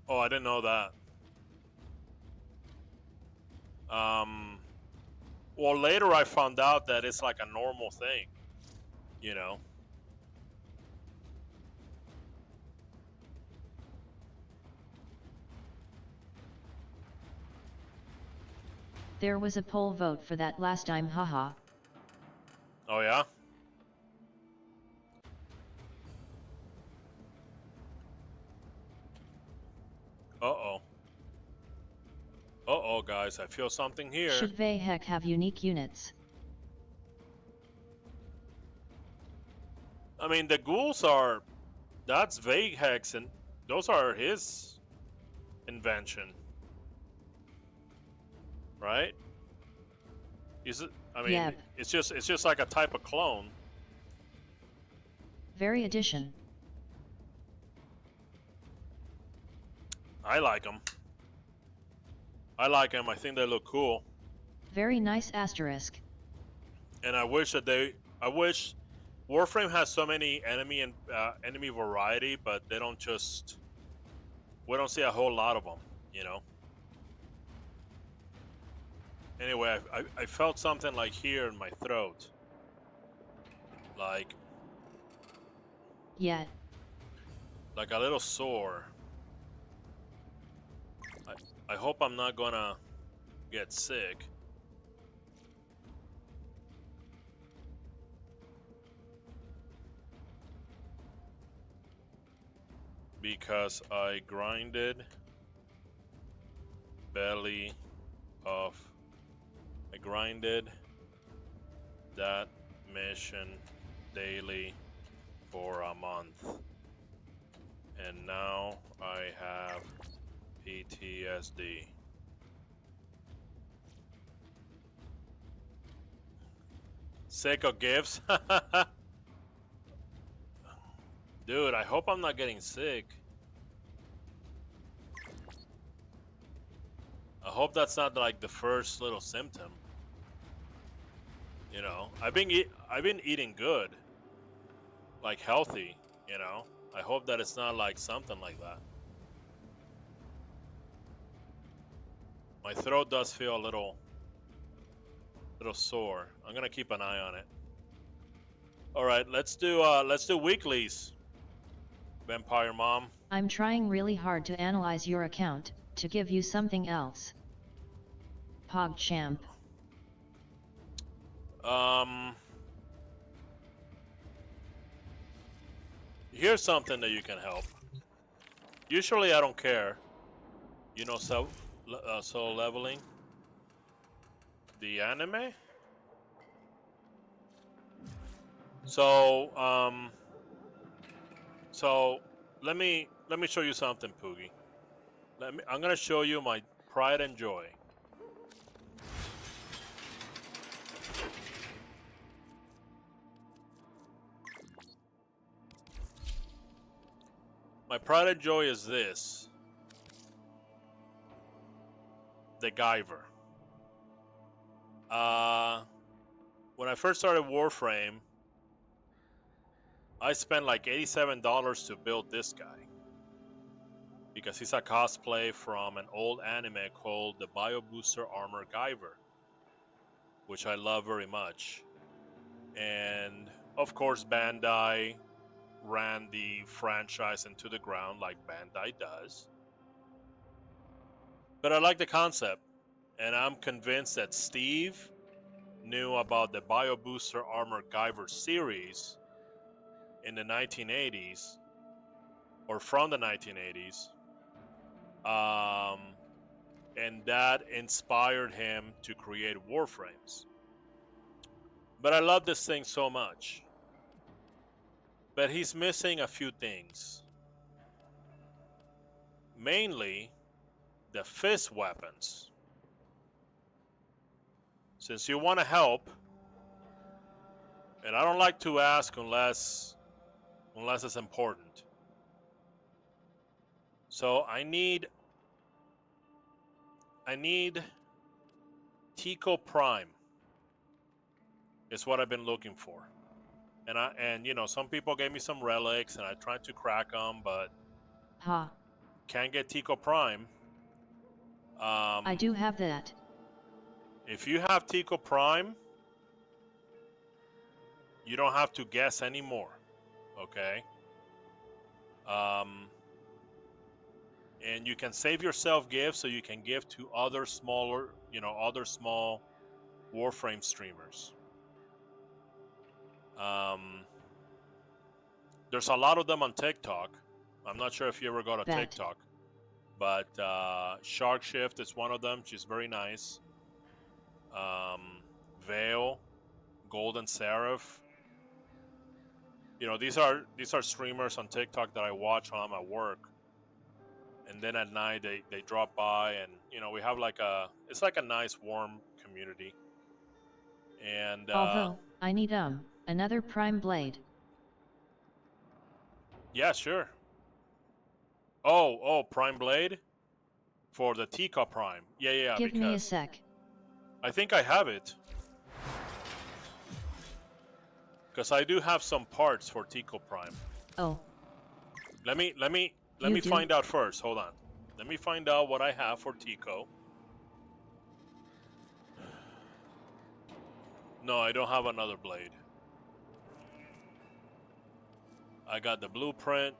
Oh, I didn't know that. Well, later I found out that it's like a normal thing, you know. There was a poll vote for that last time, haha. Oh yeah? Uh-oh. Uh-oh, guys, I feel something here. Should Vayhek have unique units? I mean, the ghouls are... That's Vayhek's, and those are his invention. Right? Is it? I mean, Yep. it's just like a type of clone. Very addition. I like them. I like them. I think they look cool. Very nice asterisk. And I wish that I wish Warframe has so many enemy variety, but they don't just. We don't see a whole lot of them, you know. Anyway, I felt something like here in my throat. Like Yet. like a little sore. I hope I'm not gonna get sick. Because I grinded belly of I grinded that mission daily for a month, and now I have PTSD. Seiko gifts. Dude, I hope I'm not getting sick. I hope that's not like the first little symptom. You know, I've been eating good, like healthy. You know, I hope that it's not like something like that. My throat does feel a little sore. I'm gonna keep an eye on it. All right, let's do weeklies. Vampire Mom. I'm trying really hard to analyze your account, to give you something else. PogChamp. Here's something that you can help. Usually I don't care. You know, Soul Leveling? The anime? So, let me show you something, Poogie. I'm gonna show you my pride and joy. My pride and joy is this. The Guyver. When I first started Warframe, I spent like $87 to build this guy. Because he's a cosplay from an old anime called the Bio Booster Armor Guyver, which I love very much. And of course, Bandai ran the franchise into the ground like Bandai does. But I like the concept, and I'm convinced that Steve knew about the Bio Booster Armor Guyver series in the 1980s, or from the 1980s. And that inspired him to create Warframes. But I love this thing so much. But he's missing a few things. Mainly, the fist weapons. Since you want to help, and I don't like to ask unless it's important. So I need Tico Prime is what I've been looking for. And you know, some people gave me some relics, and I tried to crack them, but Ha. can't get Tico Prime. I do have that. If you have Tico Prime, you don't have to guess anymore. Okay. And you can save yourself gifts so you can give to other smaller, you know, other small Warframe streamers. There's a lot of them on TikTok. I'm not sure if you ever go to Bet. TikTok, but Shark Shift is one of them. She's very nice. Veil, Golden Seraph. You know, these are streamers on TikTok that I watch while I'm at work. And then at night they drop by, and you know, we have like it's like a nice warm community. And Although, I need another prime blade. yeah, sure. Oh, Prime Blade for the Tika Prime. Yeah, Give me a because sec. I think I have it. Because I do have some parts for Tico Prime. Oh, Let me You do? find out first. Hold on. Let me find out what I have for Tico. No, I don't have another blade. I got the blueprint.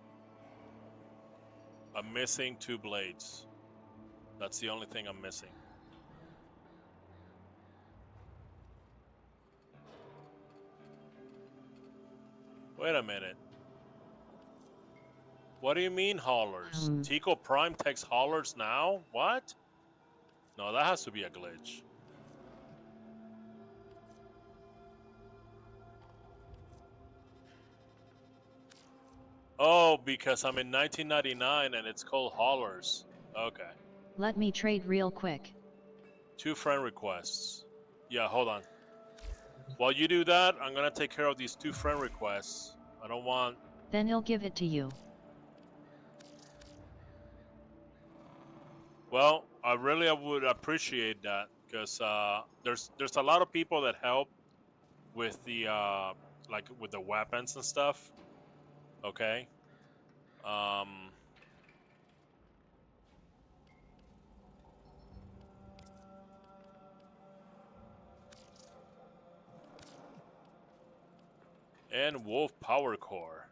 I'm missing 2 blades. That's the only thing I'm missing. Wait a minute. What do you mean haulers? Tico Prime takes haulers now? What? No, that has to be a glitch. Oh, because I'm in 1999 and it's called haulers. Okay. let me trade real quick. 2 friend requests. Yeah, hold on. While you do that, I'm gonna take care of these 2 friend requests. I don't want... Then he'll give it to you. Well, I would appreciate that, because there's a lot of people that help with the like with the weapons and stuff. Okay. And Wolf Power Core.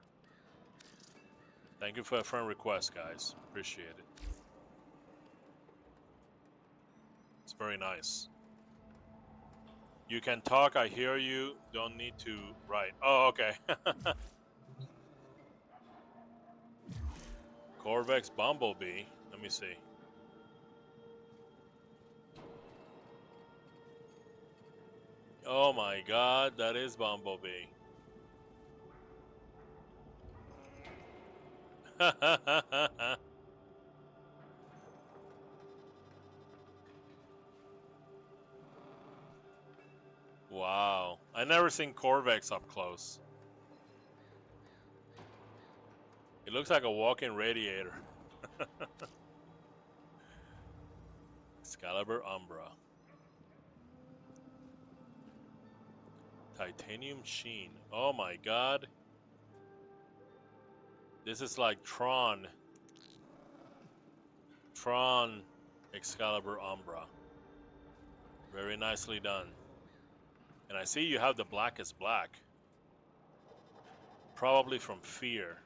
Thank you for the friend request, guys. Appreciate it. It's very nice. You can talk, I hear you. Don't need to write. Oh, okay. Corvex Bumblebee. Let me see. Oh my god, that is Bumblebee. Wow. I never seen Corvex up close. It looks like a walking radiator. Excalibur Umbra. Titanium Sheen. Oh my god. This is like Tron. Tron Excalibur Umbra. Very nicely done. And I see you have the blackest black. Probably from Fear.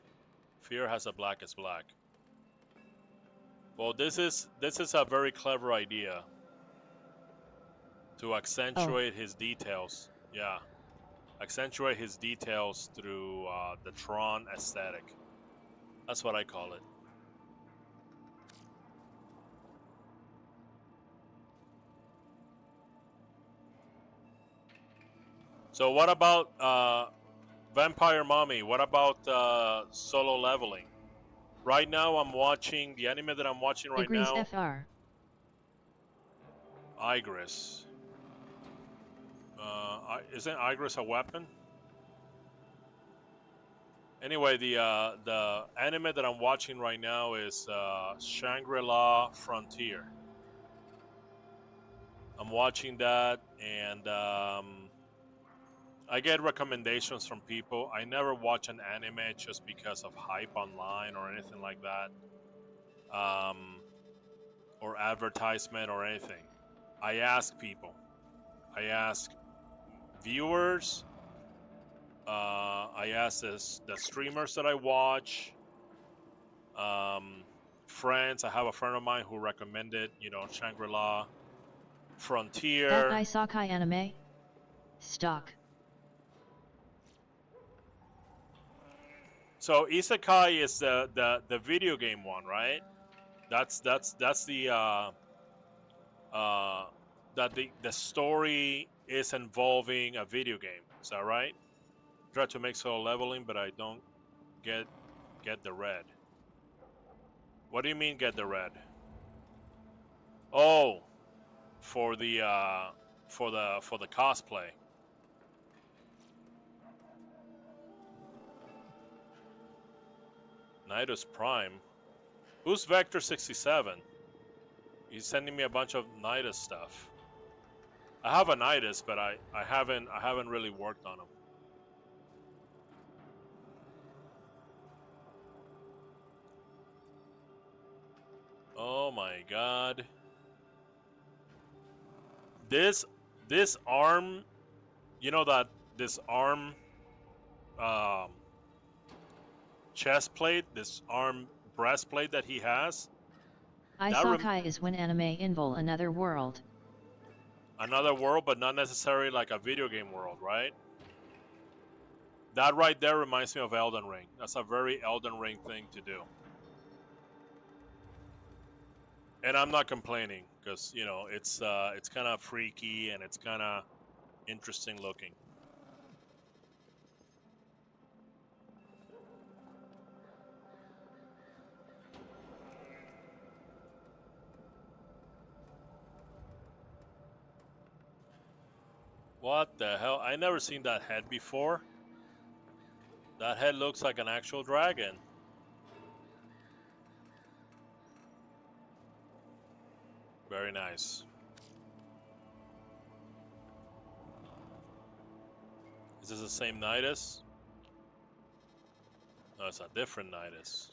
Fear has a blackest black. Well, this is a very clever idea to accentuate his details. Yeah, accentuate his details through the Tron aesthetic. That's what I call it. So what about Vampire Mommy? What about solo leveling? Right now I'm watching, the anime that I'm watching right Agrees now, FR. Igris. Isn't Igris a weapon? Anyway, the anime that I'm watching right now is Shangri-La Frontier. I'm watching that, and I get recommendations from people. I never watch an anime just because of hype online or anything like that, or advertisement or anything. I ask people. I ask viewers. I ask the streamers that I watch. Um, Friends. I have a friend of mine who recommended, Shangri-La, That Frontier. Isekai anime? Stock. So Isekai is the video game one, right? That's the uh that the story is involving a video game. Is that right? Try to make solo leveling, but I don't get the red. What do you mean get the red? Oh, for the cosplay. Nidus Prime. Who's Vector 67? He's sending me a bunch of Nidus stuff. I have a Nidus, but I haven't really worked on him. Oh my god. This arm, that this arm um chest plate, this arm breastplate that he has, Isekai is when anime involve another world. another world, but not necessarily like a video game world, right? That right there reminds me of Elden Ring. That's a very Elden Ring thing to do. And I'm not complaining because it's kind of freaky and it's kind of interesting looking. What the hell? I never seen that head before. That head looks like an actual dragon. Very nice. Is this the same Nidus? No, it's a different Nidus.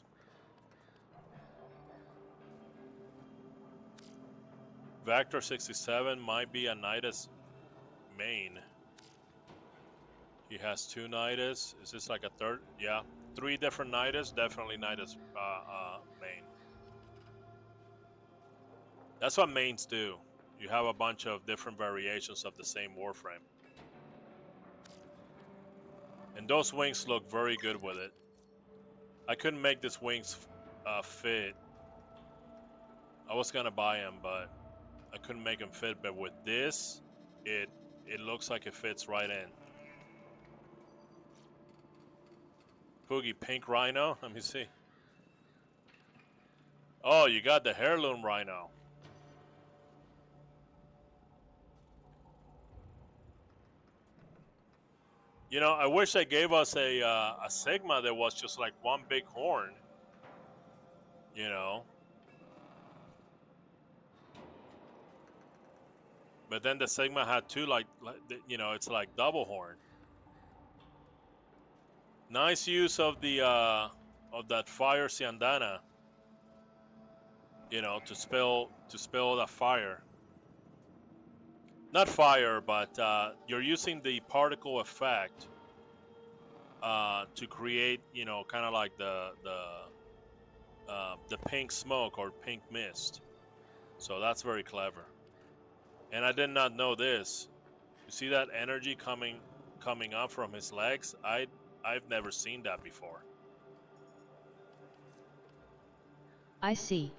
Vector 67 might be a Nidus main. He has two Nidus. Is this like a third? Yeah. 3 different Nidus. Definitely Nidus main. That's what mains do. You have a bunch of different variations of the same Warframe. And those wings look very good with it. I couldn't make these wings fit. I was gonna buy them, but I couldn't make them fit. But with this, it looks like it fits right in. Poogie, pink rhino. Let me see. Oh, you got the heirloom rhino. I wish they gave us a Sigma that was just like one big horn. But then the Sigma had two, it's like double horn. Nice use of the of that fire Siandana. To spill the fire. Not fire, but you're using the particle effect to create, kind of like the pink smoke or pink mist. So that's very clever. And I did not know this. You see that energy coming up from his legs? I've never seen that before. I see.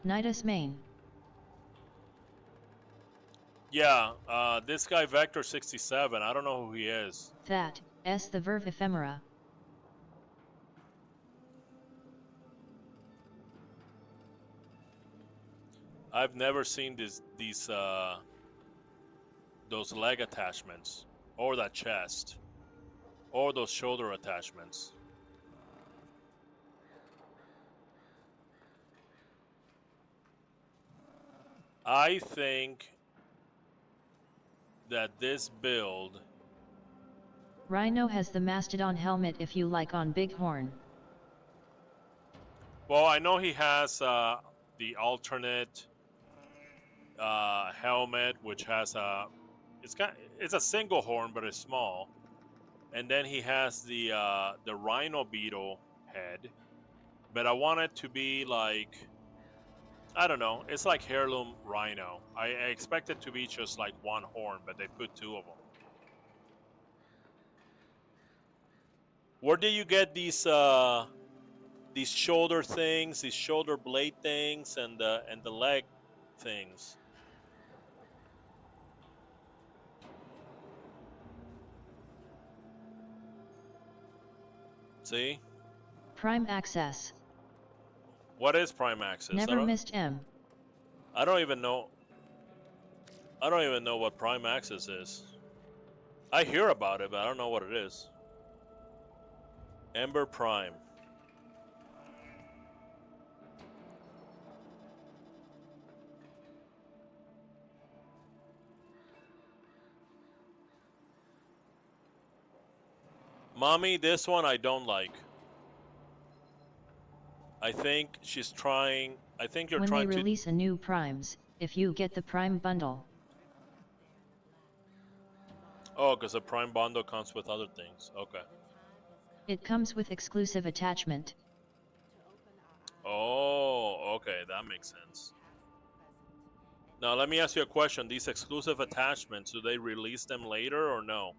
Nidus main. Yeah, this guy Vector 67, I don't know who he is. That, the Verve ephemera. I've never seen those leg attachments, or that chest, or those shoulder attachments. I think that this build Rhino has the Mastodon helmet if you like on Bighorn. Well, I know he has the alternate helmet, which has it's a single horn, but it's small. And then he has the Rhino Beetle head, but I want it to be like, I don't know. It's like heirloom Rhino. I expect it to be just like one horn, but they put two of them. Where did you get these shoulder things, these shoulder blade things, and the leg things? See? Prime Access. What is Prime Access? Never missed M. I don't even know. I don't even know what Prime Access is. I hear about it, but I don't know what it is. Ember Prime. Mommy, this one I don't like. I think she's trying. I think you're When trying they to. release a new Primes, if you get the Prime bundle. Oh, because the Prime bundle comes with other things. Okay. It comes with exclusive attachment. Oh, okay, that makes sense. Now let me ask you a question. These exclusive attachments, do they release them later or no?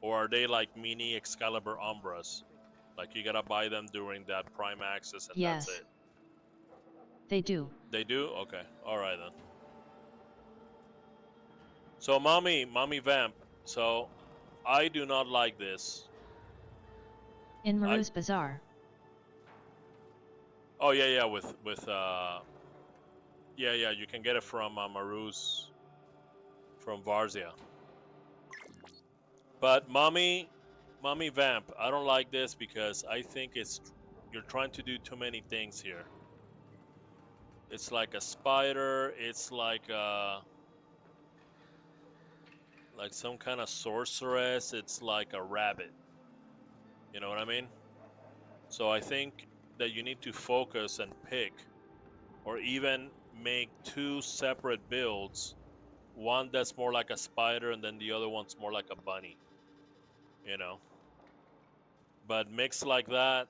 Or are they like mini Excalibur Umbras? Like you gotta buy them during that Prime Access and Yes. that's it? They do. They do? Okay. Alright then. So mommy Vamp, so I do not like this. In Maru's Bazaar. Oh yeah, with yeah, you can get it from Maru's, from Varzia. But mommy Vamp, I don't like this because I think you're trying to do too many things here. It's like a spider, it's like some kind of sorceress, it's like a rabbit. You know what I mean? So I think that you need to focus and pick, or even make two separate builds. One that's more like a spider and then the other one's more like a bunny. You know? But mixed like that,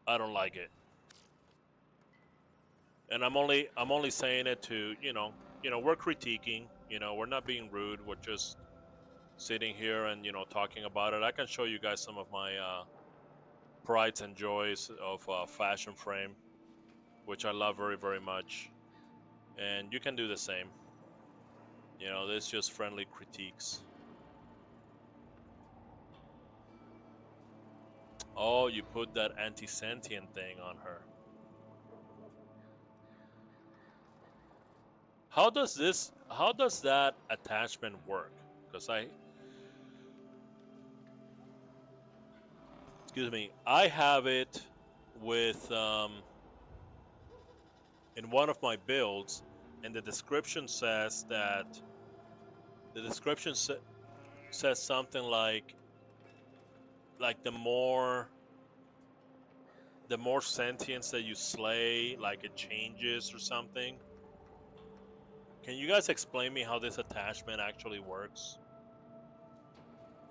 I don't like it. And I'm only saying it to, we're critiquing, we're not being rude, we're just sitting here and, talking about it. I can show you guys some of my prides and joys of Fashion Frame, which I love very, very much. And you can do the same. This just friendly critiques. Oh, you put that anti-sentient thing on her. How does that attachment work? Because I have it with in one of my builds, and the description says says something like the more sentience that you slay, like it changes or something. Can you guys explain me how this attachment actually works?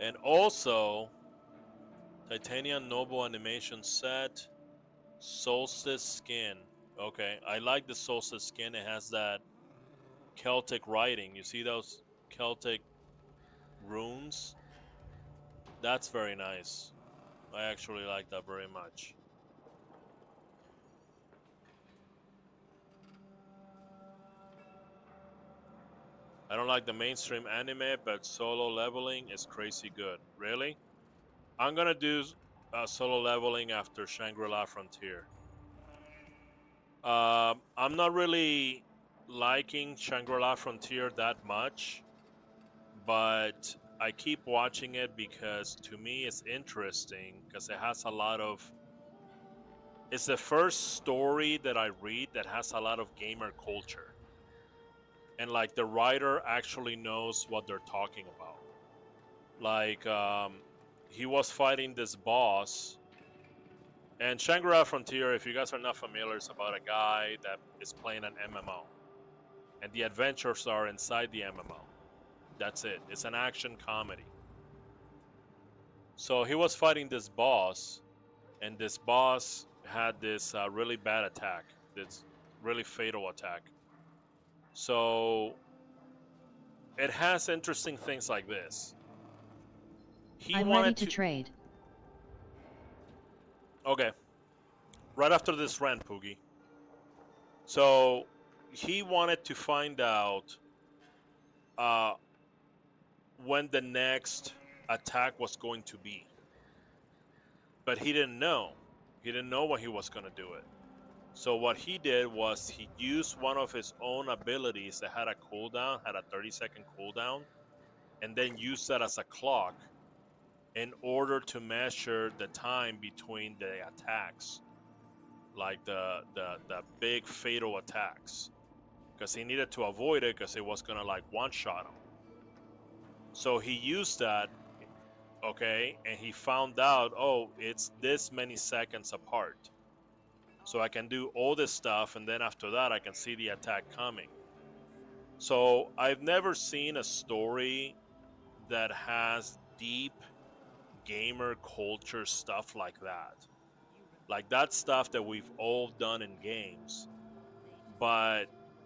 And also, Titanium Noble Animation Set, Solstice Skin. Okay, I like the Solstice Skin. It has that Celtic writing. You see those Celtic runes? That's very nice. I actually like that very much. I don't like the mainstream anime, but solo leveling is crazy good. Really? I'm gonna do solo leveling after Shangri-La Frontier. I'm not really liking Shangri-La Frontier that much, but I keep watching it because to me it's interesting because it has a lot of... It's the first story that I read that has a lot of gamer culture. And like the writer actually knows what they're talking about. Like, he was fighting this boss. And Shangri-La Frontier, if you guys are not familiar, is about a guy that is playing an MMO. And the adventures are inside the MMO. That's it. It's an action comedy. So he was fighting this boss, and this boss had this really bad attack, this really fatal attack. So it has interesting things like this. I'm ready to trade. Okay. Right after this rant, Poogie. So he wanted to find out uh, when the next attack was going to be. But he didn't know. He didn't know when he was going to do it. So what he did was he used one of his own abilities that had a cooldown, had a 30-second cooldown, and then used that as a clock in order to measure the time between the attacks, like the big fatal attacks, because he needed to avoid it because it was gonna like one-shot him. So he used that, okay, and he found out, oh, it's this many seconds apart. So I can do all this stuff, and then after that I can see the attack coming. So I've never seen a story that has deep gamer culture stuff like that. Like that stuff that we've all done in games, but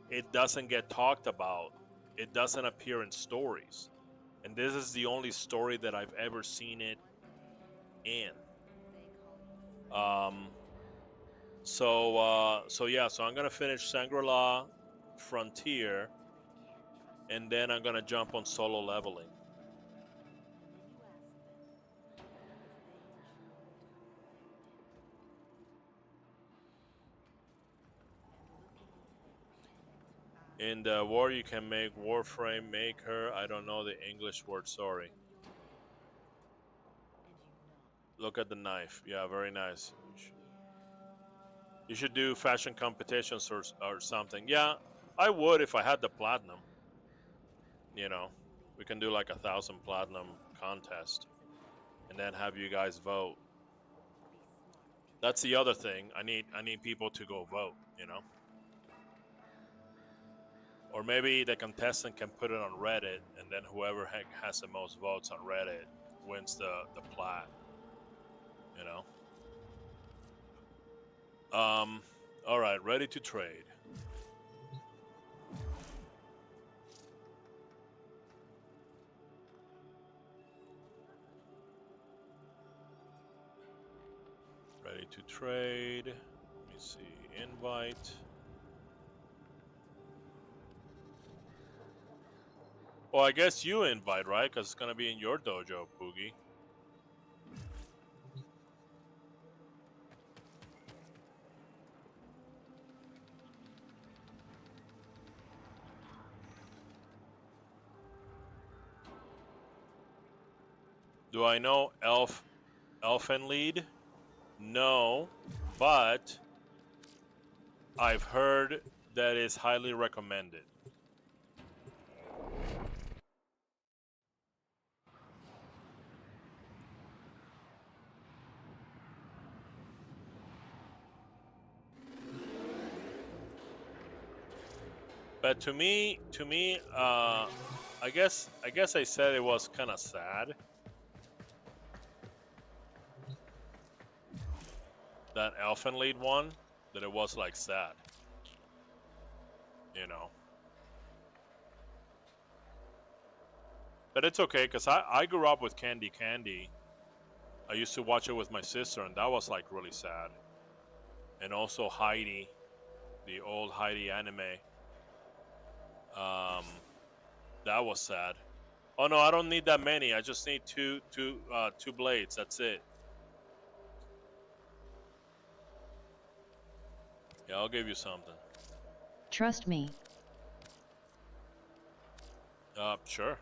it doesn't get talked about. It doesn't appear in stories. And this is the only story that I've ever seen it in. So yeah, so I'm gonna finish Shangri-La Frontier, and then I'm gonna jump on solo leveling. In the war, you can make Warframe maker. I don't know the English word, sorry. Look at the knife. Yeah, very nice. You should do fashion competitions or something. Yeah, I would if I had the platinum. You know, we can do like 1,000 platinum contest and then have you guys vote. That's the other thing. I need people to go vote, you know? Or maybe the contestant can put it on Reddit, and then whoever has the most votes on Reddit wins the plat. You know. All right, ready to trade. Ready to trade. Let me see. Invite. Well, I guess you invite, right? Because it's gonna be in your dojo, Poogie. Do I know Elfen Lead? No, but I've heard that is highly recommended. But to me, I guess I said it was kind of sad. That Elfen Lead one, that it was like sad. You know. But it's okay, because I grew up with Candy Candy. I used to watch it with my sister, and that was like really sad. And also Heidi, the old Heidi anime. That was sad. Oh no, I don't need that many. I just need two blades. That's it. Yeah, I'll give you something. Trust me. Sure.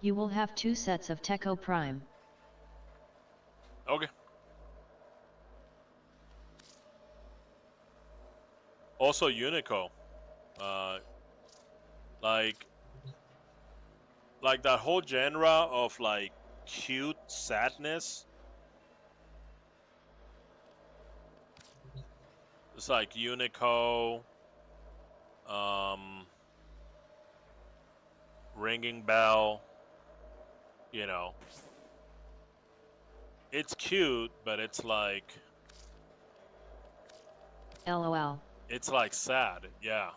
You will have 2 sets of Techo Prime. Okay. Also Unico. Like that whole genre of like cute sadness. It's like Unico, um, Ringing Bell. You know, it's cute, but it's like LOL. sad. Yeah.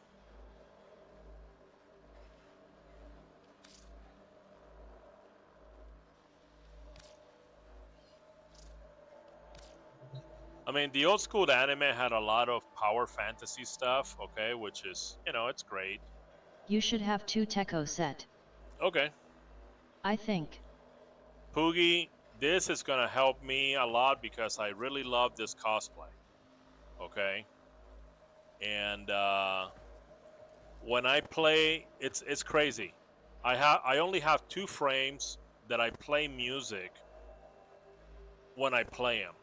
I mean, the old school anime had a lot of power fantasy stuff, okay, which is, it's great. You should have 2 Techo set. Okay. I think. Poogie, this is going to help me a lot because I really love this cosplay, okay? And when I play, it's crazy. I only have 2 frames that I play music when I play them,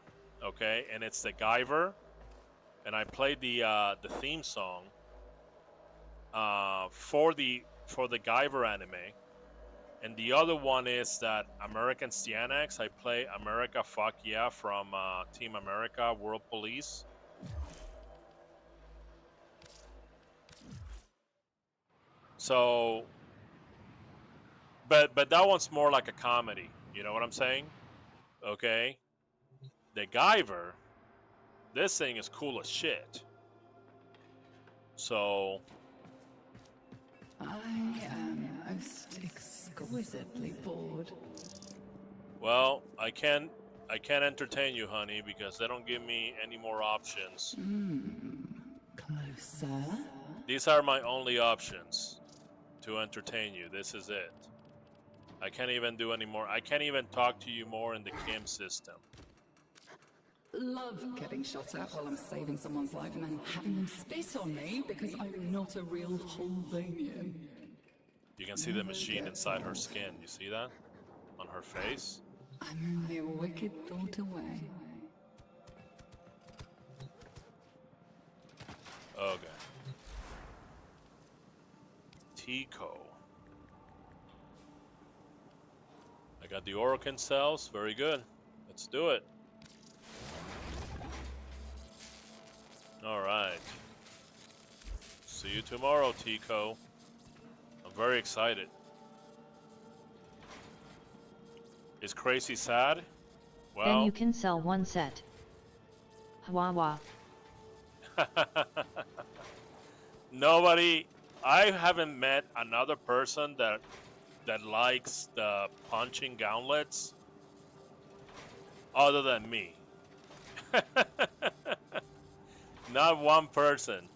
okay? And it's the Guyver, and I play the theme song for the Guyver anime, and the other one is that American Cyanax. I play America Fuck Yeah from Team America World Police. So, but that one's more like a comedy. You know what I'm saying? Okay. The Guyver, this thing is cool as shit. So I am most exquisitely bored. well, I can't entertain you, honey, because they don't give me any more options. Closer. These are my only options to entertain you. This is it. I can't even do any more. I can't even talk to you more in the Kim system. Love getting shot at while I'm saving someone's life and then having them spit on me because I'm not a real Holvanian. You can see the machine inside her skin. You see that? On her face? I'm only a wicked thought away. Okay. Tico. I got the Orokin cells. Very good. Let's do it. Alright. See you tomorrow, Tico. I'm very excited. Is Crazy sad? Well, Then you can sell 1 set. Hwa. Nobody. I haven't met another person that likes the punching gauntlets other than me. Not one person.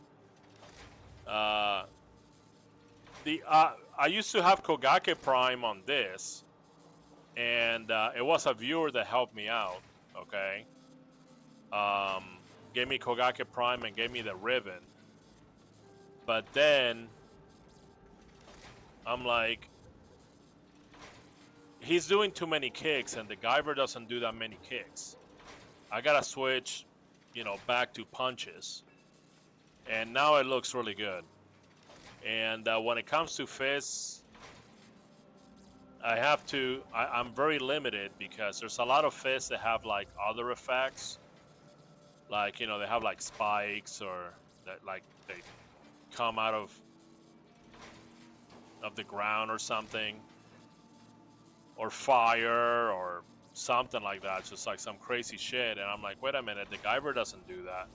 I used to have Kogake Prime on this, and it was a viewer that helped me out. Okay, gave me Kogake Prime and gave me the ribbon. But then I'm like, he's doing too many kicks, and the Guyver doesn't do that many kicks. I gotta switch, back to punches. And now it looks really good. And when it comes to fists, I'm very limited because there's a lot of fists that have like other effects. Like, they have like spikes, or that like they come out of the ground or something. Or fire or something like that. It's just like some crazy shit. And I'm like, wait a minute, the Guyver doesn't do that.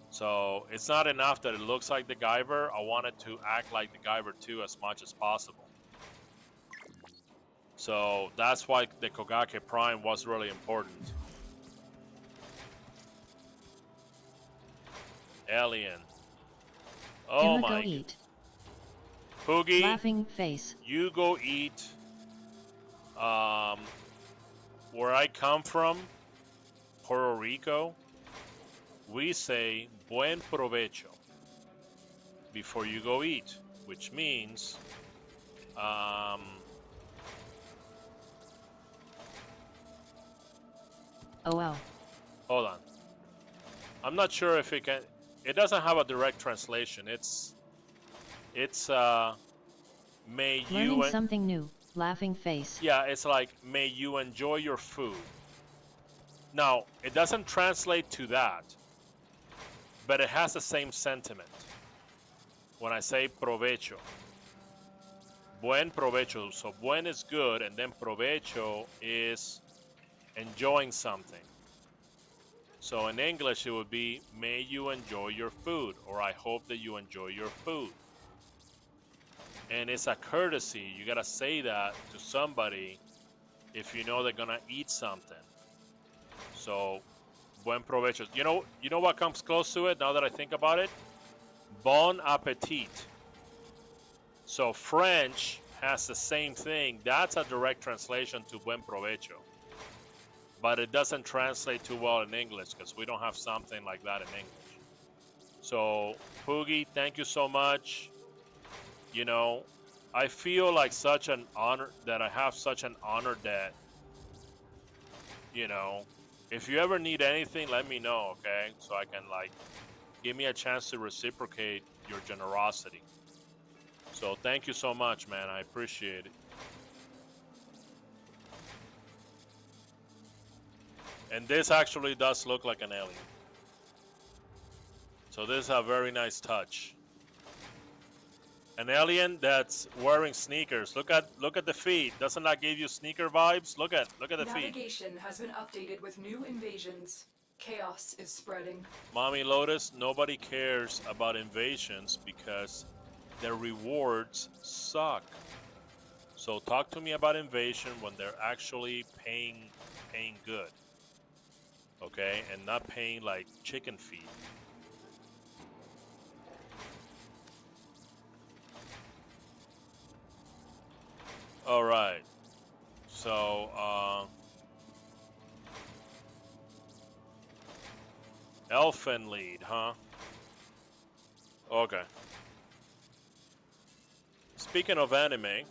So it's not enough that it looks like the Guyver. I want it to act like the Guyver too as much as possible. So that's why the Kogake Prime was really important. Alien. Oh Emma, my. go eat. Poogie. Laughing face. You go eat. Where I come from, Puerto Rico, we say buen provecho before you go eat, which means Oh well. hold on. I'm not sure if it doesn't have a direct translation. It's It's may Learning you something new, laughing face. yeah, it's like may you enjoy your food. Now, it doesn't translate to that, but it has the same sentiment. When I say provecho, buen provecho. So buen is good, and then provecho is enjoying something. So in English, it would be may you enjoy your food, or I hope that you enjoy your food. And it's a courtesy. You gotta say that to somebody if you know they're gonna eat something. So, buen provecho. You know what comes close to it now that I think about it? Bon appetit. So French has the same thing. That's a direct translation to buen provecho. But it doesn't translate too well in English because we don't have something like that in English. So, Poogie, thank you so much. You know, I feel like such an honor that I have such an honor that, you know, if you ever need anything, let me know, okay? So I can, like, give me a chance to reciprocate your generosity. So thank you so much, man. I appreciate it. And this actually does look like an alien. So this is a very nice touch. An alien that's wearing sneakers. Look at the feet. Doesn't that give you sneaker vibes? Look at the feet. Navigation has been updated with new invasions. Chaos is spreading. Mommy Lotus, nobody cares about invasions because their rewards suck. So talk to me about invasion when they're actually paying good. Okay? And not paying like chicken feed. All right. So, Elfen lead, huh? Okay. Speaking of anime,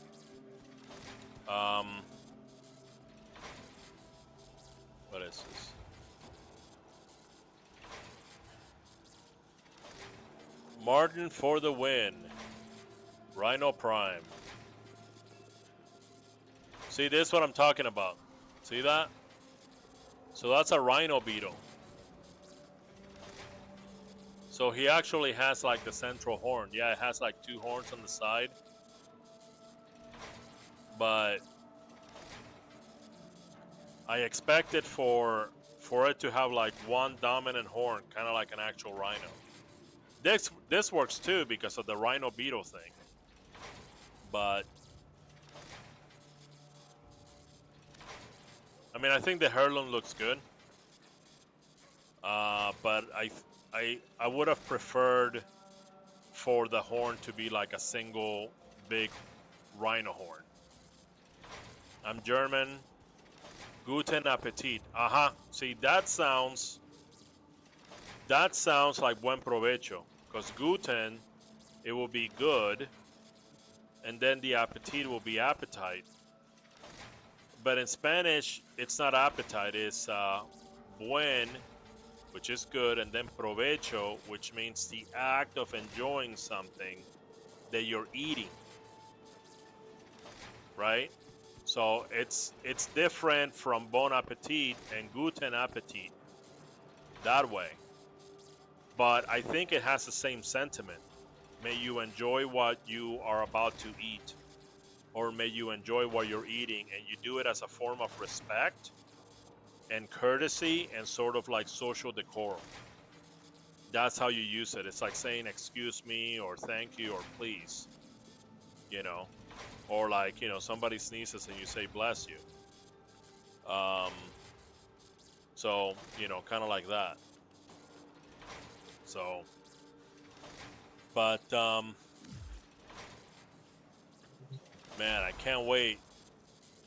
what is this? Martin for the win. Rhino Prime. See, this is what I'm talking about. See that? So that's a rhino beetle. So he actually has like the central horn. Yeah, it has like 2 horns on the side. But I expected for it to have like one dominant horn, kind of like an actual rhino. This works too because of the rhino beetle thing. But I mean, I think the heirloom looks good. But I would have preferred for the horn to be like a single big rhino horn. I'm German. Guten Appetit. Aha. See, that sounds like buen provecho. Because guten, it will be good. And then the appetit will be appetite. But in Spanish, it's not appetite. It's buen, which is good. And then provecho, which means the act of enjoying something that you're eating. Right? So it's different from bon appetit and guten appetit that way. But I think it has the same sentiment. May you enjoy what you are about to eat, or may you enjoy what you're eating, and you do it as a form of respect and courtesy and sort of like social decorum. That's how you use it. It's like saying excuse me or thank you or please, you know. Or like, you know, somebody sneezes and you say bless you. So, you know, kind of like that. So, but, man, I can't wait.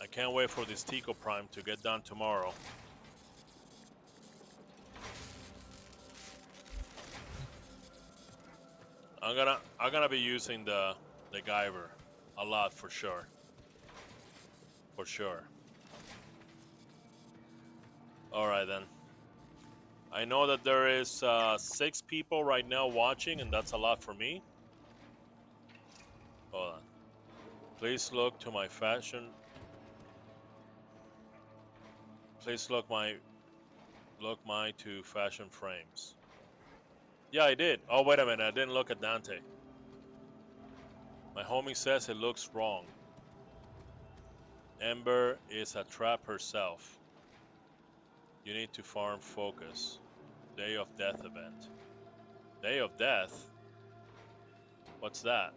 I can't wait for this Tico Prime to get done tomorrow. I'm gonna be using the Guyver a lot for sure. For sure. All right then. I know that there is 6 people right now watching, and that's a lot for me. Hold on. Please look to my fashion. Please look my to fashion frames. Yeah, I did. Oh, wait a minute. I didn't look at Dante. My homie says it looks wrong. Ember is a trap herself. You need to farm focus. Day of Death event. Day of Death? What's that?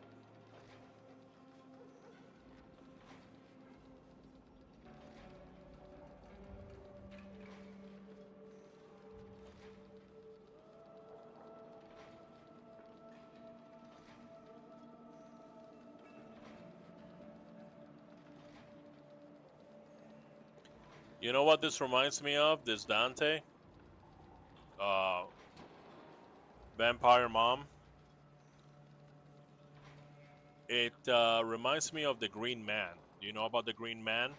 You know what this reminds me of? This Dante? Uh, Vampire Mom. It reminds me of the Green Man. Do you know about the Green Man?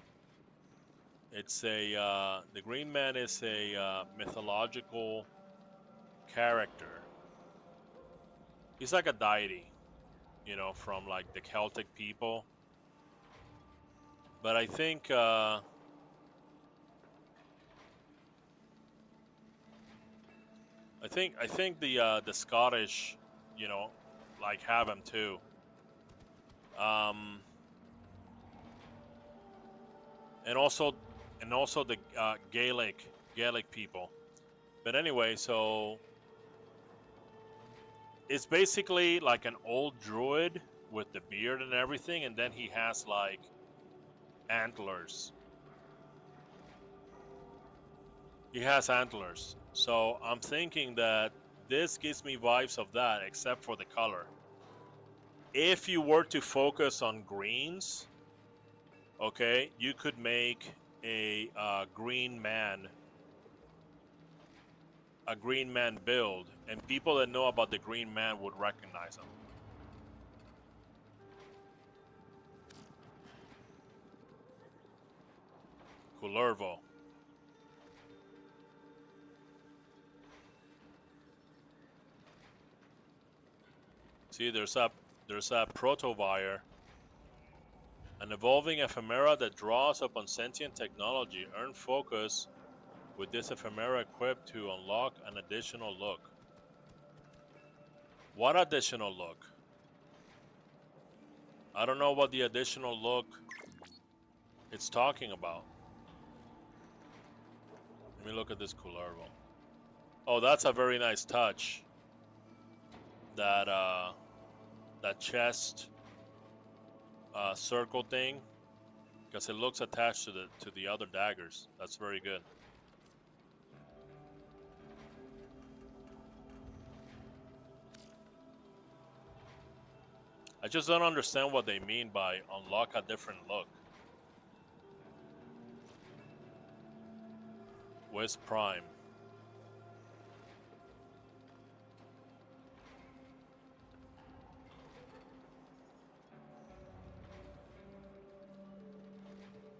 It's a the Green Man is a mythological character. He's like a deity, you know, from like the Celtic people. But I think the Scottish, you know, like have him too. And also the Gaelic people. But anyway, so it's basically like an old druid with the beard and everything, and then he has like antlers. He has antlers. So I'm thinking that this gives me vibes of that, except for the color. If you were to focus on greens, okay, you could make a green man build, and people that know about the Green Man would recognize him. Kullervo. See, there's a protovire, an evolving ephemera that draws upon sentient technology. Earn focus with this ephemera equipped to unlock an additional look. What additional look? I don't know what the additional look it's talking about. Let me look at this Kullervo. Oh, that's a very nice touch. That chest circle thing, because it looks attached to the other daggers. That's very good. I just don't understand what they mean by unlock a different look. Where's Prime?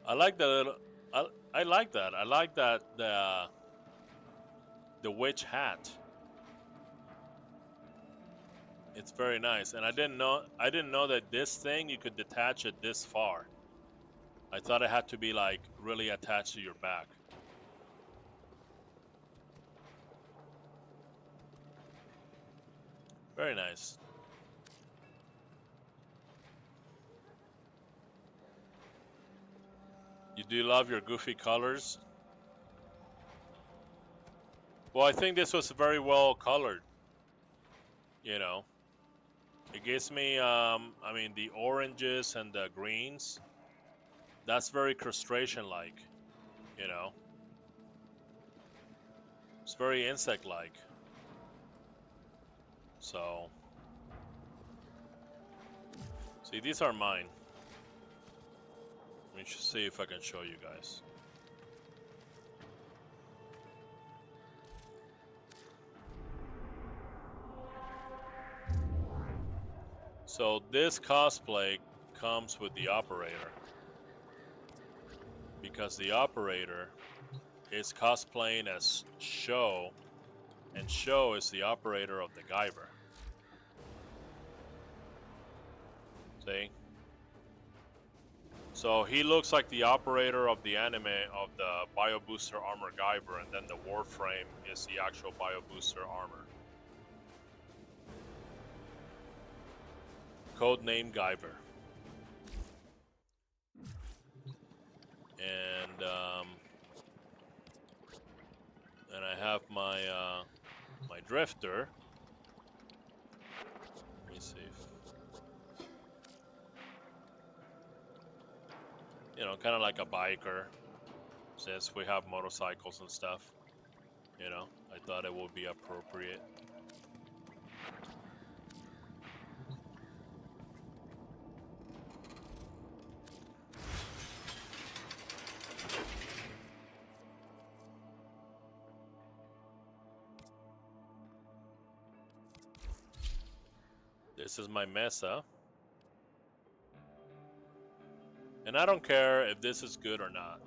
I like the little. I like that. I like that the witch hat. It's very nice, and I didn't know that this thing you could detach it this far. I thought it had to be like really attached to your back. Very nice. You do love your goofy colors? Well, I think this was very well colored. You know, it gives me, I mean, the oranges and the greens. That's very crustacean-like, you know. It's very insect-like. So, see, these are mine. Let me see if I can show you guys. So this cosplay comes with the operator, because the operator is cosplaying as Sho, and Sho is the operator of the Guyver. So See? So he looks like the operator of the anime of the Bio Booster Armor Guyver, and then the Warframe is the actual Bio Booster armor. Codename Guyver. And I have my my drifter. Let me see. You know, kind of like a biker, since we have motorcycles and stuff. You know, I thought it would be appropriate. This is my Mesa. And I don't care if this is good or not.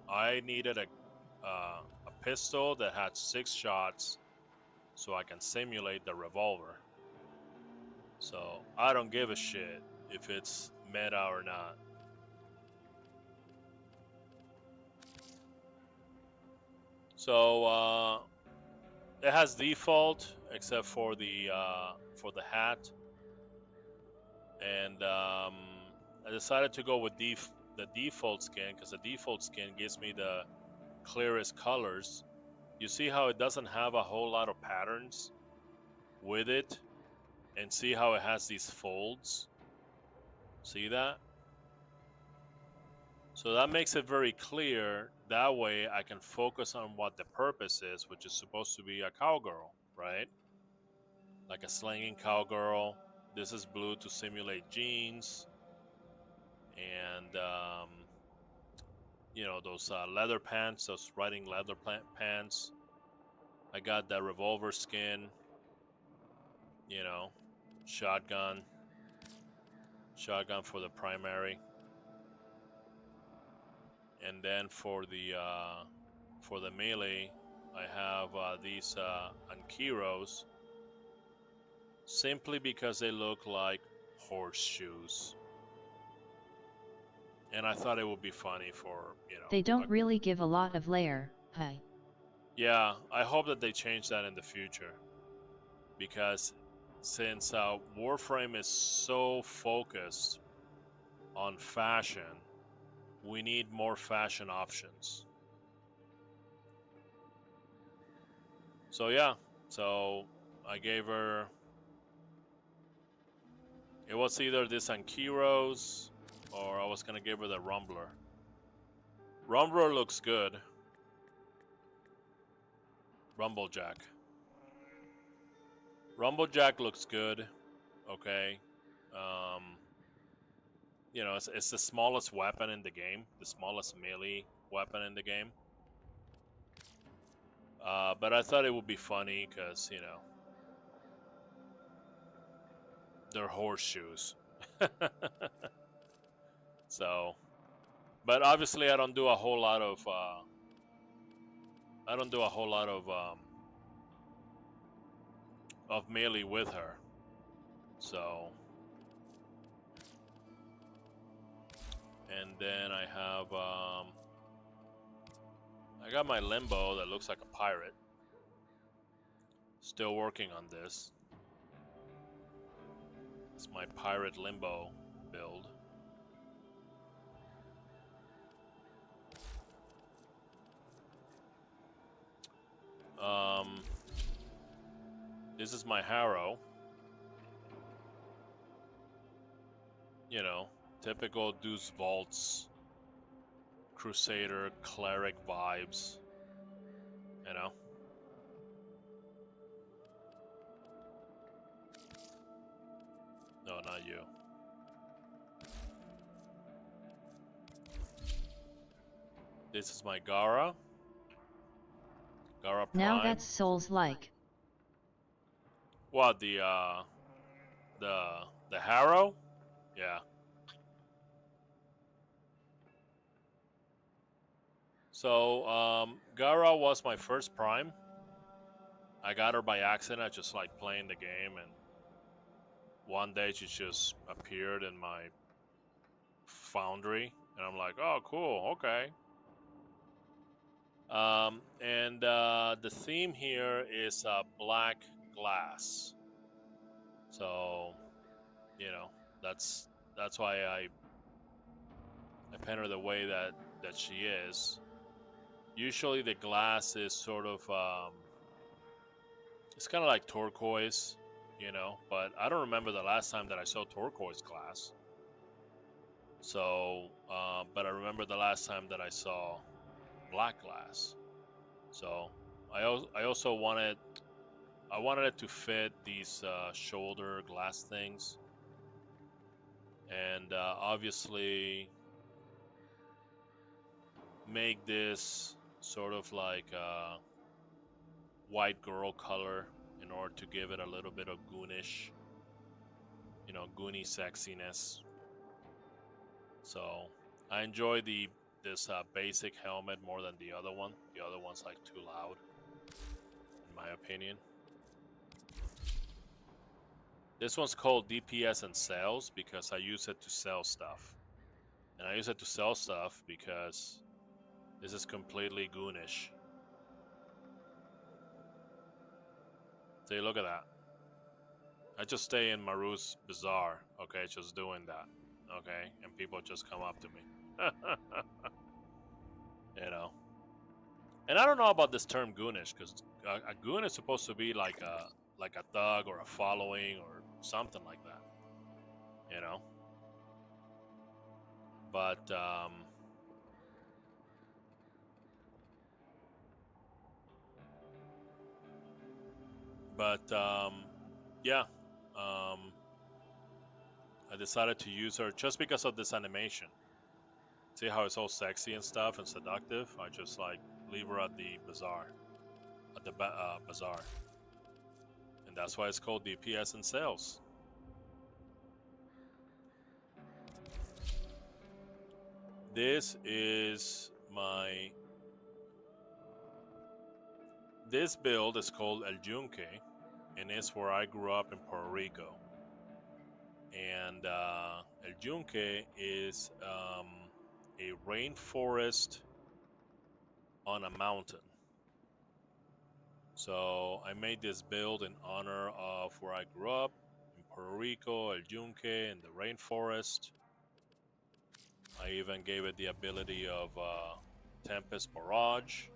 I needed a pistol that had 6 shots so I can simulate the revolver. So I don't give a shit if it's meta or not. So it has default except for the hat, and I decided to go with the default skin because the default skin gives me the clearest colors. You see how it doesn't have a whole lot of patterns with it, and see how it has these folds? See that? So that makes it very clear. That way I can focus on what the purpose is, which is supposed to be a cowgirl, right? Like a slinging cowgirl. This is blue to simulate jeans. And, you know, those leather pants, those riding leather pants. I got that revolver skin. You know, shotgun. Shotgun for the primary. And then for the melee, I have these Ankyros, simply because they look like horseshoes, and I thought it would be funny for, you know. They don't really give a lot of layer, hey. Yeah, I hope that they change that in the future, because since Warframe is so focused on fashion, we need more fashion options. So yeah, so I gave her, it was either this Ankyros or I was gonna give her the Rumbler. Rumbler looks good. Rumblejack. Rumblejack looks good. Okay. You know, it's the smallest weapon in the game, the smallest melee weapon in the game. But I thought it would be funny because, you know, they're horseshoes. So, but obviously I don't do a whole lot of of melee with her. So, and then I have I got my Limbo that looks like a pirate. Still working on this. It's my pirate Limbo build. This is my Harrow. You know, typical Deuce Vaults, Crusader, Cleric vibes. You know? No, not you. This is my Gara. Gara Prime. Now that's Souls-like. What, the Harrow? Yeah. So, Gara was my first Prime. I got her by accident. I just like playing the game and one day she just appeared in my foundry, and I'm like, oh, cool, okay. And the theme here is black glass. So, you know, that's why I paint her the way that she is. Usually the glass is sort of it's kind of like turquoise, you know, but I don't remember the last time that I saw turquoise glass. So, but I remember the last time that I saw black glass. So, I also wanted it to fit these shoulder glass things, and obviously make this sort of like a white girl color in order to give it a little bit of goonish, you know, goony sexiness. So I enjoy this basic helmet more than the other one. The other one's like too loud, in my opinion. This one's called DPS and Sales because I use it to sell stuff. And I use it to sell stuff because this is completely goonish. See, look at that. I just stay in Maru's Bazaar, okay, just doing that, okay? And people just come up to me. You know. And I don't know about this term goonish, because a goon is supposed to be like a thug or a following or something like that. You know? But, yeah. I decided to use her just because of this animation. See how it's all sexy and stuff and seductive? I just like leave her at the bazaar. At the bazaar. And that's why it's called DPS and Sales. This is my... This build is called El Yunque, and it's where I grew up in Puerto Rico. And El Yunque is a rainforest on a mountain. So I made this build in honor of where I grew up in Puerto Rico, El Yunque, in the rainforest. I even gave it the ability of Tempest Barrage,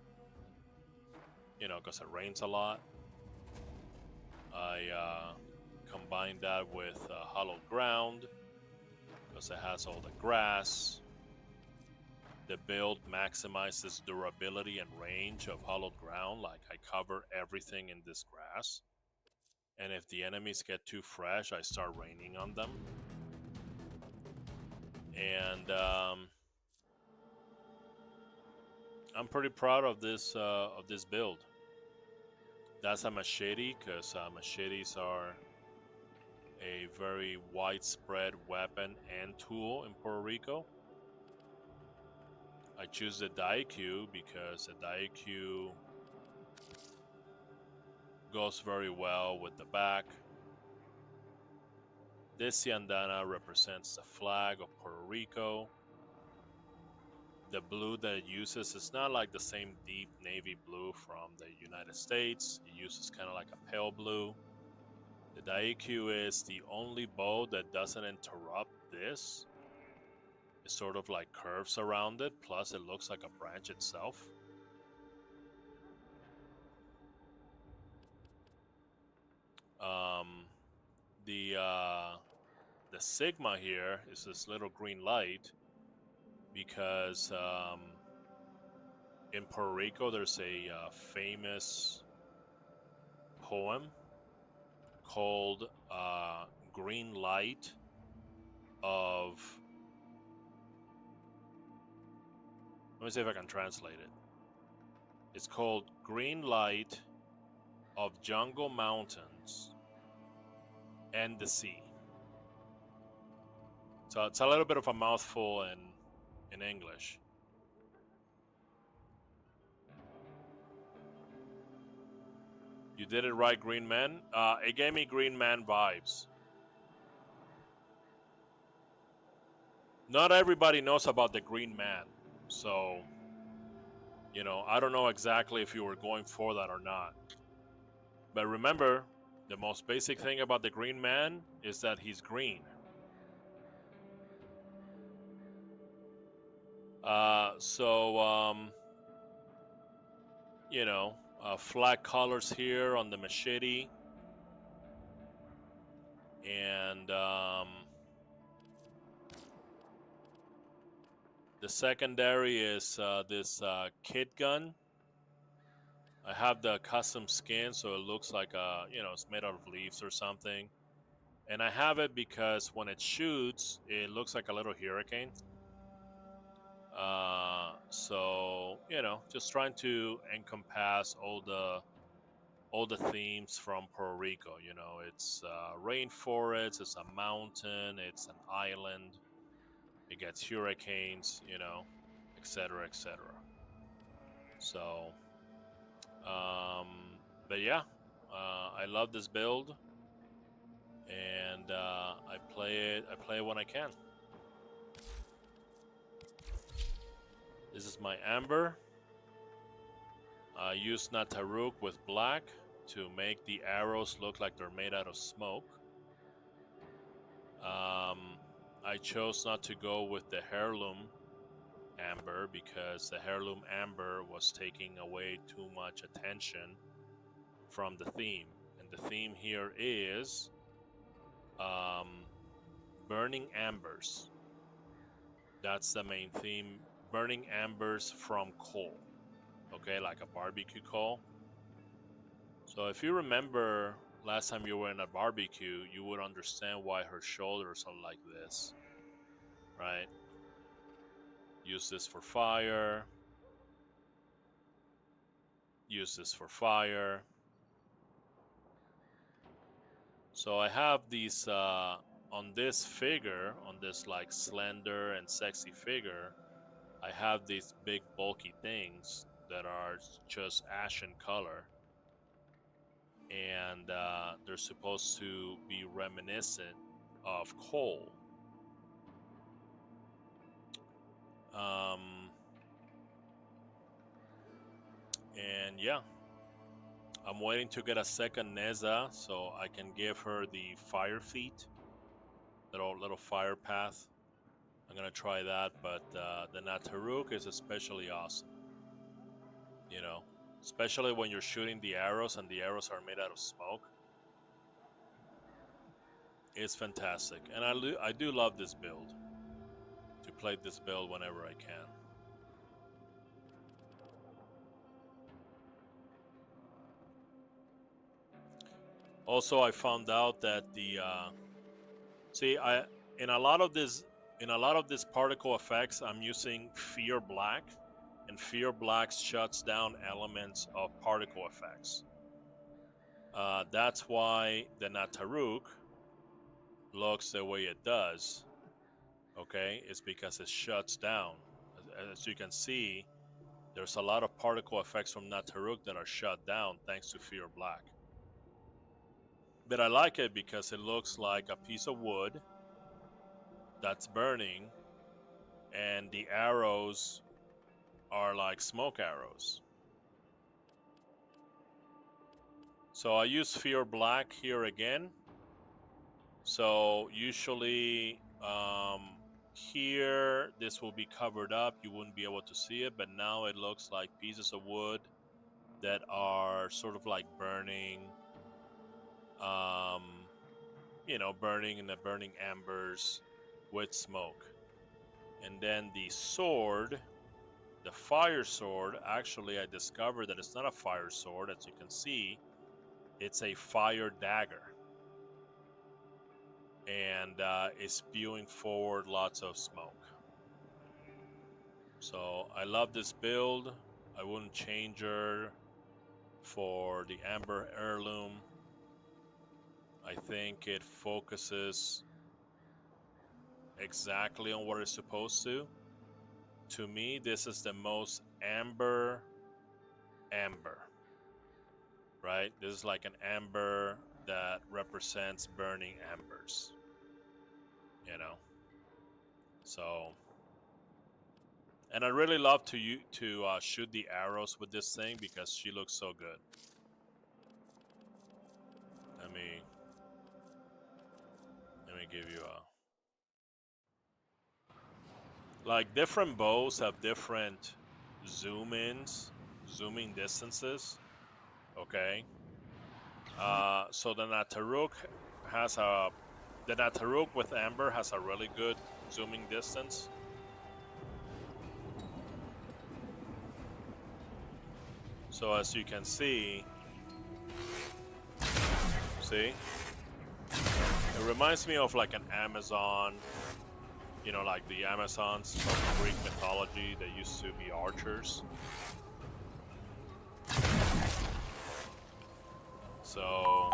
you know, because it rains a lot. I combined that with Hallowed Ground because it has all the grass. The build maximizes durability and range of Hallowed Ground, like I cover everything in this grass. And if the enemies get too fresh, I start raining on them. And I'm pretty proud of this build. That's a machete, because machetes are a very widespread weapon and tool in Puerto Rico. I choose the Daikyu because the Daikyu goes very well with the back. This Yandana represents the flag of Puerto Rico. The blue that it uses is not like the same deep navy blue from the United States. It uses kind of like a pale blue. The Daikyu is the only bow that doesn't interrupt this. It sort of like curves around it, plus it looks like a branch itself. The Sigma here is this little green light because in Puerto Rico there's a famous poem called Green Light of... Let me see if I can translate it. It's called Green Light of Jungle Mountains and the Sea. So it's a little bit of a mouthful in English. You did it right, Green Man. It gave me Green Man vibes. not everybody knows about the Green Man. So, I don't know exactly if you were going for that or not. But remember, the most basic thing about the Green Man is that he's green. Flat colors here on the machete. And the secondary is this kit gun. I have the custom skin, so it looks like it's made out of leaves or something. And I have it because when it shoots, it looks like a little hurricane. So just trying to encompass all the themes from Puerto Rico. It's rainforest, it's a mountain, it's an island. It gets hurricanes, etc., etc. So, um, but yeah, I love this build, and I play it. I play it when I can. This is my amber. I use Nataruk with black to make the arrows look like they're made out of smoke. I chose not to go with the heirloom amber because the heirloom amber was taking away too much attention from the theme. And the theme here is burning embers. That's the main theme. Burning embers from coal. Okay, like a barbecue coal. So if you remember last time you were in a barbecue, you would understand why her shoulders are like this, right? Use this for fire. Use this for fire. So I have these on this figure, on this like slender and sexy figure, I have these big bulky things that are just ashen color. And they're supposed to be reminiscent of coal. And yeah, I'm waiting to get a second Neza so I can give her the fire feet, little fire path. I'm gonna try that, but the Nataruk is especially awesome. Especially when you're shooting the arrows and the arrows are made out of smoke. It's fantastic, and I do love this build. To play this build whenever I can. Also, I found out that the in a lot of this particle effects, I'm using Fear Black, and Fear Black shuts down elements of particle effects. That's why the Nataruk looks the way it does. Okay, it's because it shuts down. As you can see, there's a lot of particle effects from Nataruk that are shut down thanks to Fear Black. But I like it because it looks like a piece of wood that's burning, and the arrows are like smoke arrows. So I use Fear Black here again. So usually here this will be covered up. You wouldn't be able to see it, but now it looks like pieces of wood that are sort of like burning. Burning in the burning embers with smoke. And then the sword, the fire sword, actually I discovered that it's not a fire sword. As you can see, it's a fire dagger. And it's spewing forward lots of smoke. So I love this build. I wouldn't change her for the Amber Heirloom. I think it focuses exactly on what it's supposed to. To me, this is the most amber, right? This is like an amber that represents burning embers, So, and I really love to shoot the arrows with this thing because she looks so good. Let me give you a, like, different bows have different zooming distances. Okay. So the Nataruk with Amber has a really good zooming distance. So as you can see, it reminds me of like an Amazon, you know, like the Amazons from Greek mythology. They used to be archers. So,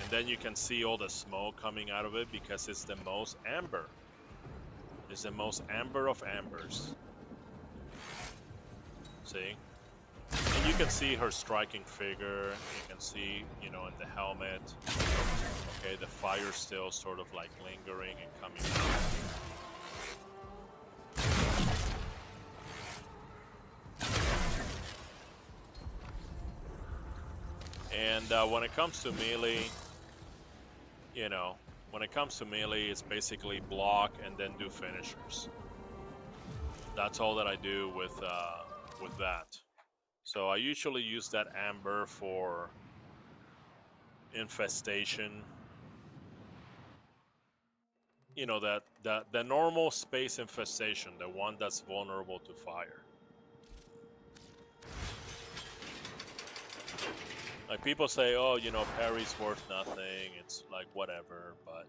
and then you can see all the smoke coming out of it because it's the most amber. It's the most amber of ambers. See? And you can see her striking figure. You can see, you know, in the helmet. Okay, the fire's still sort of like lingering and coming out. And when it comes to melee, you know, it's basically block and then do finishers. That's all that I do with that. So I usually use that amber for infestation. You know, the normal space infestation, the one that's vulnerable to fire. Like, people say, oh, you know, parry's worth nothing. It's like whatever, but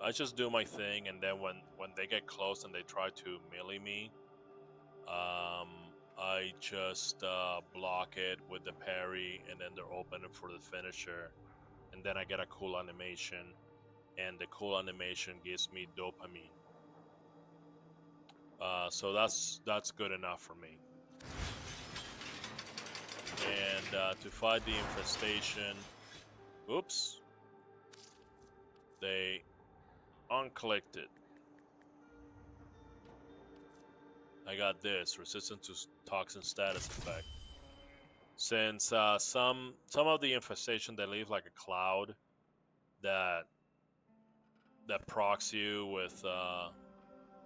I just do my thing, and then when they get close and they try to melee me, I just block it with the parry, and then they're open for the finisher, and then I get a cool animation, and the cool animation gives me dopamine. So that's good enough for me. And to fight the infestation, oops, they unclicked it. I got this, resistant to toxin status effect. Since some of the infestation, they leave like a cloud that procs you with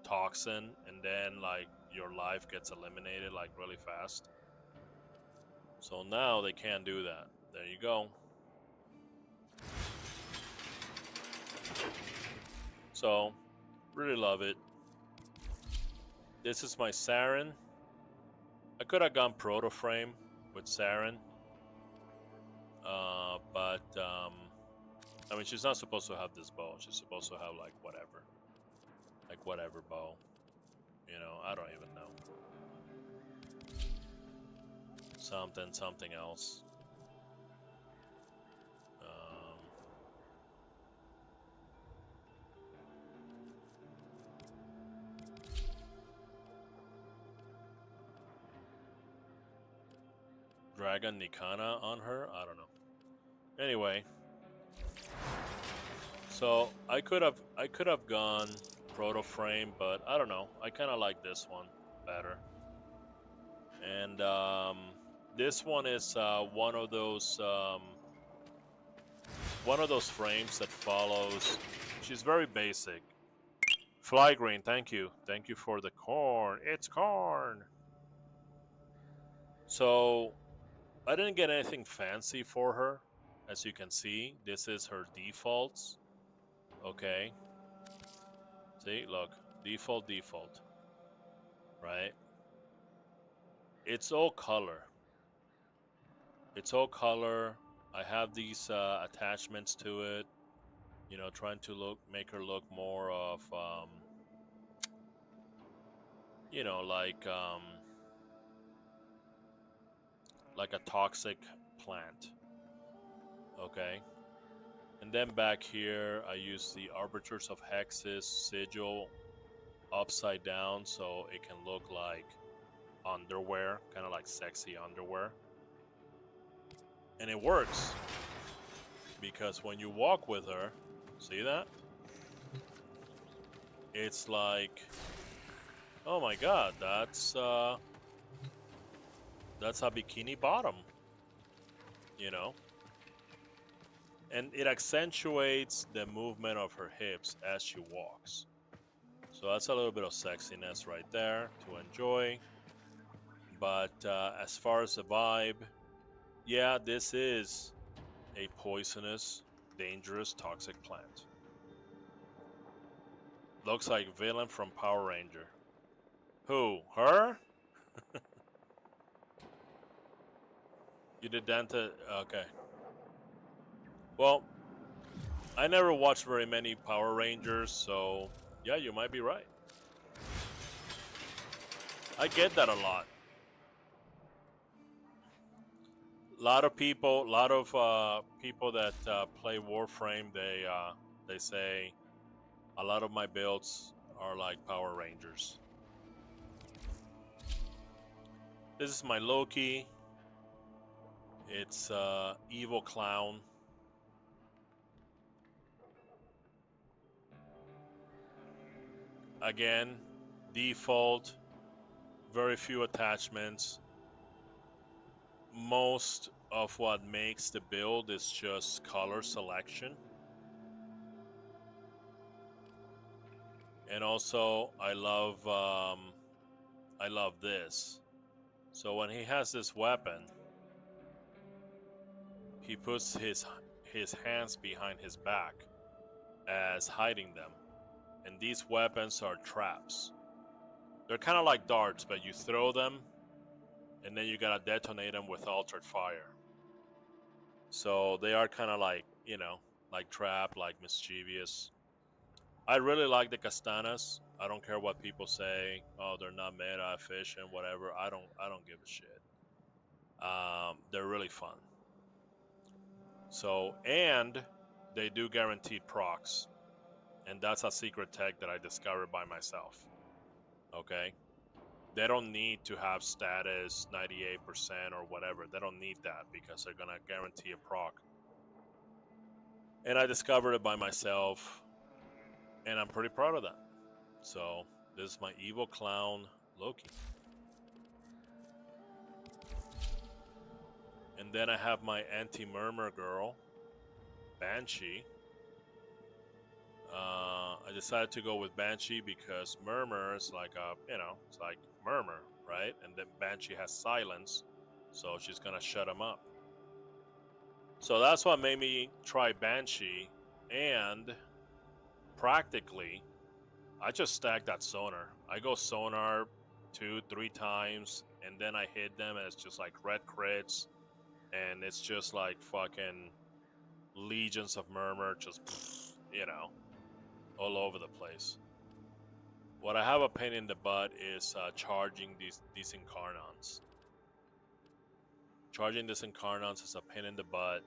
toxin, and then like your life gets eliminated like really fast. So now they can't do that. There you go. So, really love it. This is my Saren. I could have gone Proto Frame with Saren. But I mean, she's not supposed to have this bow. She's supposed to have like whatever. Like whatever bow. You know, I don't even know. Something else. Dragon Nikana on her? I don't know. Anyway, so I could have gone Proto Frame, but I don't know. I kind of like this one better. And this one is one of those frames that follows. She's very basic. Fly Green, thank you for the corn. It's corn. So I didn't get anything fancy for her. As you can see, this is her defaults. Okay. See, look, default. Right? It's all color. I have these attachments to it. You know, trying to make her look more of, you know, like a toxic plant. Okay. And then back here, I use the Arbiters of Hexes sigil upside down so it can look like underwear, kind of like sexy underwear. And it works because when you walk with her, see that? it's like, oh my god, that's a bikini bottom, you know? And it accentuates the movement of her hips as she walks. So that's a little bit of sexiness right there to enjoy. But as far as the vibe, yeah, this is a poisonous, dangerous, toxic plant. Looks like villain from Power Ranger. Who? Her? You did Dante? Okay. Well, I never watched very many Power Rangers, so yeah, you might be right. I get that a lot. A lot of people that play Warframe, they say a lot of my builds are like Power Rangers. This is my Loki. It's evil clown. Again, default, very few attachments. Most of what makes the build is just color selection. And also, I love this. So when he has this weapon, he puts his hands behind his back as hiding them. And these weapons are traps. They're kind of like darts, but you throw them and then you gotta detonate them with altered fire. So they are kind of like, you know, like trap, like mischievous. I really like the Kastanas. I don't care what people say. Oh, they're not meta, efficient, whatever. I don't give a shit. They're really fun. So, and they do guaranteed procs. And that's a secret tech that I discovered by myself. Okay? They don't need to have status 98% or whatever. They don't need that because they're going to guarantee a proc. And I discovered it by myself. And I'm pretty proud of that. So, this is my evil clown Loki. And then I have my anti-murmur girl, Banshee. I decided to go with Banshee because Murmur is like a, you know, it's like Murmur, right? And then Banshee has silence, so she's gonna shut him up. So that's what made me try Banshee, and practically, I just stack that sonar. I go sonar 2-3 times, and then I hit them, and it's just like red crits, and it's just like fucking legions of Murmur, just, you know, all over the place. What I have a pain in the butt is charging these Incarnons. Charging these Incarnons is a pain in the butt.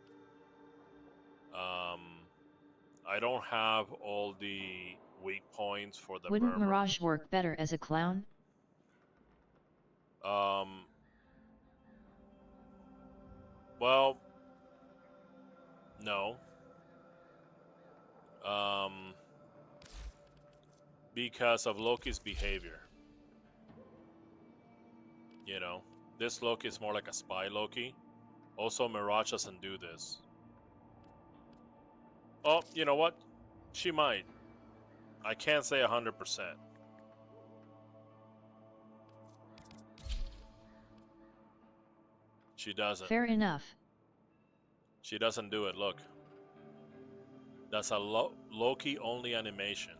I don't have all the weak points for the Wouldn't Murmur. Mirage work better as a clown? Well, no. Because of Loki's behavior. You know, this Loki is more like a spy Loki. Also, Mirage doesn't do this. Oh, you know what? She might. I can't say 100%. She doesn't. Fair enough. She doesn't do it, look. That's a Loki only animation.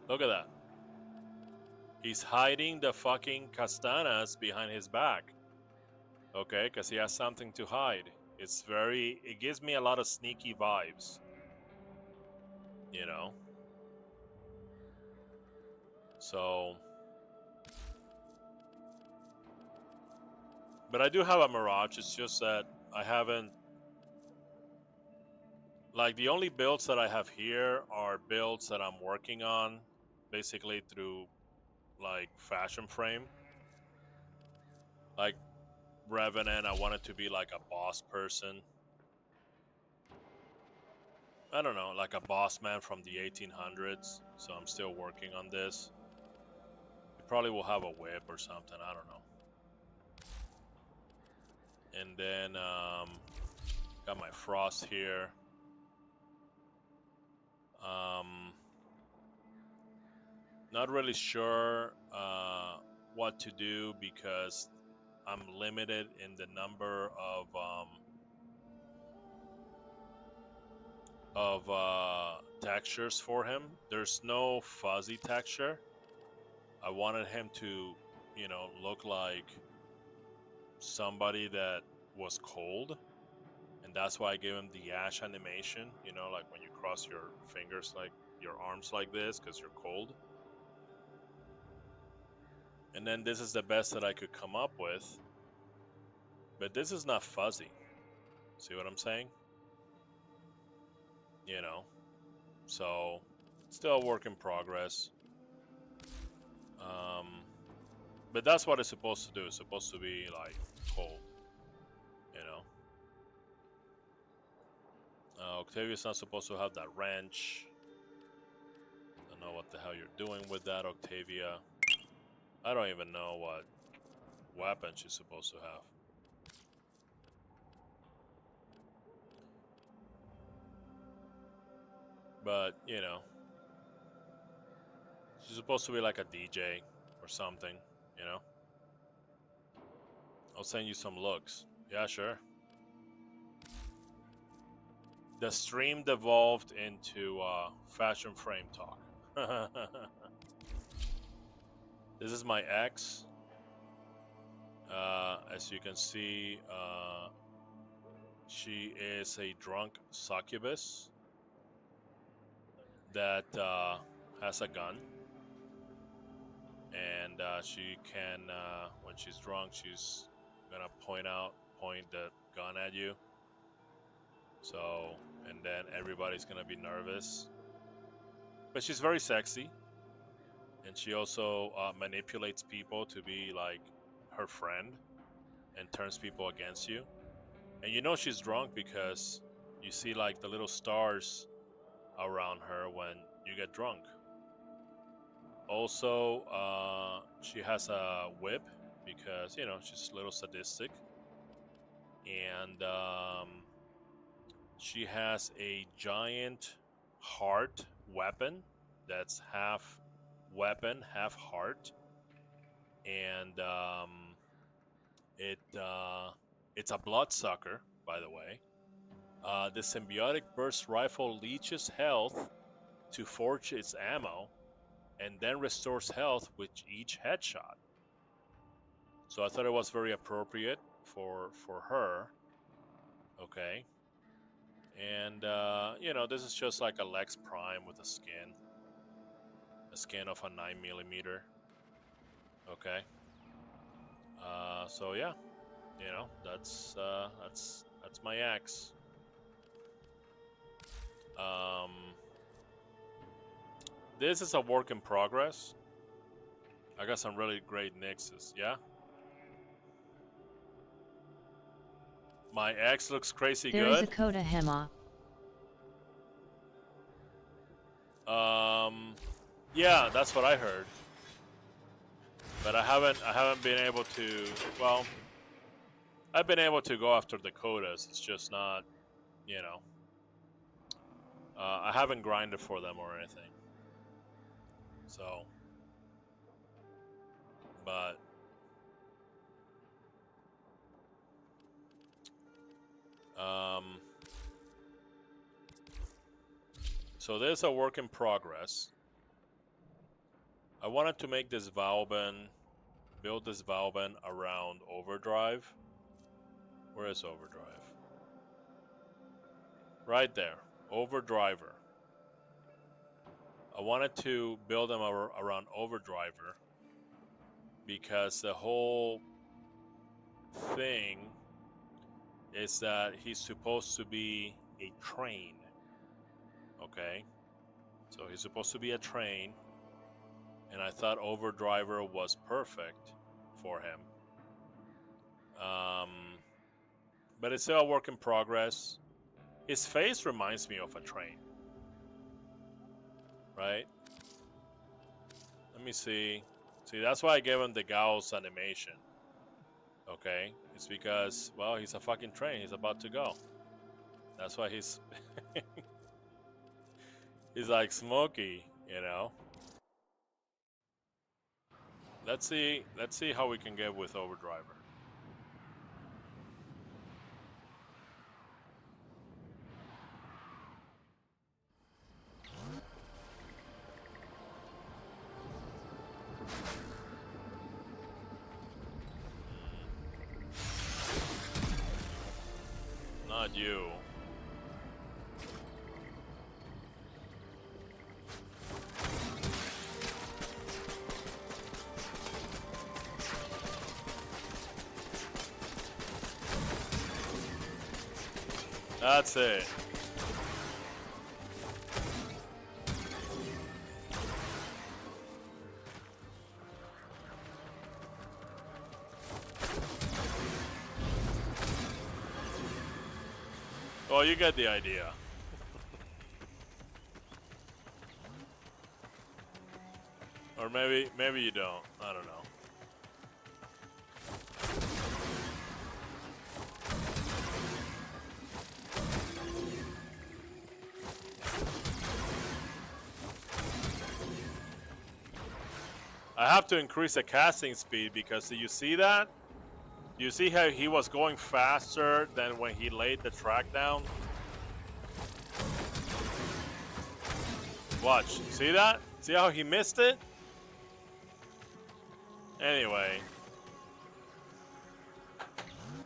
Look at that. He's hiding the fucking Castanas behind his back. Okay, because he has something to hide. It gives me a lot of sneaky vibes. You know? So... But I do have a Mirage, it's just that I haven't... Like, the only builds that I have here are builds that I'm working on, basically through, like, Fashion Frame. Like, Revenant, I want it to be like a boss person. I don't know, like a boss man from the 1800s. So I'm still working on this. It probably will have a whip or something. I don't know. And then got my frost here. Not really sure what to do because I'm limited in the number of textures for him. There's no fuzzy texture. I wanted him to, you know, look like somebody that was cold, and that's why I gave him the ash animation. You know, like when you cross your fingers, like your arms like this, because you're cold. And then this is the best that I could come up with. But this is not fuzzy. See what I'm saying? You know, so still a work in progress. But that's what it's supposed to do. It's supposed to be like cold, you know. Octavia's not supposed to have that wrench. I don't know what the hell you're doing with that, Octavia. I don't even know what weapon she's supposed to have. But, you know, she's supposed to be like a DJ or something, you know? I'll send you some looks. Yeah, sure. The stream devolved into fashion frame talk. This is my ex. As you can see, she is a drunk succubus that has a gun. And she can, when she's drunk, she's gonna point the gun at you. So, and then everybody's gonna be nervous. But she's very sexy. And she also manipulates people to be like her friend and turns people against you. And you know she's drunk because you see like the little stars around her when you get drunk. Also, she has a whip because, you know, she's a little sadistic. And she has a giant heart weapon that's half weapon, half heart. And it's a bloodsucker, by the way. The symbiotic burst rifle leeches health to forge its ammo and then restores health with each headshot. So I thought it was very appropriate for her. Okay. And you know, this is just like a Lex Prime with a skin of a 9mm. Okay. So yeah, you know, that's my axe. This is a work in progress. I got some really great nixes, yeah? My axe looks crazy There good. is a coda hema. Yeah, that's what I heard. But I haven't been able to, well, I've been able to go after the codas. It's just not, you know, I haven't grinded for them or anything. So, but so there's a work in progress. I wanted to make this Valben, build this Valben around Overdrive. Where is Overdrive? Right there, Overdriver. I wanted to build them around Overdriver because the whole thing is that he's supposed to be a train. Okay? So he's supposed to be a train, and I thought Overdriver was perfect for him. Um, but it's still a work in progress. His face reminds me of a train, right? Let me see. See, that's why I gave him the Ghouls animation. Okay, it's because, well, he's a fucking train. He's about to go. That's why he's he's like Smokey, you know. Let's see how we can get with Overdriver. Not you. That's it. Well, you get the idea. Or maybe you don't. I don't know. I have to increase the casting speed because do you see that? Do you see how he was going faster than when he laid the track down? Watch. See that? See how he missed it? Anyway.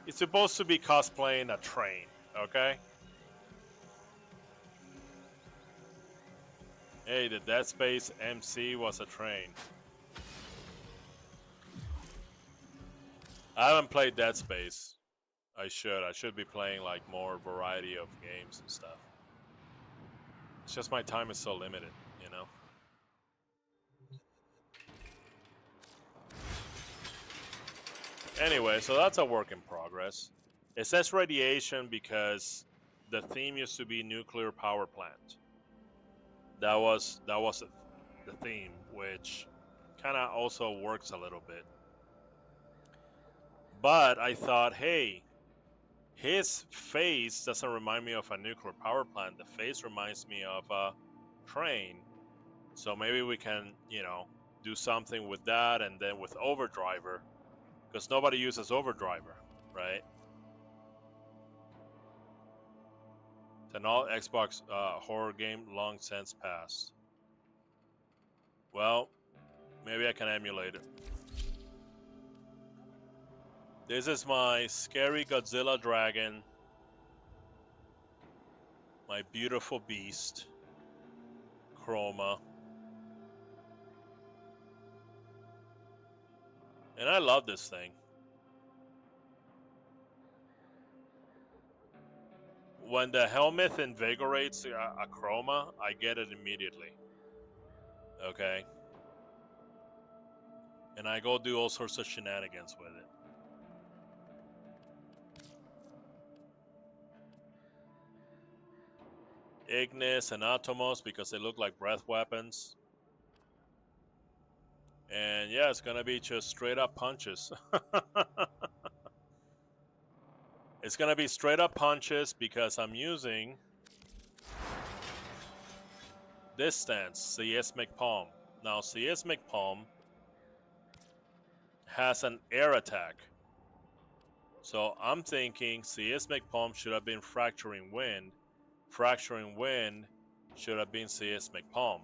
He's supposed to be cosplaying a train, okay? Hey, the Dead Space MC was a train. I haven't played Dead Space. I should be playing like more variety of games and stuff. It's just my time is so limited, you know? Anyway, so that's a work in progress. It says radiation because the theme used to be nuclear power plant. That was the theme, which kind of also works a little bit. But I thought, hey, his face doesn't remind me of a nuclear power plant. The face reminds me of a train. So maybe we can, you know, do something with that and then with Overdriver. Because nobody uses Overdriver, right? It's an all Xbox horror game long since passed. Well, maybe I can emulate it. This is my scary Godzilla dragon. My beautiful beast. Chroma. And I love this thing. When the helmet invigorates a Chroma, I get it immediately. Okay? And I go do all sorts of shenanigans with it. Ignis and Atomos because they look like breath weapons. And yeah, it's gonna be just straight up punches. It's gonna be straight up punches because I'm using this stance, CS McPalm. Now, CS McPalm has an air attack. So I'm thinking CS McPalm should have been Fracturing Wind. Fracturing Wind should have been CS McPalm.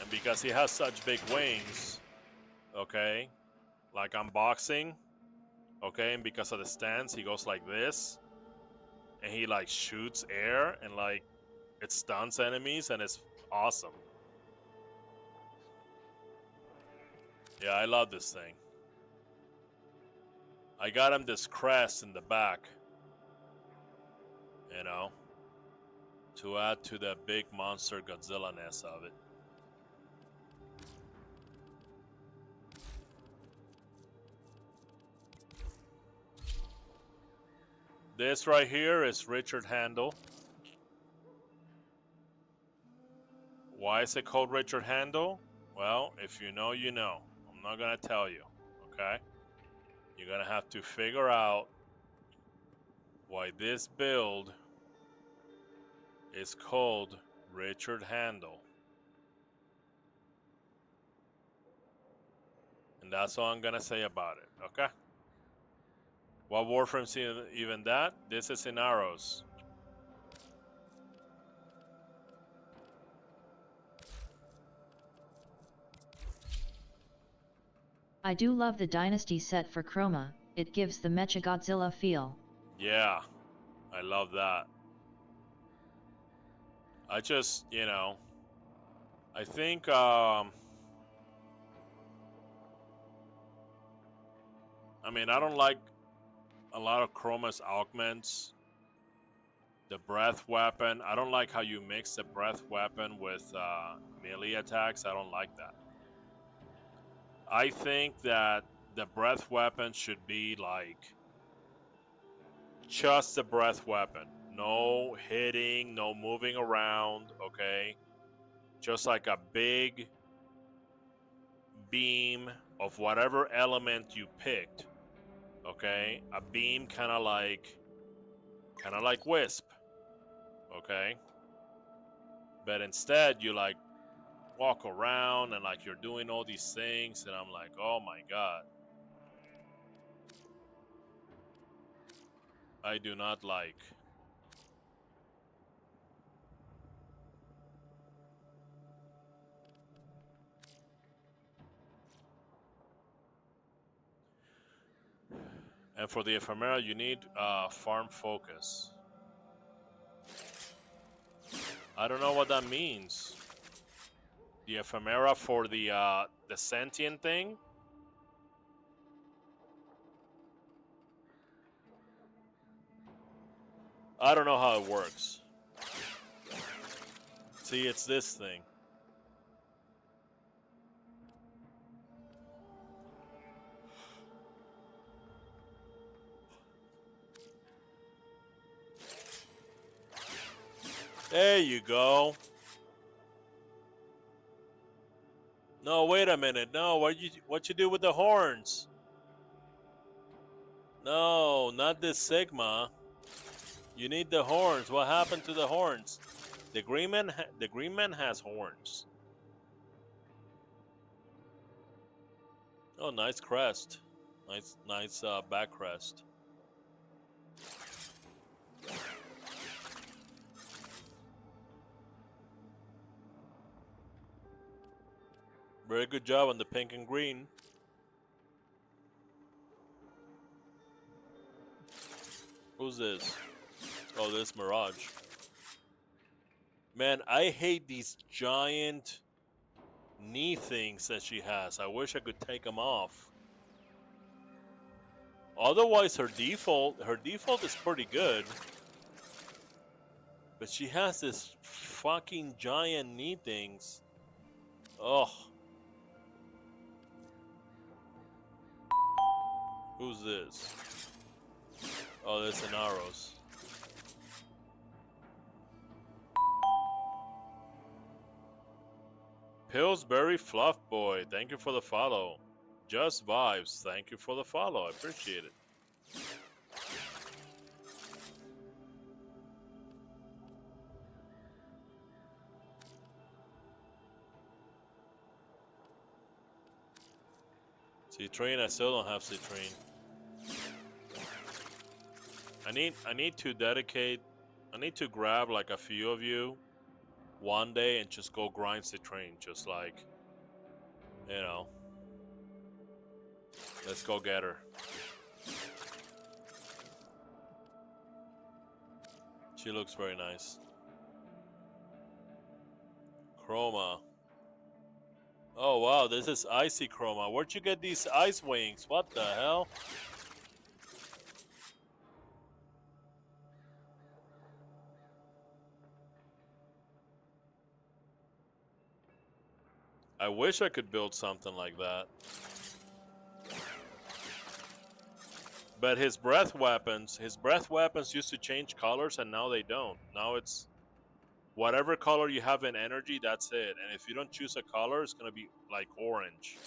And because he has such big wings, okay, like I'm boxing, okay, and because of the stance, he goes like this, and he like shoots air, and like it stuns enemies, and it's awesome. Yeah, I love this thing. I got him this crest in the back, you know, to add to the big monster Godzilla-ness of it. this right here is Richard Handel. Why is it called Richard Handel? Well, if you know, you know. I'm not gonna tell you, okay? You're gonna have to figure out why this build is called Richard Handel. And that's all I'm gonna say about it, okay? What Warframe's even that? This is in arrows. I do love the Dynasty set for Chroma, it gives the Mechagodzilla feel. Yeah, I love that. I just, you know, I think, I mean, I don't like a lot of Chroma's augments. The breath weapon, I don't like how you mix the breath weapon with melee attacks. I don't like that. I think that the breath weapon should be like just the breath weapon. No hitting, no moving around, okay? Just like a big beam of whatever element you picked, okay? A beam kind of like Wisp, okay? But instead you like walk around and like you're doing all these things and I'm like, oh my god. I do not like. And for the ephemera you need farm focus. I don't know what that means. The ephemera for the sentient thing? I don't know how it works. See, it's this thing. There you go. No, wait a minute. No, what you do with the horns? No, not this Sigma. You need the horns. What happened to the horns? The green man has horns. Oh, nice crest. Nice back crest. Very good job on the pink and green. Who's this? Oh, this Mirage. Man, I hate these giant knee things that she has. I wish I could take them off. Otherwise, her default is pretty good. But she has this fucking giant knee things. Oh. Who's this? Oh, that's an arrows. Pillsbury Fluff Boy, thank you for the follow. Just Vibes, thank you for the follow. I appreciate it. Citrain, I still don't have Citrain. I need to grab like a few of you one day and just go grind Citrain, just like, you know. Let's go get her. She looks very nice. Chroma. Oh wow, this is Icy Chroma. Where'd you get these ice wings? What the hell? I wish I could build something like that. But his breath weapons used to change colors, and now they don't. Now it's whatever color you have in energy, that's it. And if you don't choose a color, it's gonna be like orange.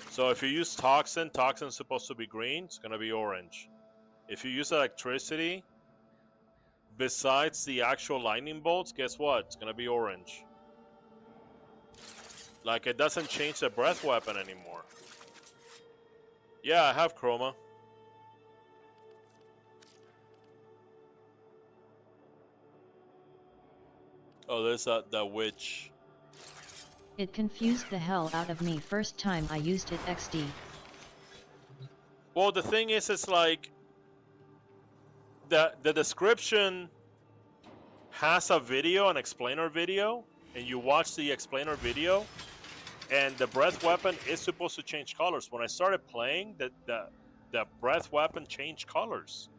So if you use toxin's supposed to be green, it's gonna be orange. If you use electricity, besides the actual lightning bolts, guess what? It's gonna be orange. Like, it doesn't change the breath weapon anymore. Yeah, I have chroma. Oh, there's the witch. It confused the hell out of me first time I used it XD. Well, the thing is, it's like the description has a video, an explainer video, and you watch the explainer video, and the breath weapon is supposed to change colors. When I started playing, the breath weapon changed colors.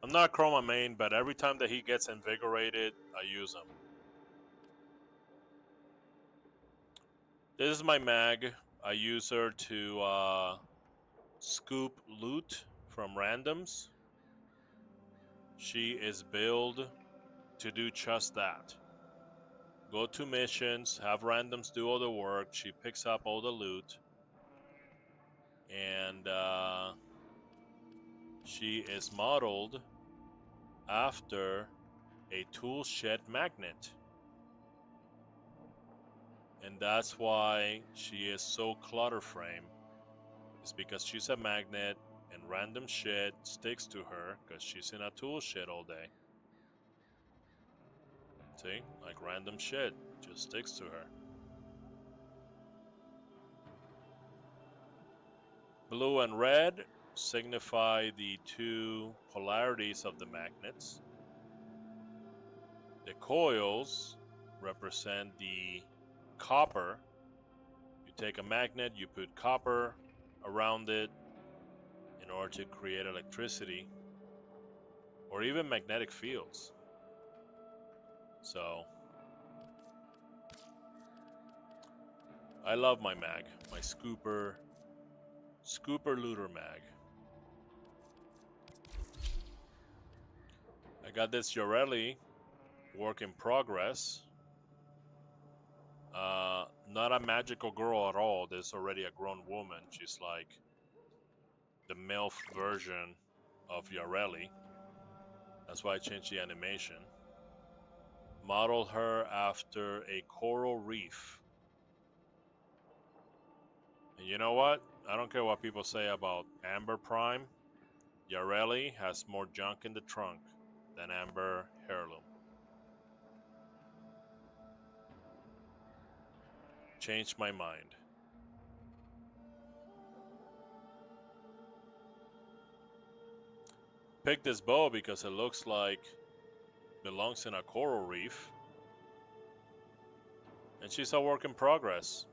I'm not chroma main, but every time that he gets invigorated, I use him. This is my mag. I use her to scoop loot from randoms. She is built to do just that. Go to missions, have randoms do all the work. She picks up all the loot. And she is modeled after a tool shed magnet. And that's why she is so clutter frame. It's because she's a magnet and random shit sticks to her because she's in a tool shed all day. See? Like random shit just sticks to her. Blue and red signify the two polarities of the magnets. The coils represent the copper. You take a magnet, you put copper around it in order to create electricity or even magnetic fields. So I love my mag, my scooper looter mag. I got this Yoreli work in progress. Not a magical girl at all. There's already a grown woman. She's like the MILF version of Yareli. That's why I changed the animation. Model her after a coral reef. And you know what? I don't care what people say about Amber Prime. Yareli has more junk in the trunk than Amber Heirloom. Changed my mind. Picked this bow because it looks like belongs in a coral reef. And she's a work in progress.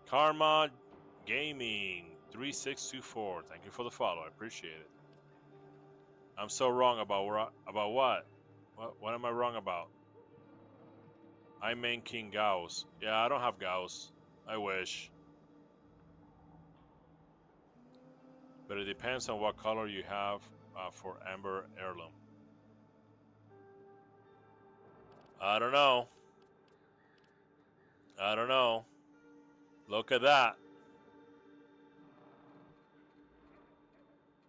Karma Gaming 3624. Thank you for the follow. I appreciate it. I'm so wrong about what? What am I wrong about? I main King Ghouls. Yeah, I don't have Ghouls. I wish. But it depends on what color you have for Amber Heirloom. I don't know. I don't know. Look at that.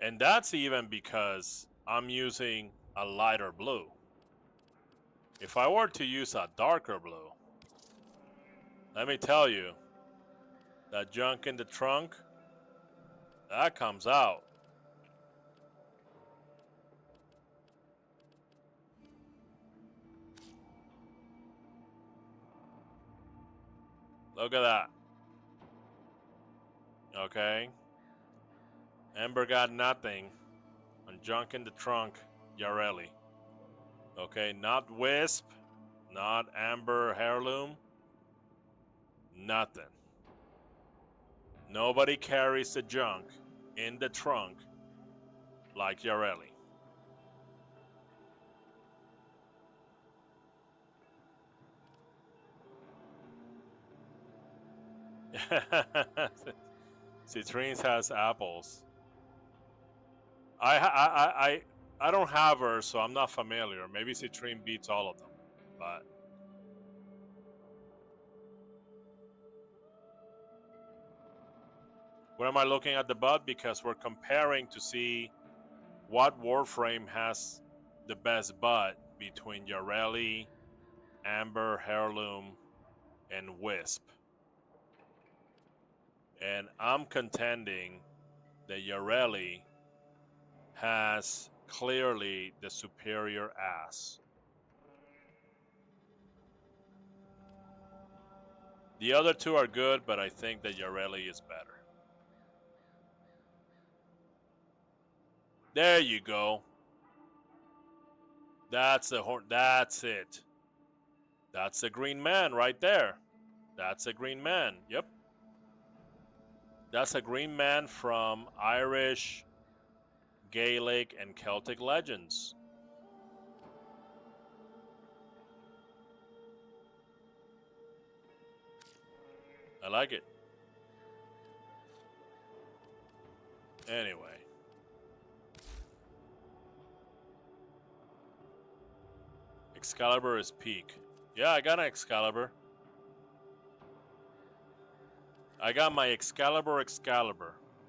And that's even because I'm using a lighter blue. If I were to use a darker blue, let me tell you, that junk in the trunk, that comes out. Look at that. Okay. Amber got nothing on junk in the trunk, Yareli. Okay, not Wisp, not Amber Heirloom, nothing. Nobody carries the junk in the trunk like Yareli. Citrines has apples. I don't have her, so I'm not familiar. Maybe Citrine beats all of them, but where am I looking at the bud? Because we're comparing to see what Warframe has the best bud between Yareli, Amber, Heirloom, and Wisp. And I'm contending that Yareli has clearly the superior ass. The other two are good, but I think that Yareli is better. There you go. That's the horn. That's it. That's the green man right there. That's a green man. Yep. That's a green man from Irish, Gaelic, and Celtic legends. I like it. Anyway. Excalibur is peak. Yeah, I got an Excalibur. I got my Excalibur.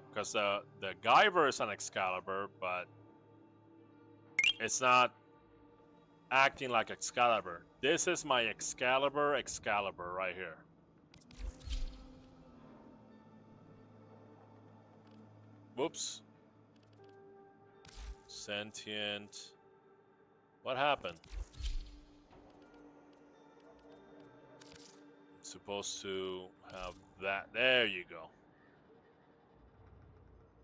Because the Guyver is an Excalibur, but it's not acting like Excalibur. This is my Excalibur right here. Whoops. Sentient. What happened? It's supposed to have that. There you go.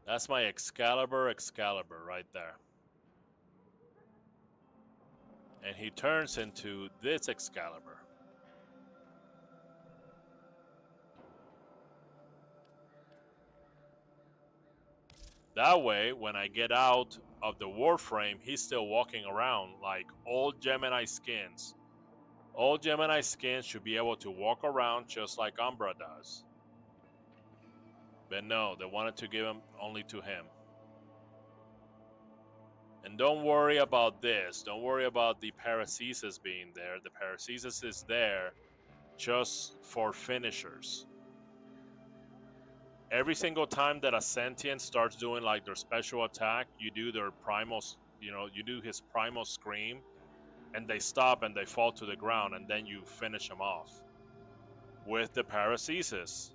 That's my Excalibur right there. And he turns into this Excalibur. That way, when I get out of the Warframe, he's still walking around like old Gemini skins. Old Gemini skins should be able to walk around just like Umbra does. But no, they wanted to give him only to him. And don't worry about this. Don't worry about the Paracesis being there. The Paracesis is there just for finishers. Every single time that a sentient starts doing like their special attack, you do their primal, you do his primal scream, and they stop and they fall to the ground, and then you finish them off with the Paracesis.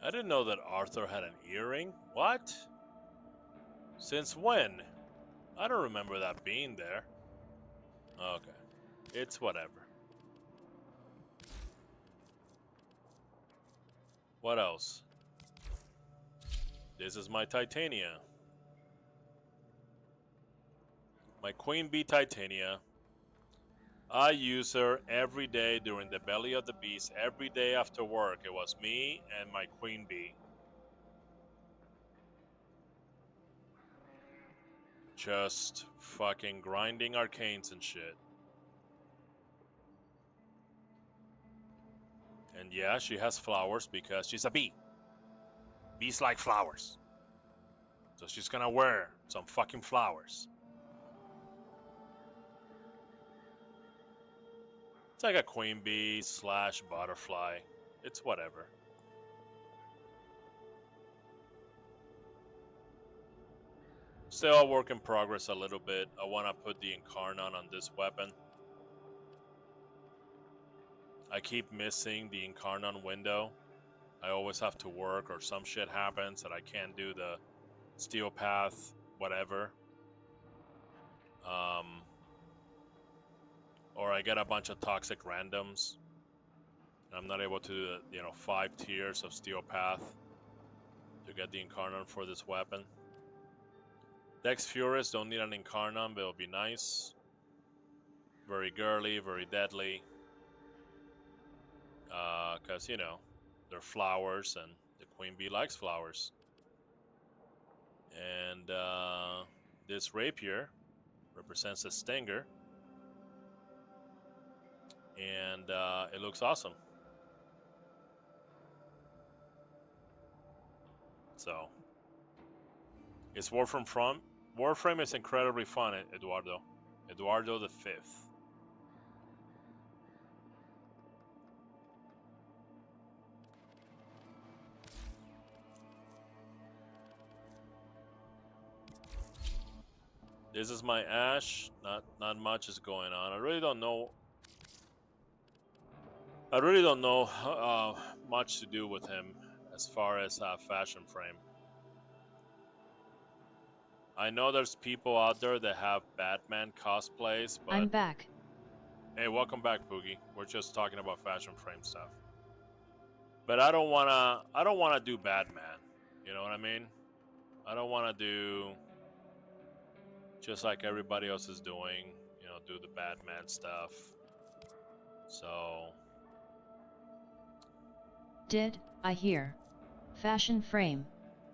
I didn't know that Arthur had an earring. What? Since when? I don't remember that being there. Okay. It's whatever. What else? This is my Titania. My Queen Bee Titania. I use her every day during the belly of the beast. Every day after work, it was me and my Queen Bee. Just fucking grinding arcanes and shit. And yeah, she has flowers because she's a bee. Bees like flowers. So she's gonna wear some fucking flowers. It's like a queen bee / butterfly. It's whatever. Still a work in progress a little bit. I want to put the Incarnon on this weapon. I keep missing the Incarnon window. I always have to work or some shit happens that I can't do the steel path, whatever. Or I get a bunch of toxic randoms. And I'm not able to do the, 5 tiers of steel path to get the Incarnon for this weapon. Dex Furies don't need an Incarnon, but it'll be nice. Very girly, very deadly. Because, they're flowers and the Queen Bee likes flowers. And this rapier represents a stinger. And it looks awesome. So, it's Warframe is incredibly fun, Eduardo. Eduardo the Fifth. This is my Ash. Not much is going on. I really don't know. Much to do with him as far as fashion frame. I know there's people out there that have Batman cosplays, but I'm back. hey, welcome back, Poogie. We're just talking about fashion frame stuff. But I don't wanna do Batman. You know what I mean? I don't wanna do just like everybody else is doing, you know, do the Batman stuff. So Did I hear? Fashion frame.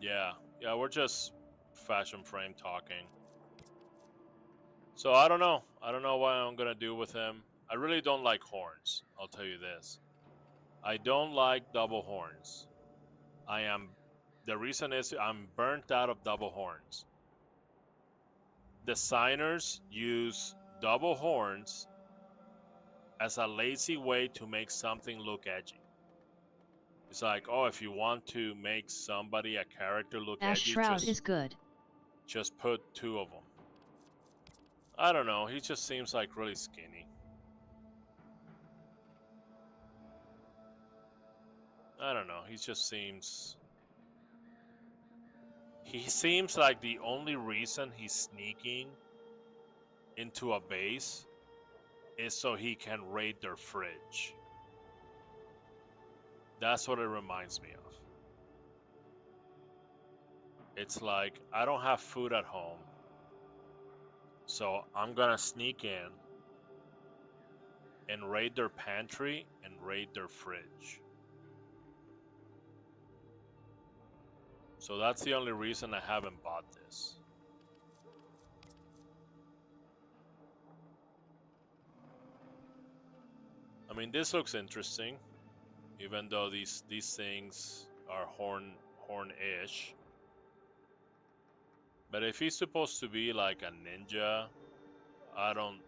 yeah, we're just fashion frame talking. So I don't know. I don't know what I'm gonna do with him. I really don't like horns. I'll tell you this. I don't like double horns. The reason is I'm burnt out of double horns. Designers use double horns as a lazy way to make something look edgy. It's like, oh, if you want to make somebody, a character, look Ash edgy, Shroud is good. just put 2 of them. I don't know. He just seems like really skinny. I don't know. He seems like the only reason he's sneaking into a base is so he can raid their fridge. That's what it reminds me of. It's like, I don't have food at home, so I'm gonna sneak in and raid their pantry and raid their fridge. So that's the only reason I haven't bought this. I mean, this looks interesting, even though these things are horn-ish. But if he's supposed to be like a ninja, I don't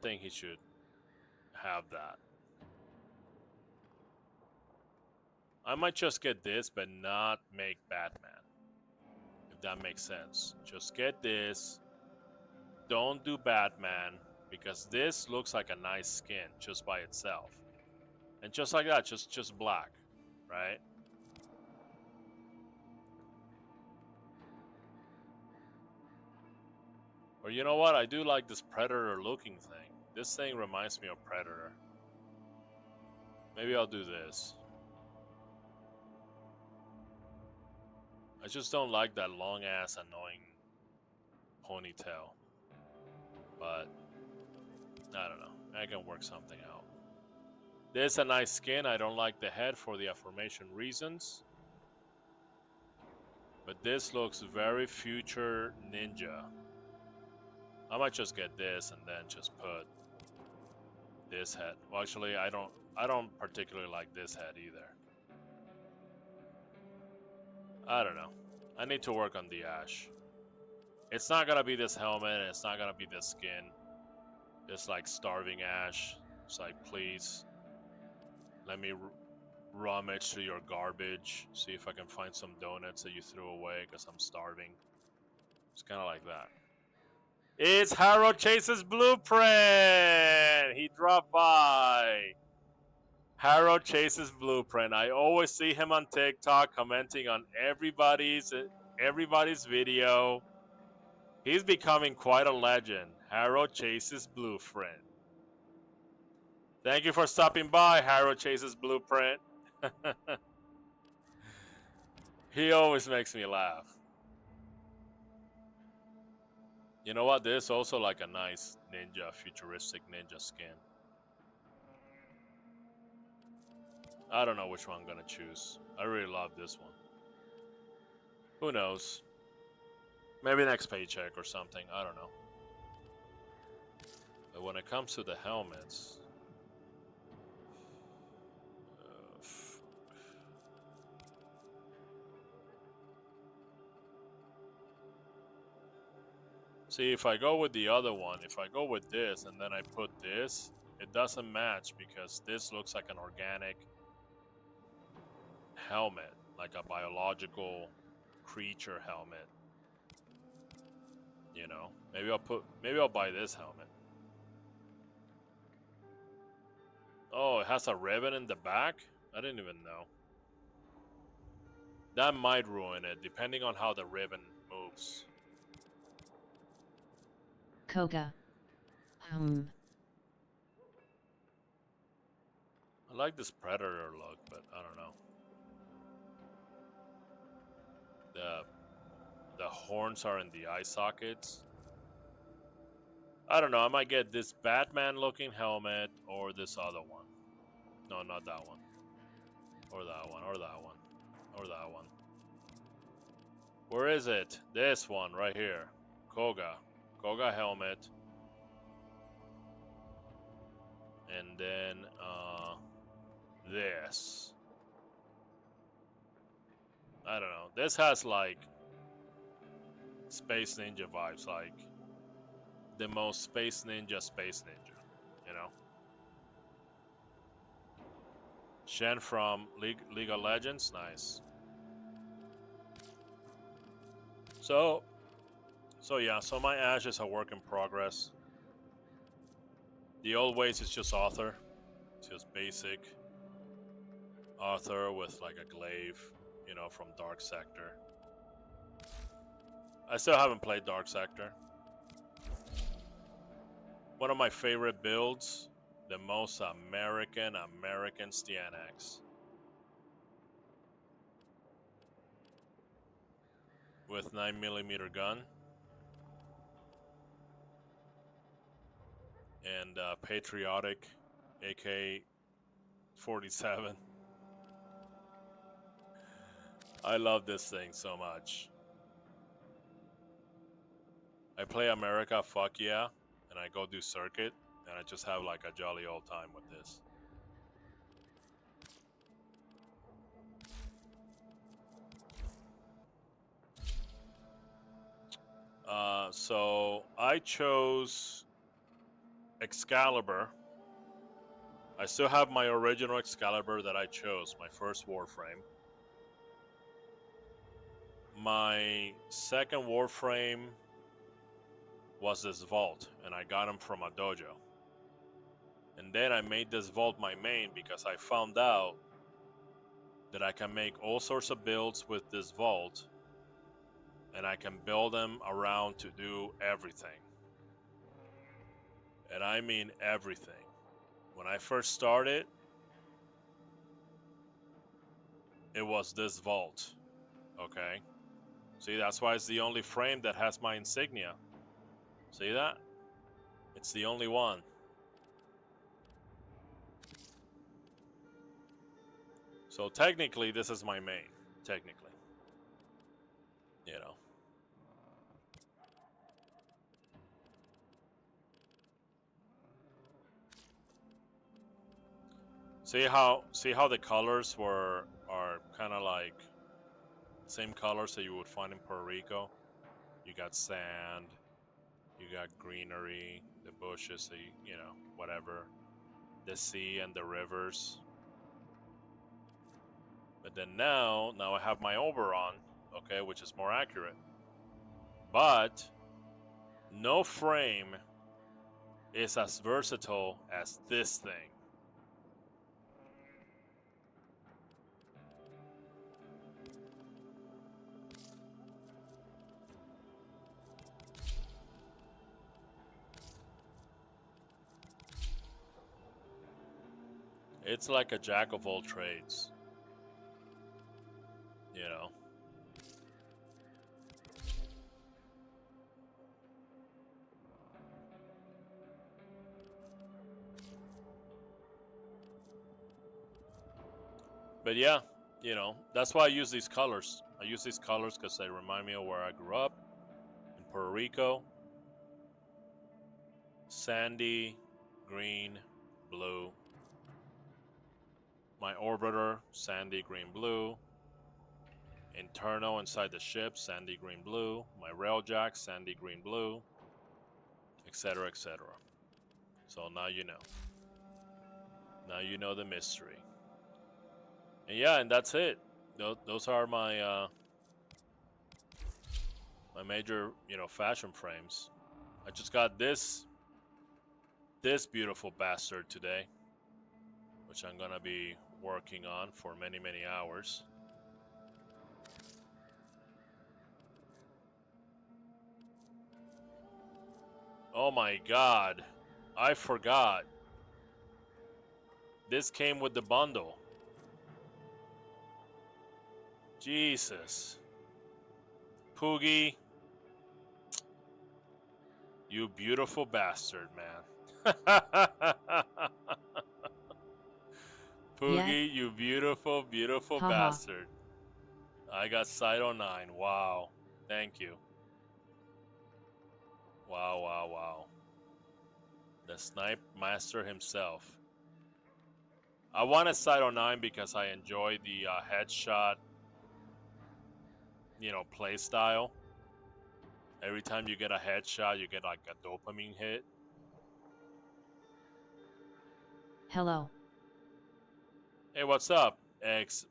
think he should have that. I might just get this, but not make Batman. If that makes sense. Just get this. Don't do Batman, because this looks like a nice skin just by itself. And just like that, just black, right? Or you know what? I do like this Predator looking thing. This thing reminds me of Predator. Maybe I'll do this. I just don't like that long ass annoying ponytail. But I don't know. I can work something out. This is a nice skin. I don't like the head for the aforementioned reasons. But this looks very future ninja. I might just get this and then just put this head. Well, actually, I don't particularly like this head either. I don't know. I need to work on the Ash. It's not gonna be this helmet, and it's not gonna be this skin. Just like starving Ash. It's like, please, let me rummage through your garbage, see if I can find some donuts that you threw away because I'm starving. It's kind of like that. It's Harrow Chase's Blueprint! He dropped by. Harrow Chase's Blueprint. I always see him on TikTok commenting on everybody's video. He's becoming quite a legend. Harrow Chase's Blueprint. Thank you for stopping by, Harrow Chase's Blueprint. He always makes me laugh. You know what? This is also like a nice ninja, futuristic ninja skin. I don't know which one I'm gonna choose. I really love this one. Who knows? Maybe next paycheck or something. I don't know. But when it comes to the helmets, see, if I go with the other one, if I go with this and then I put this, it doesn't match because this looks like an organic helmet, like a biological creature helmet. You know, maybe I'll buy this helmet. Oh, it has a ribbon in the back? I didn't even know. That might ruin it, depending on how the ribbon moves. Koga. I like this predator look, but I don't know. The horns are in the eye sockets. I don't know, I might get this Batman looking helmet or this other one. No, not that one. Or that one, or that one. Or that one. Where is it? This one right here. Koga. Koga helmet. And then this. I don't know. This has like Space Ninja vibes, like the most Space Ninja, you know? Shen from League of Legends, nice. So yeah, so my Ash is a work in progress. The old ways is just Arthur. It's just basic Arthur with like a glaive, you know, from Dark Sector. I still haven't played Dark Sector. One of my favorite builds, the most American Stianax. With 9mm gun. And patriotic AK-47. I love this thing so much. I play America, fuck yeah, and I go do circuit, and I just have like a jolly old time with this. So I chose Excalibur. I still have my original Excalibur that I chose, my first Warframe. My second Warframe was this vault, and I got him from a dojo. And then I made this vault my main because I found out that I can make all sorts of builds with this vault, and I can build them around to do everything. And I mean everything. When I first started, it was this vault, okay? See, that's why it's the only frame that has my insignia. See that? It's the only one. So technically, this is my main. Technically. You know. See how the colors are kind of like same colors that you would find in Puerto Rico? You got sand, you got greenery, the bushes, you know, whatever, the sea and the rivers. But then now I have my Oberon, okay, which is more accurate. But no frame is as versatile as this thing. It's like a jack of all trades. You know. But yeah, you know, that's why I use these colors. I use these colors because they remind me of where I grew up in Puerto Rico. Sandy, green, blue. My orbiter, sandy, green, blue. Internal inside the ship, sandy, green, blue. My railjack, sandy, green, blue, etc., etc. So now you know. Now you know the mystery. And yeah, and that's it. Those are my my major, you know, fashion frames. I just got this beautiful bastard today, which I'm gonna be working on for many hours. Oh my god, I forgot. This came with the bundle. Jesus. Poogie, you beautiful bastard, man. Yeah. Poogie, you beautiful Haha. bastard. I got Cyto 9. Wow. Thank you. Wow. The Snipe Master himself. I wanted Cyto 9 because I enjoy the headshot, you know, play style. Every time you get a headshot, you get like a dopamine hit. Hello. Hey, what's up, X?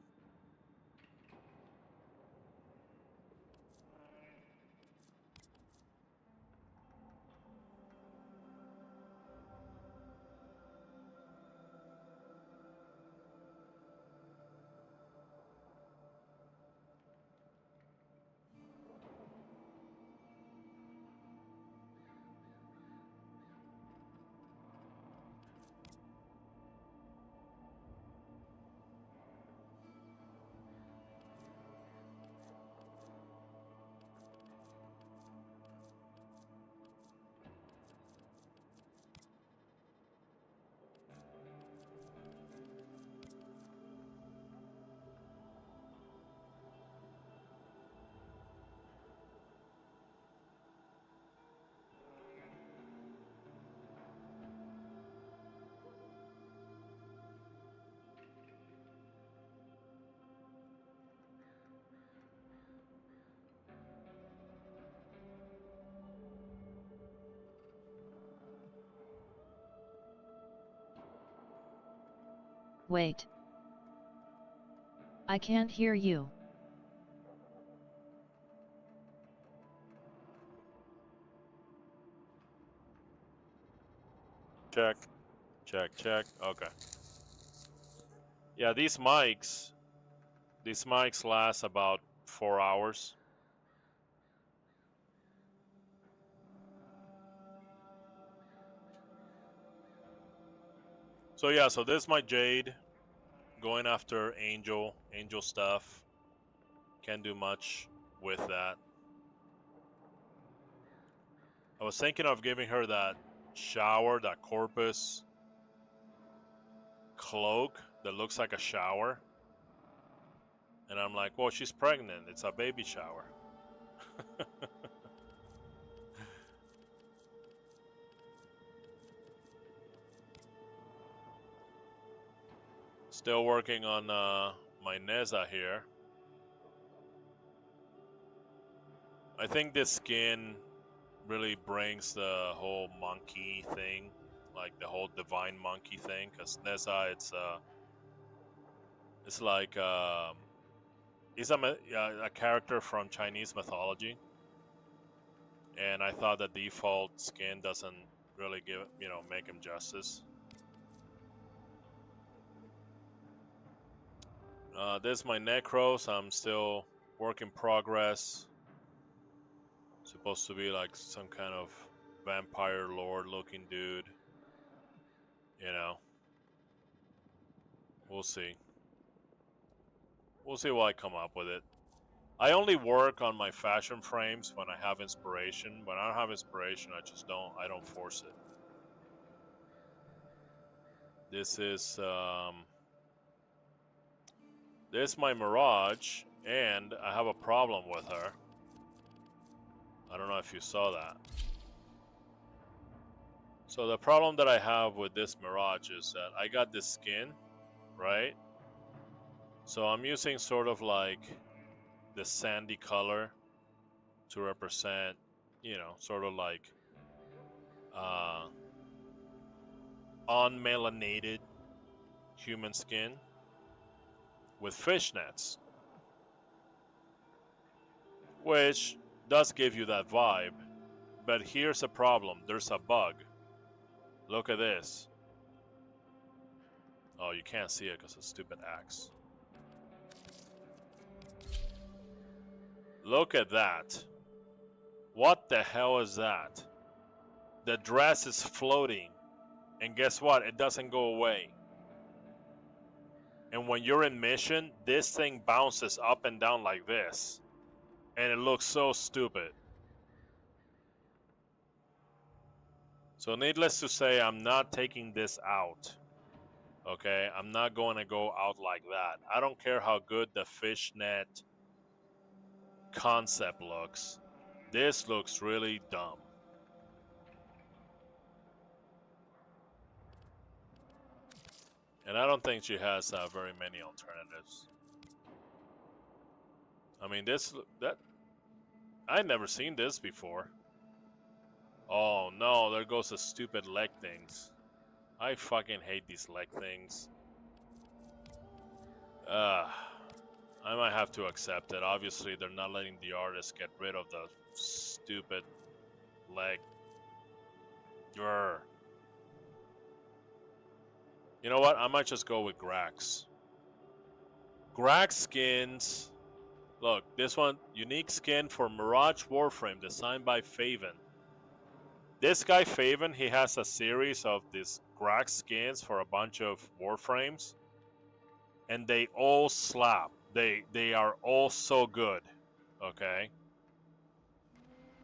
Wait. I can't hear you. Check. Okay. Yeah, these mics last about 4 hours. So yeah, so this is my Jade going after Angel stuff. Can't do much with that. I was thinking of giving her that shower, that corpus cloak that looks like a shower. And I'm like, well, she's pregnant. It's a baby shower. Still working on my Neza here. I think this skin really brings the whole monkey thing, like the whole divine monkey thing. Because Neza, it's like he's a character from Chinese mythology, and I thought the default skin doesn't really make him justice. This is my Necros. I'm still work in progress. Supposed to be like some kind of vampire lord looking dude. You know. We'll see. We'll see what I come up with it. I only work on my fashion frames when I have inspiration. When I don't have inspiration, I don't force it. This This is my Mirage, and I have a problem with her. I don't know if you saw that. So the problem that I have with this Mirage is that I got this skin, right? So I'm using sort of like the sandy color to represent, you know, sort of like unmelanated human skin with fishnets, which does give you that vibe. But here's a problem. There's a bug. Look at this. Oh, you can't see it because of stupid axe. Look at that. What the hell is that? The dress is floating. And guess what? It doesn't go away. And when you're in mission, this thing bounces up and down like this. And it looks so stupid. So needless to say, I'm not taking this out. Okay? I'm not going to go out like that. I don't care how good the fishnet concept looks. This looks really dumb. And I don't think she has very many alternatives. I mean, I've never seen this before. Oh no, there goes the stupid leg things. I fucking hate these leg things. I might have to accept it. Obviously, they're not letting the artist get rid of the stupid leg. Grr. You know what? I might just go with Grax. Grax skins. Look, this one, unique skin for Mirage Warframe, designed by Faven. This guy, Faven, he has a series of these Grax skins for a bunch of Warframes. And they all slap. They are all so good. Okay?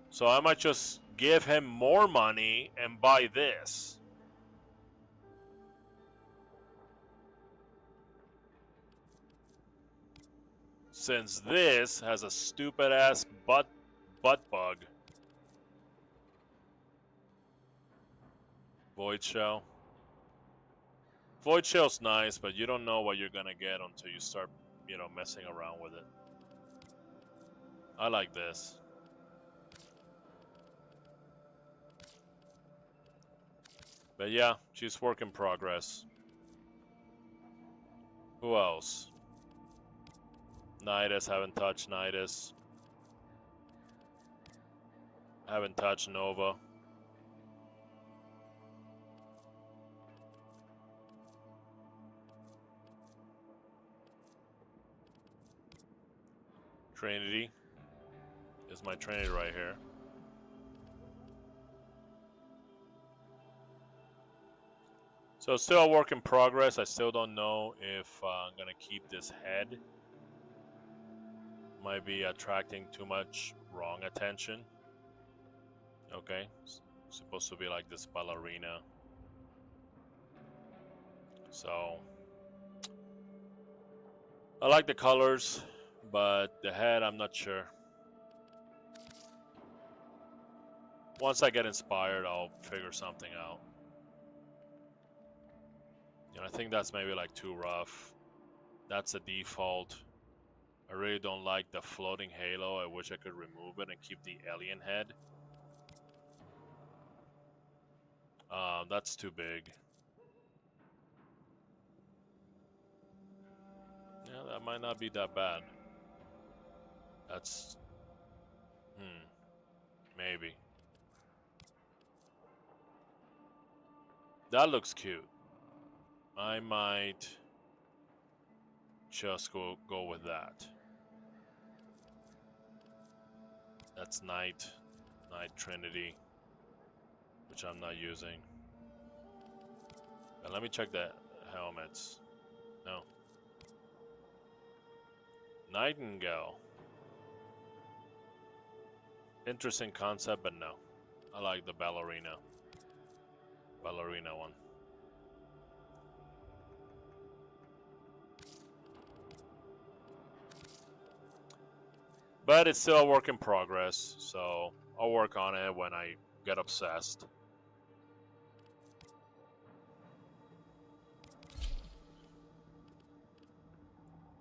So I might just give him more money and buy this. Since this has a stupid ass butt bug. Void Shell. Void Shell's nice, but you don't know what you're gonna get until you start, you know, messing around with it. I like this. But yeah, she's work in progress. Who else? Nidus, haven't touched Nidus. Haven't touched Nova. Trinity. Is my Trinity right here. So it's still a work in progress. I still don't know if I'm gonna keep this head. Might be attracting too much wrong attention. Okay, it's supposed to be like this ballerina. So I like the colors, but the head I'm not sure. Once I get inspired, I'll figure something out. You know, I think that's maybe like too rough. That's a default. I really don't like the floating halo. I wish I could remove it and keep the alien head. That's too big. Yeah, that might not be that bad. That's... maybe. That looks cute. I might just go with that. That's Night Trinity, which I'm not using. But let me check the helmets. No. Nightingale. Interesting concept, but no. I like the ballerina one. . But it's still a work in progress, so I'll work on it when I get obsessed.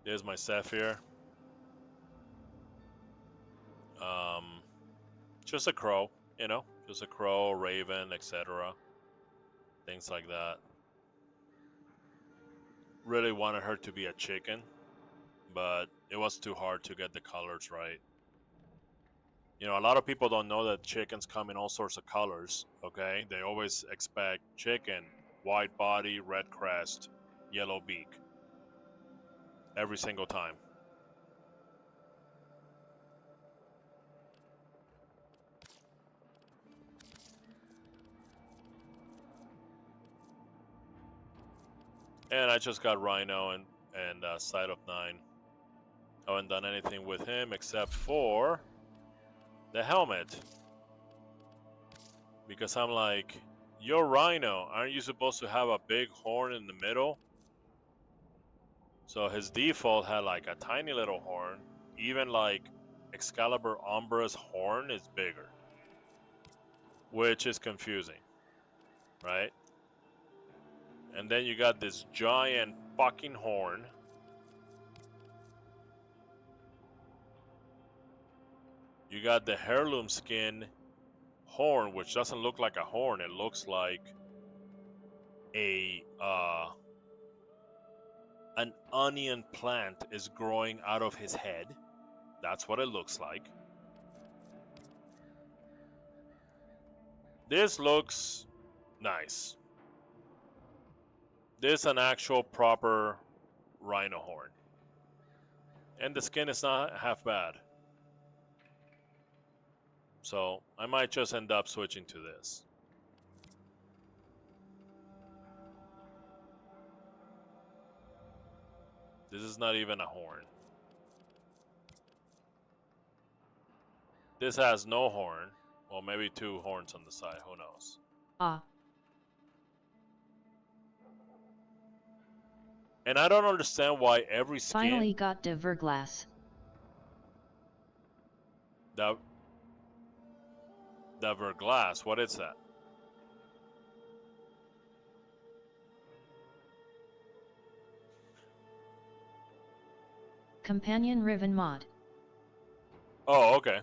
There's my Sapphire. Just a crow, you know, just a crow, raven, etc. Things like that. Really wanted her to be a chicken, but it was too hard to get the colors right. You know, a lot of people don't know that chickens come in all sorts of colors, okay? They always expect chicken, white body, red crest, yellow beak. Every single time. And I just got Rhino and Side of 9. I haven't done anything with him except for the helmet. Because I'm like, you're Rhino. Aren't you supposed to have a big horn in the middle? So his default had like a tiny little horn. Even like Excalibur Umbra's horn is bigger. Which is confusing. Right? And then you got this giant fucking horn. You got the heirloom skin horn, which doesn't look like a horn. It looks like a an onion plant is growing out of his head. That's what it looks like. This looks nice. This is an actual proper rhino horn. And the skin is not half bad. So I might just end up switching to this. This is not even a horn. This has no horn. Well, maybe 2 horns on the side. Who knows? Ah. And I don't understand why every skin... Finally got the Verglass. The Verglass, what is that? Companion Riven mod. Oh, okay.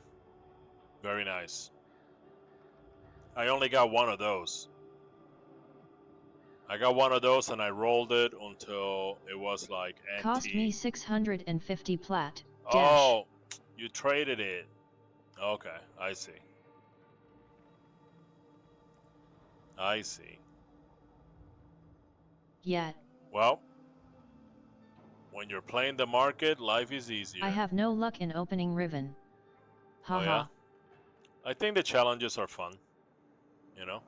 Very nice. I only got one of those. I got one of those and I rolled it until it was like NT. Cost me 650 plat. Oh, you traded it. Okay, I see. I see. Yet. Well, when you're playing the market, life is easier. I have no luck in opening Riven. Haha. Oh, yeah? I think the challenges are fun. You know?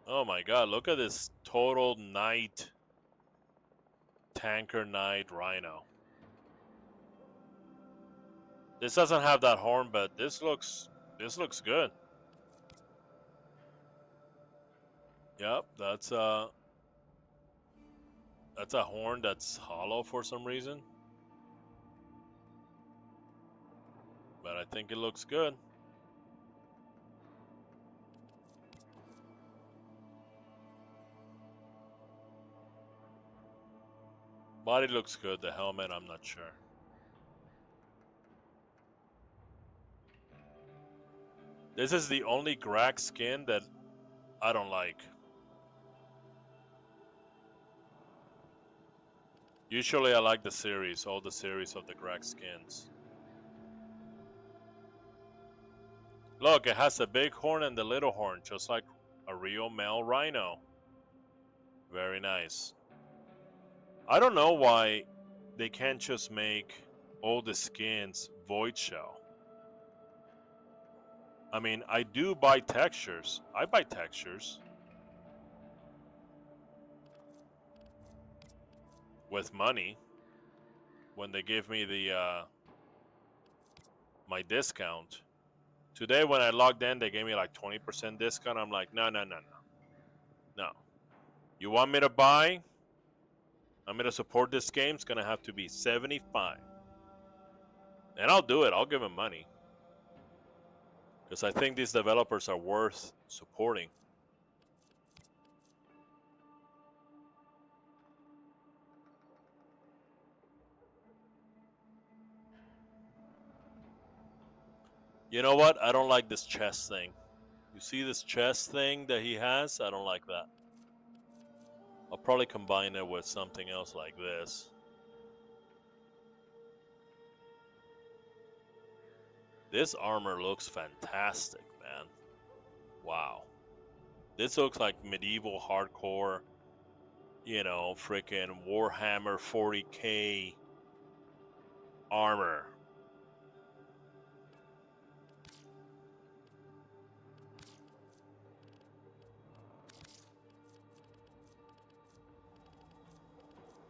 Oh my god, look at this total knight. Tanker knight rhino. This doesn't have that horn, but this looks good. Yep, that's a horn that's hollow for some reason. But I think it looks good. Body looks good, the helmet I'm not sure. This is the only Grag skin that I don't like. Usually I like the series, all the series of the Grag skins. Look, it has a big horn and the little horn, just like a real male rhino. Very nice. I don't know why they can't just make all the skins void shell. I mean, I do buy textures. I buy textures. With money. When they give me the my discount. Today when I logged in, they gave me like 20% discount. I'm like, no. No. You want me to buy? I mean, to support this game, it's gonna have to be 75. And I'll do it. I'll give him money. Because I think these developers are worth supporting. You know what? I don't like this chest thing. You see this chest thing that he has? I don't like that. I'll probably combine it with something else like this. This armor looks fantastic, man. Wow. This looks like medieval hardcore, you know, freaking Warhammer 40k armor.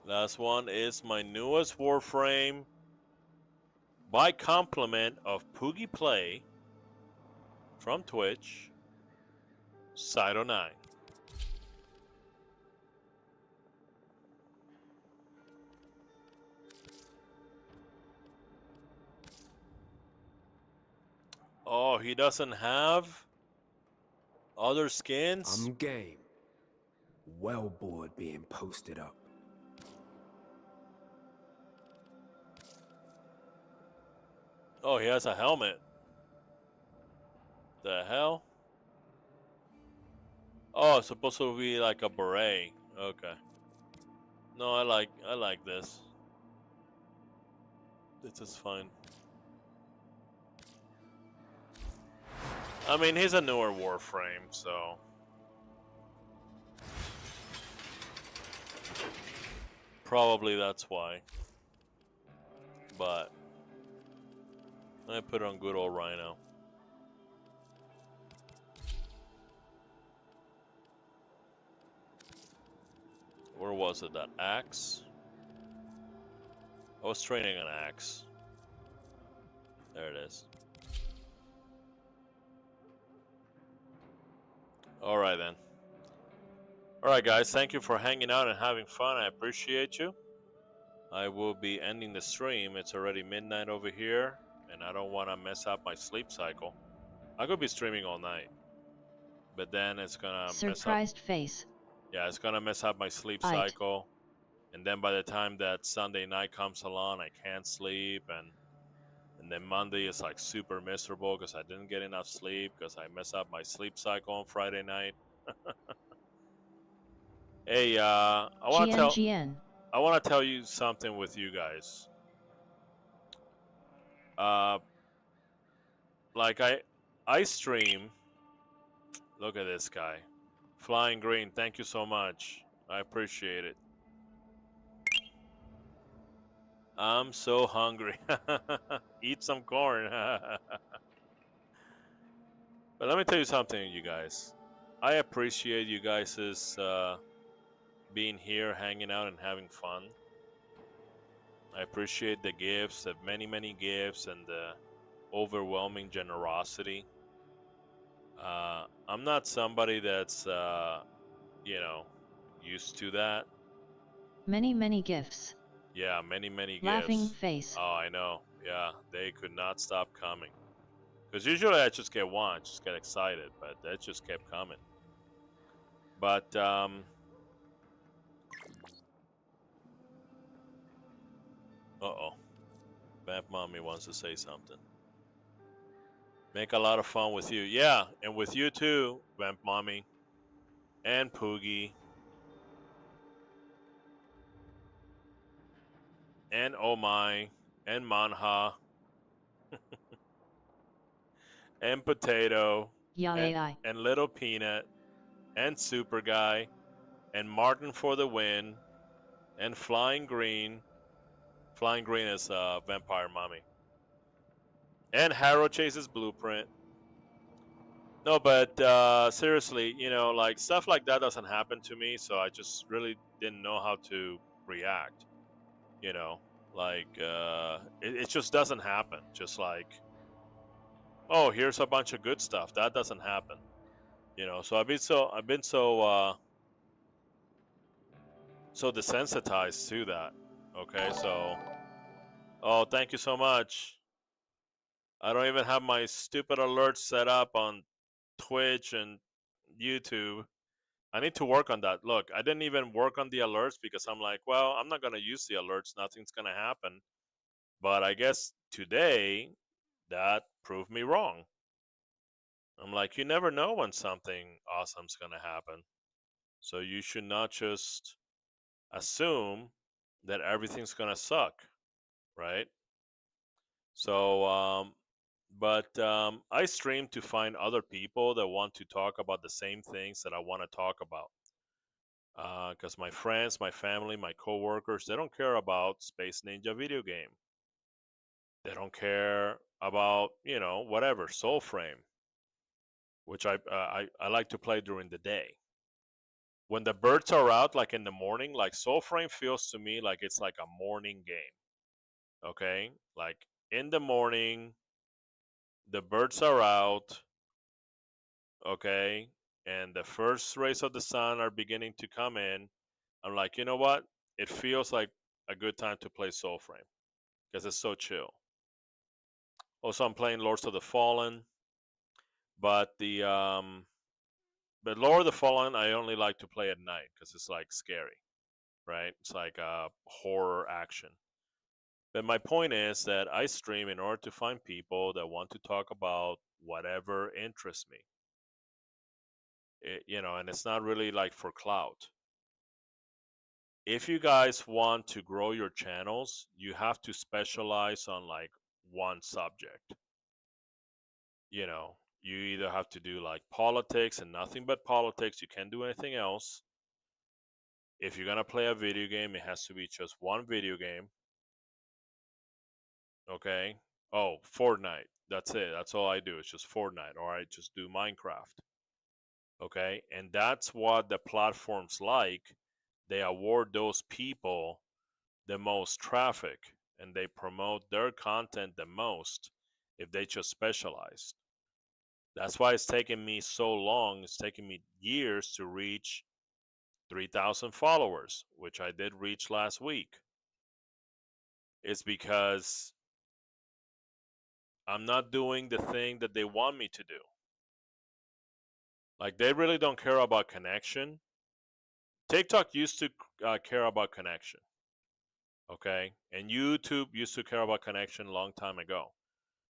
Last one is my newest Warframe by compliment of Poogie Play from Twitch, Cyto9. Oh, he doesn't have other skins? I'm game. Well bored being posted up. Oh, he has a helmet. The hell? Oh, it's supposed to be like a beret. Okay. No, I like this. This is fine. I mean, he's a newer Warframe, so probably that's why. But I put on good old Rhino. Where was it? That axe? I was training an axe. There it is. Alright then. Alright guys, thank you for hanging out and having fun. I appreciate you. I will be ending the stream. It's already midnight over here, and I don't want to mess up my sleep cycle. I could be streaming all night, but then it's gonna Surprised face. Yeah, it's gonna mess up my sleep Aight. cycle, and then by the time that Sunday night comes along, I can't sleep, and then Monday is like super miserable because I didn't get enough sleep because I mess up my sleep cycle on Friday night. Hey, I want to GN. tell you something with you guys. Like I stream. Look at this guy, Flying Green. Thank you so much. I appreciate it. I'm so hungry. Eat some corn. But let me tell you something, you guys. I appreciate you guys' being here, hanging out, and having fun. I appreciate the gifts, the many, many gifts, and the overwhelming generosity. I'm not somebody that's, you know, used to that. Many gifts. Yeah, many, many gifts. Laughing face. Oh, I know. Yeah, they could not stop coming. Because usually I just get one, just get excited, but that just kept coming. But, uh-oh. Vamp Mommy wants to say something. Make a lot of fun with you. Yeah, and with you too, Vamp Mommy. And Poogie. And Oh My. And Manha. And Potato. And Little Peanut. And Super Guy. And Martin for the win. And Flying Green. Flying Green is Vampire Mommy. And Harrow Chase's Blueprint. No, but seriously, you know, like stuff like that doesn't happen to me, so I just really didn't know how to react. You know, like it just doesn't happen. Just like, oh, here's a bunch of good stuff. That doesn't happen. You know, so I've been so so desensitized to that. Okay, so oh, thank you so much. I don't even have my stupid alerts set up on Twitch and YouTube. I need to work on that. Look, I didn't even work on the alerts because I'm like, well, I'm not going to use the alerts. Nothing's going to happen. But I guess today that proved me wrong. I'm like, you never know when something awesome's going to happen. So you should not just assume that everything's going to suck, right? So, I stream to find other people that want to talk about the same things that I want to talk about. Because my friends, my family, my coworkers, they don't care about Space Ninja video game. They don't care about whatever Soulframe, which I like to play during the day. When the birds are out, like in the morning, like Soulframe feels to me like it's like a morning game. Okay, like in the morning, the birds are out. Okay, and the first rays of the sun are beginning to come in. I'm like, you know what? It feels like a good time to play Soulframe because it's so chill. Also, I'm playing Lords of the Fallen, but Lord of the Fallen I only like to play at night because it's like scary, right? It's like a horror action. But my point is that I stream in order to find people that want to talk about whatever interests me. And it's not really like for clout. If you guys want to grow your channels, you have to specialize on like one subject. You either have to do like politics and nothing but politics. You can't do anything else. If you're gonna play a video game, it has to be just one video game. Okay. Oh, Fortnite. That's it. That's all I do. It's just Fortnite, or I just do Minecraft. Okay. And that's what the platforms like. They award those people the most traffic and they promote their content the most if they just specialize. That's why it's taken me so long. It's taken me years to reach 3,000 followers, which I did reach last week. It's because I'm not doing the thing that they want me to do. Like, they really don't care about connection. TikTok used to care about connection. Okay? And YouTube used to care about connection a long time ago.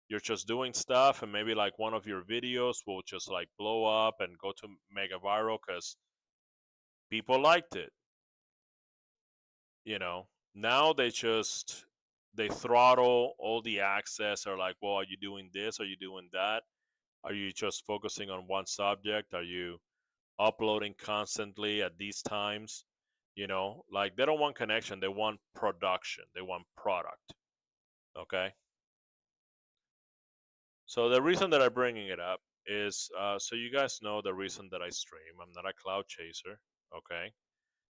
You're just doing stuff, and maybe like one of your videos will just like blow up and go to mega viral because people liked it. Now they throttle all the access. Are like, well, are you doing this? Are you doing that? Are you just focusing on one subject? Are you uploading constantly at these times? Like they don't want connection. They want production. They want product. Okay. So the reason that I'm bringing it up is so you guys know the reason that I stream. I'm not a cloud chaser. Okay.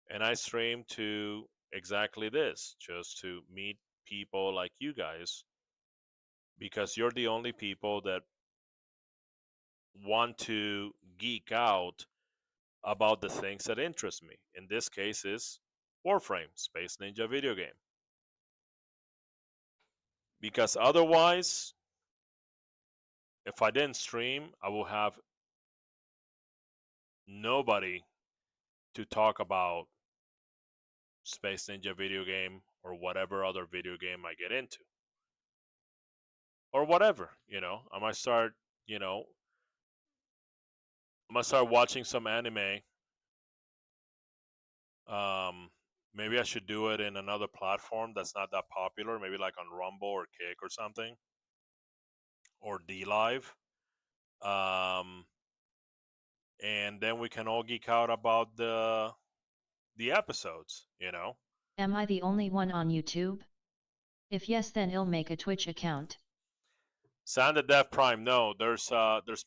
And I stream to exactly this, just to meet people like you guys, because you're the only people that want to geek out about the things that interest me. In this case is Warframe, Space Ninja video game. Because otherwise, if I didn't stream, I will have nobody to talk about Space Ninja video game or whatever other video game I get into. Or whatever, I might start, watching some anime. Maybe I should do it in another platform that's not that popular, maybe like on Rumble or Kick or something, or D Live. And then we can all geek out about the episodes. Am I the only one on YouTube? If yes, then I'll make a Twitch account. Sand the Death Prime. No, there's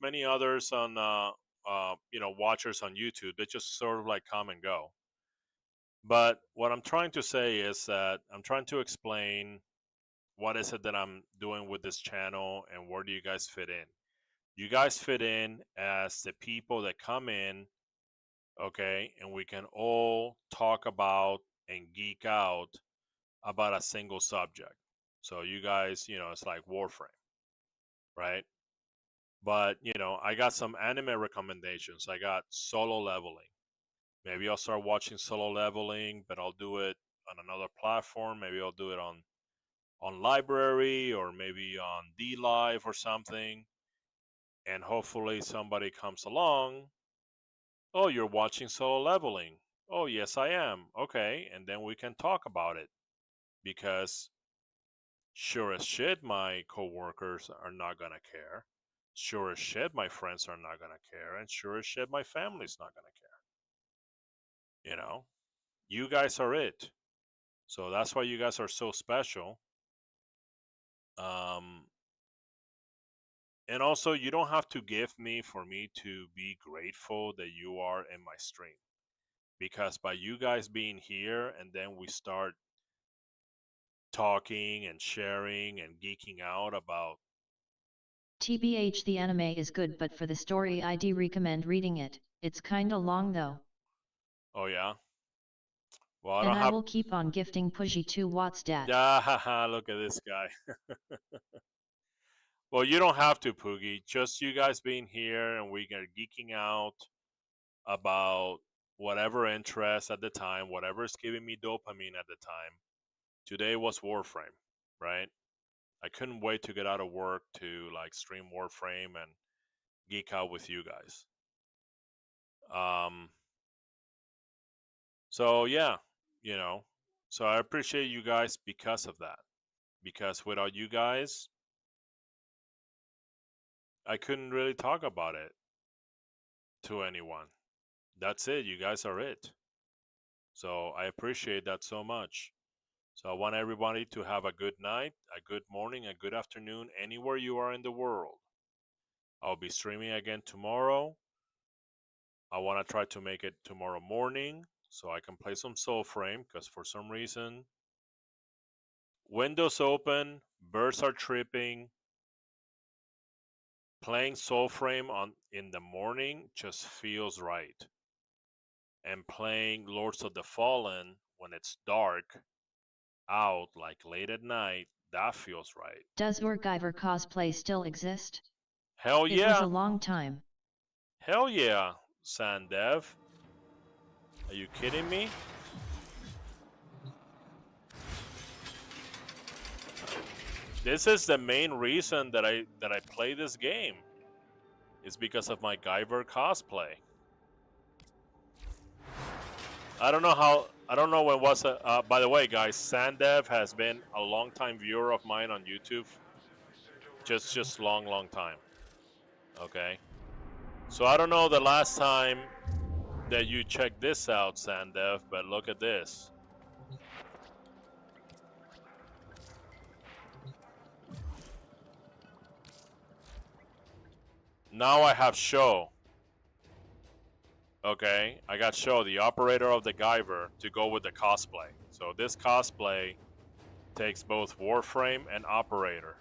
many others on watchers on YouTube. They just sort of like come and go. But what I'm trying to say is that I'm trying to explain what is it that I'm doing with this channel and where do you guys fit in. You guys fit in as the people that come in, okay? And we can all talk about and geek out about a single subject. So you guys, it's like Warframe, right? But, I got some anime recommendations. I got Solo Leveling. Maybe I'll start watching Solo Leveling, but I'll do it on another platform. Maybe I'll do it on Library, or maybe on D Live or something. And hopefully somebody comes along. Oh, you're watching Solo Leveling. Oh, yes, I am. Okay, and then we can talk about it, because sure as shit my coworkers are not gonna care. Sure as shit my friends are not gonna care, and sure as shit my family's not gonna care. You guys are it. So that's why you guys are so special. Um, and also, you don't have to give me for me to be grateful that you are in my stream, because by you guys being here, and then we start talking and sharing and geeking out about. TBH, the anime is good, but for the story I'd recommend reading it. It's kinda long though. Oh yeah. Well, I And don't I have. will keep on gifting Pudgy 2 Wattstat. Ah, look at this guy. Well, you don't have to, Poogie. Just you guys being here and we are geeking out about whatever interest at the time, whatever is giving me dopamine at the time. Today was Warframe, right? I couldn't wait to get out of work to like stream Warframe and geek out with you guys. Um, so yeah, you know, so I appreciate you guys because of that. Because without you guys, I couldn't really talk about it to anyone. That's it. You guys are it. So I appreciate that so much. So I want everybody to have a good night, a good morning, a good afternoon, anywhere you are in the world. I'll be streaming again tomorrow. I want to try to make it tomorrow morning so I can play some Soulframe, because for some reason, windows open, birds are tripping. Playing Soulframe in the morning just feels right. And playing Lords of the Fallen when it's dark out, like late at night, that feels right. Does Urgiver cosplay still exist? Hell It was yeah. a long time. Hell yeah, Sandev. Are you kidding me? This is the main reason that I play this game. Is because of my Guyver cosplay. I don't know when was it. By the way, guys, Sandev has been a long time viewer of mine on YouTube. Just long time. Okay. So I don't know the last time that you checked this out, Sandev, but look at this. Now I have Show. Okay, I got Show, the operator of the Guyver, to go with the cosplay. So this cosplay takes both Warframe and Operator.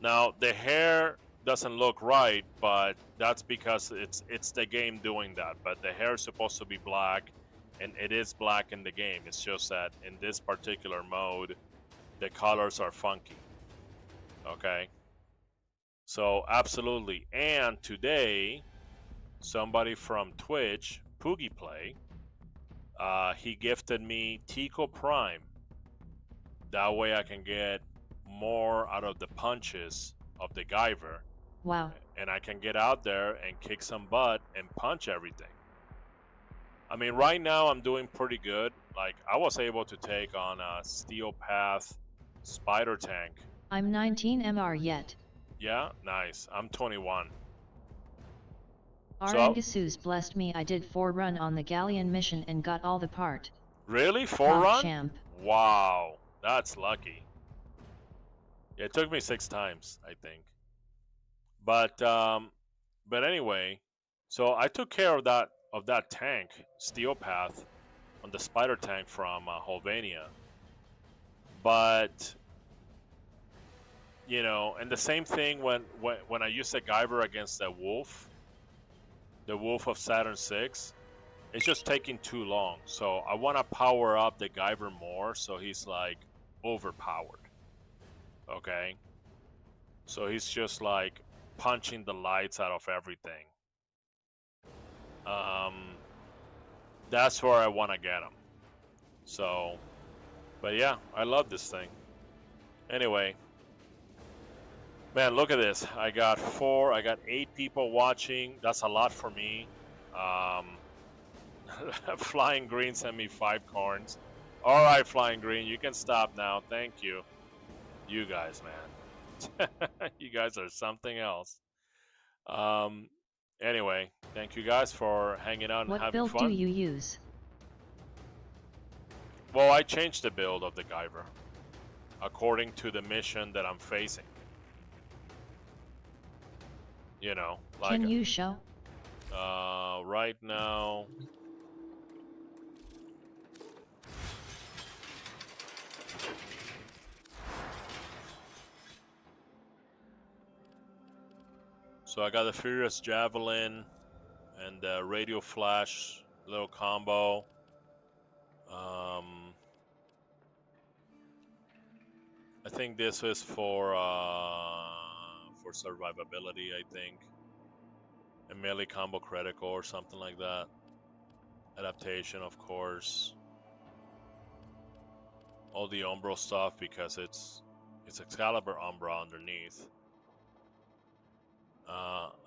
Now the hair doesn't look right, but that's because it's the game doing that. But the hair is supposed to be black, and it is black in the game. It's just that in this particular mode, the colors are funky. Okay. So absolutely. And today, somebody from Twitch, Poogie Play, he gifted me Tico Prime. That way I can get more out of the punches of the Guyver. Wow. And I can get out there and kick some butt and punch everything. I mean, right now I'm doing pretty good. Like, I was able to take on a Steel Path Spider Tank. I'm 19 MR yet. Yeah, nice. I'm 21. Arangasu's blessed me. I did 4 run on the Galleon mission and got all the part. Really? 4 Top run? champ. Wow, that's lucky. Yeah, it took me 6 times, I think. But anyway, so I took care of that tank, Steel Path, on the Spider Tank from Holvania. But and the same thing when I used the Guyver against the Wolf the Wolf of Saturn 6. It's just taking too long. So I want to power up the Guyver more so he's like overpowered. Okay? So he's just like punching the lights out of everything. That's where I want to get him. So, but yeah, I love this thing. Anyway, man, look at this. I got 8 people watching. That's a lot for me. Flying Green sent me 5 corns. All right, Flying Green, you can stop now. Thank you. You guys, man. You guys are something else. Anyway, thank you guys for hanging out and What having build fun. do you use? Well, I changed the build of the Guyver according to the mission that I'm facing. You know, like Can you show? right now. So I got the Furious Javelin and the Radio Flash little combo. I think this is for survivability, I think. A melee combo critical or something like that. Adaptation, of course. All the Umbro stuff because it's Excalibur Umbra underneath.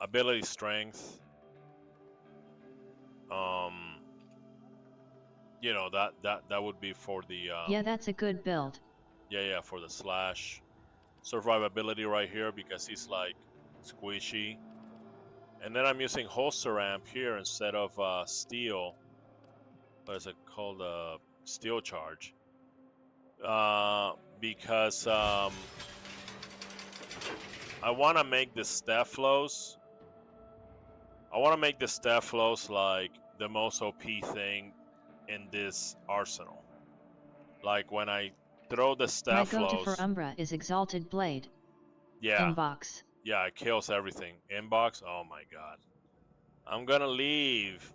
Ability strength. You know that would be for the Yeah, that's a good build. yeah, for the slash. Survivability right here because he's like squishy. And then I'm using holster ramp here instead of steel. What is it called? Steel charge. Because I want to make the Stephalos. I want to make the Stephalos like the most OP thing in this arsenal. Like when I throw the My go-to Stephalos. for Umbra is Exalted Blade. Yeah. Inbox. Yeah, it kills everything. Inbox? Oh my god. I'm gonna leave.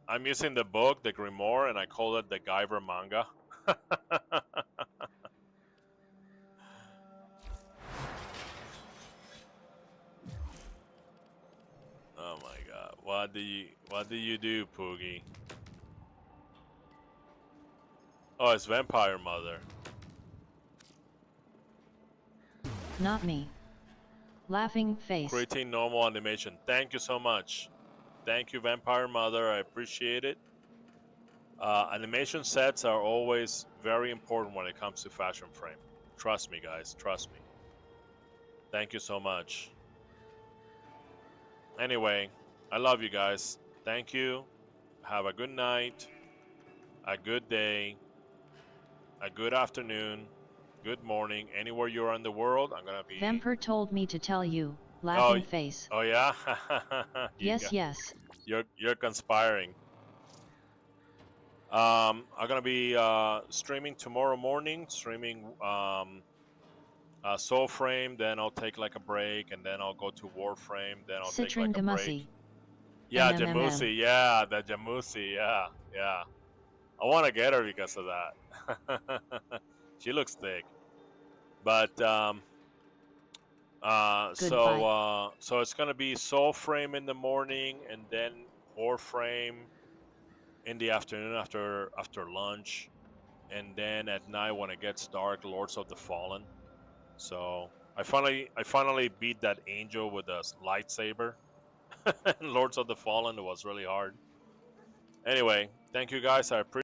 I'm using the book, the Grimoire, and I call it the Guyver manga. Oh my god. What do you do, Poogie? Oh, it's Vampire Mother. Not me. Laughing face. Creating normal animation. Thank you so much. Thank you, Vampire Mother. I appreciate it. Animation sets are always very important when it comes to Fashion Frame. Trust me, guys. Trust me. Thank you so much. Anyway, I love you guys. Thank you. Have a good night, a good day, a good afternoon, good morning. Anywhere you are in the world, I'm gonna be. Vampire told me to tell you. Laughing face. Oh yeah. Yes, yes. You're conspiring. I'm gonna be streaming tomorrow morning. Streaming Soul Frame. Then I'll take like a break, and then I'll go to Warframe. Then I'll take like a break. Yeah, Jamusi. Yeah, the Jamusi. Yeah. I want to get her because of that. She looks thick. But so it's gonna be Soul Frame in the morning, and then Warframe in the afternoon after lunch, and then at night when it gets dark, Lords of the Fallen. So I finally beat that angel with a lightsaber. Lords of the Fallen. It was really hard. Anyway, thank you guys. I appreciate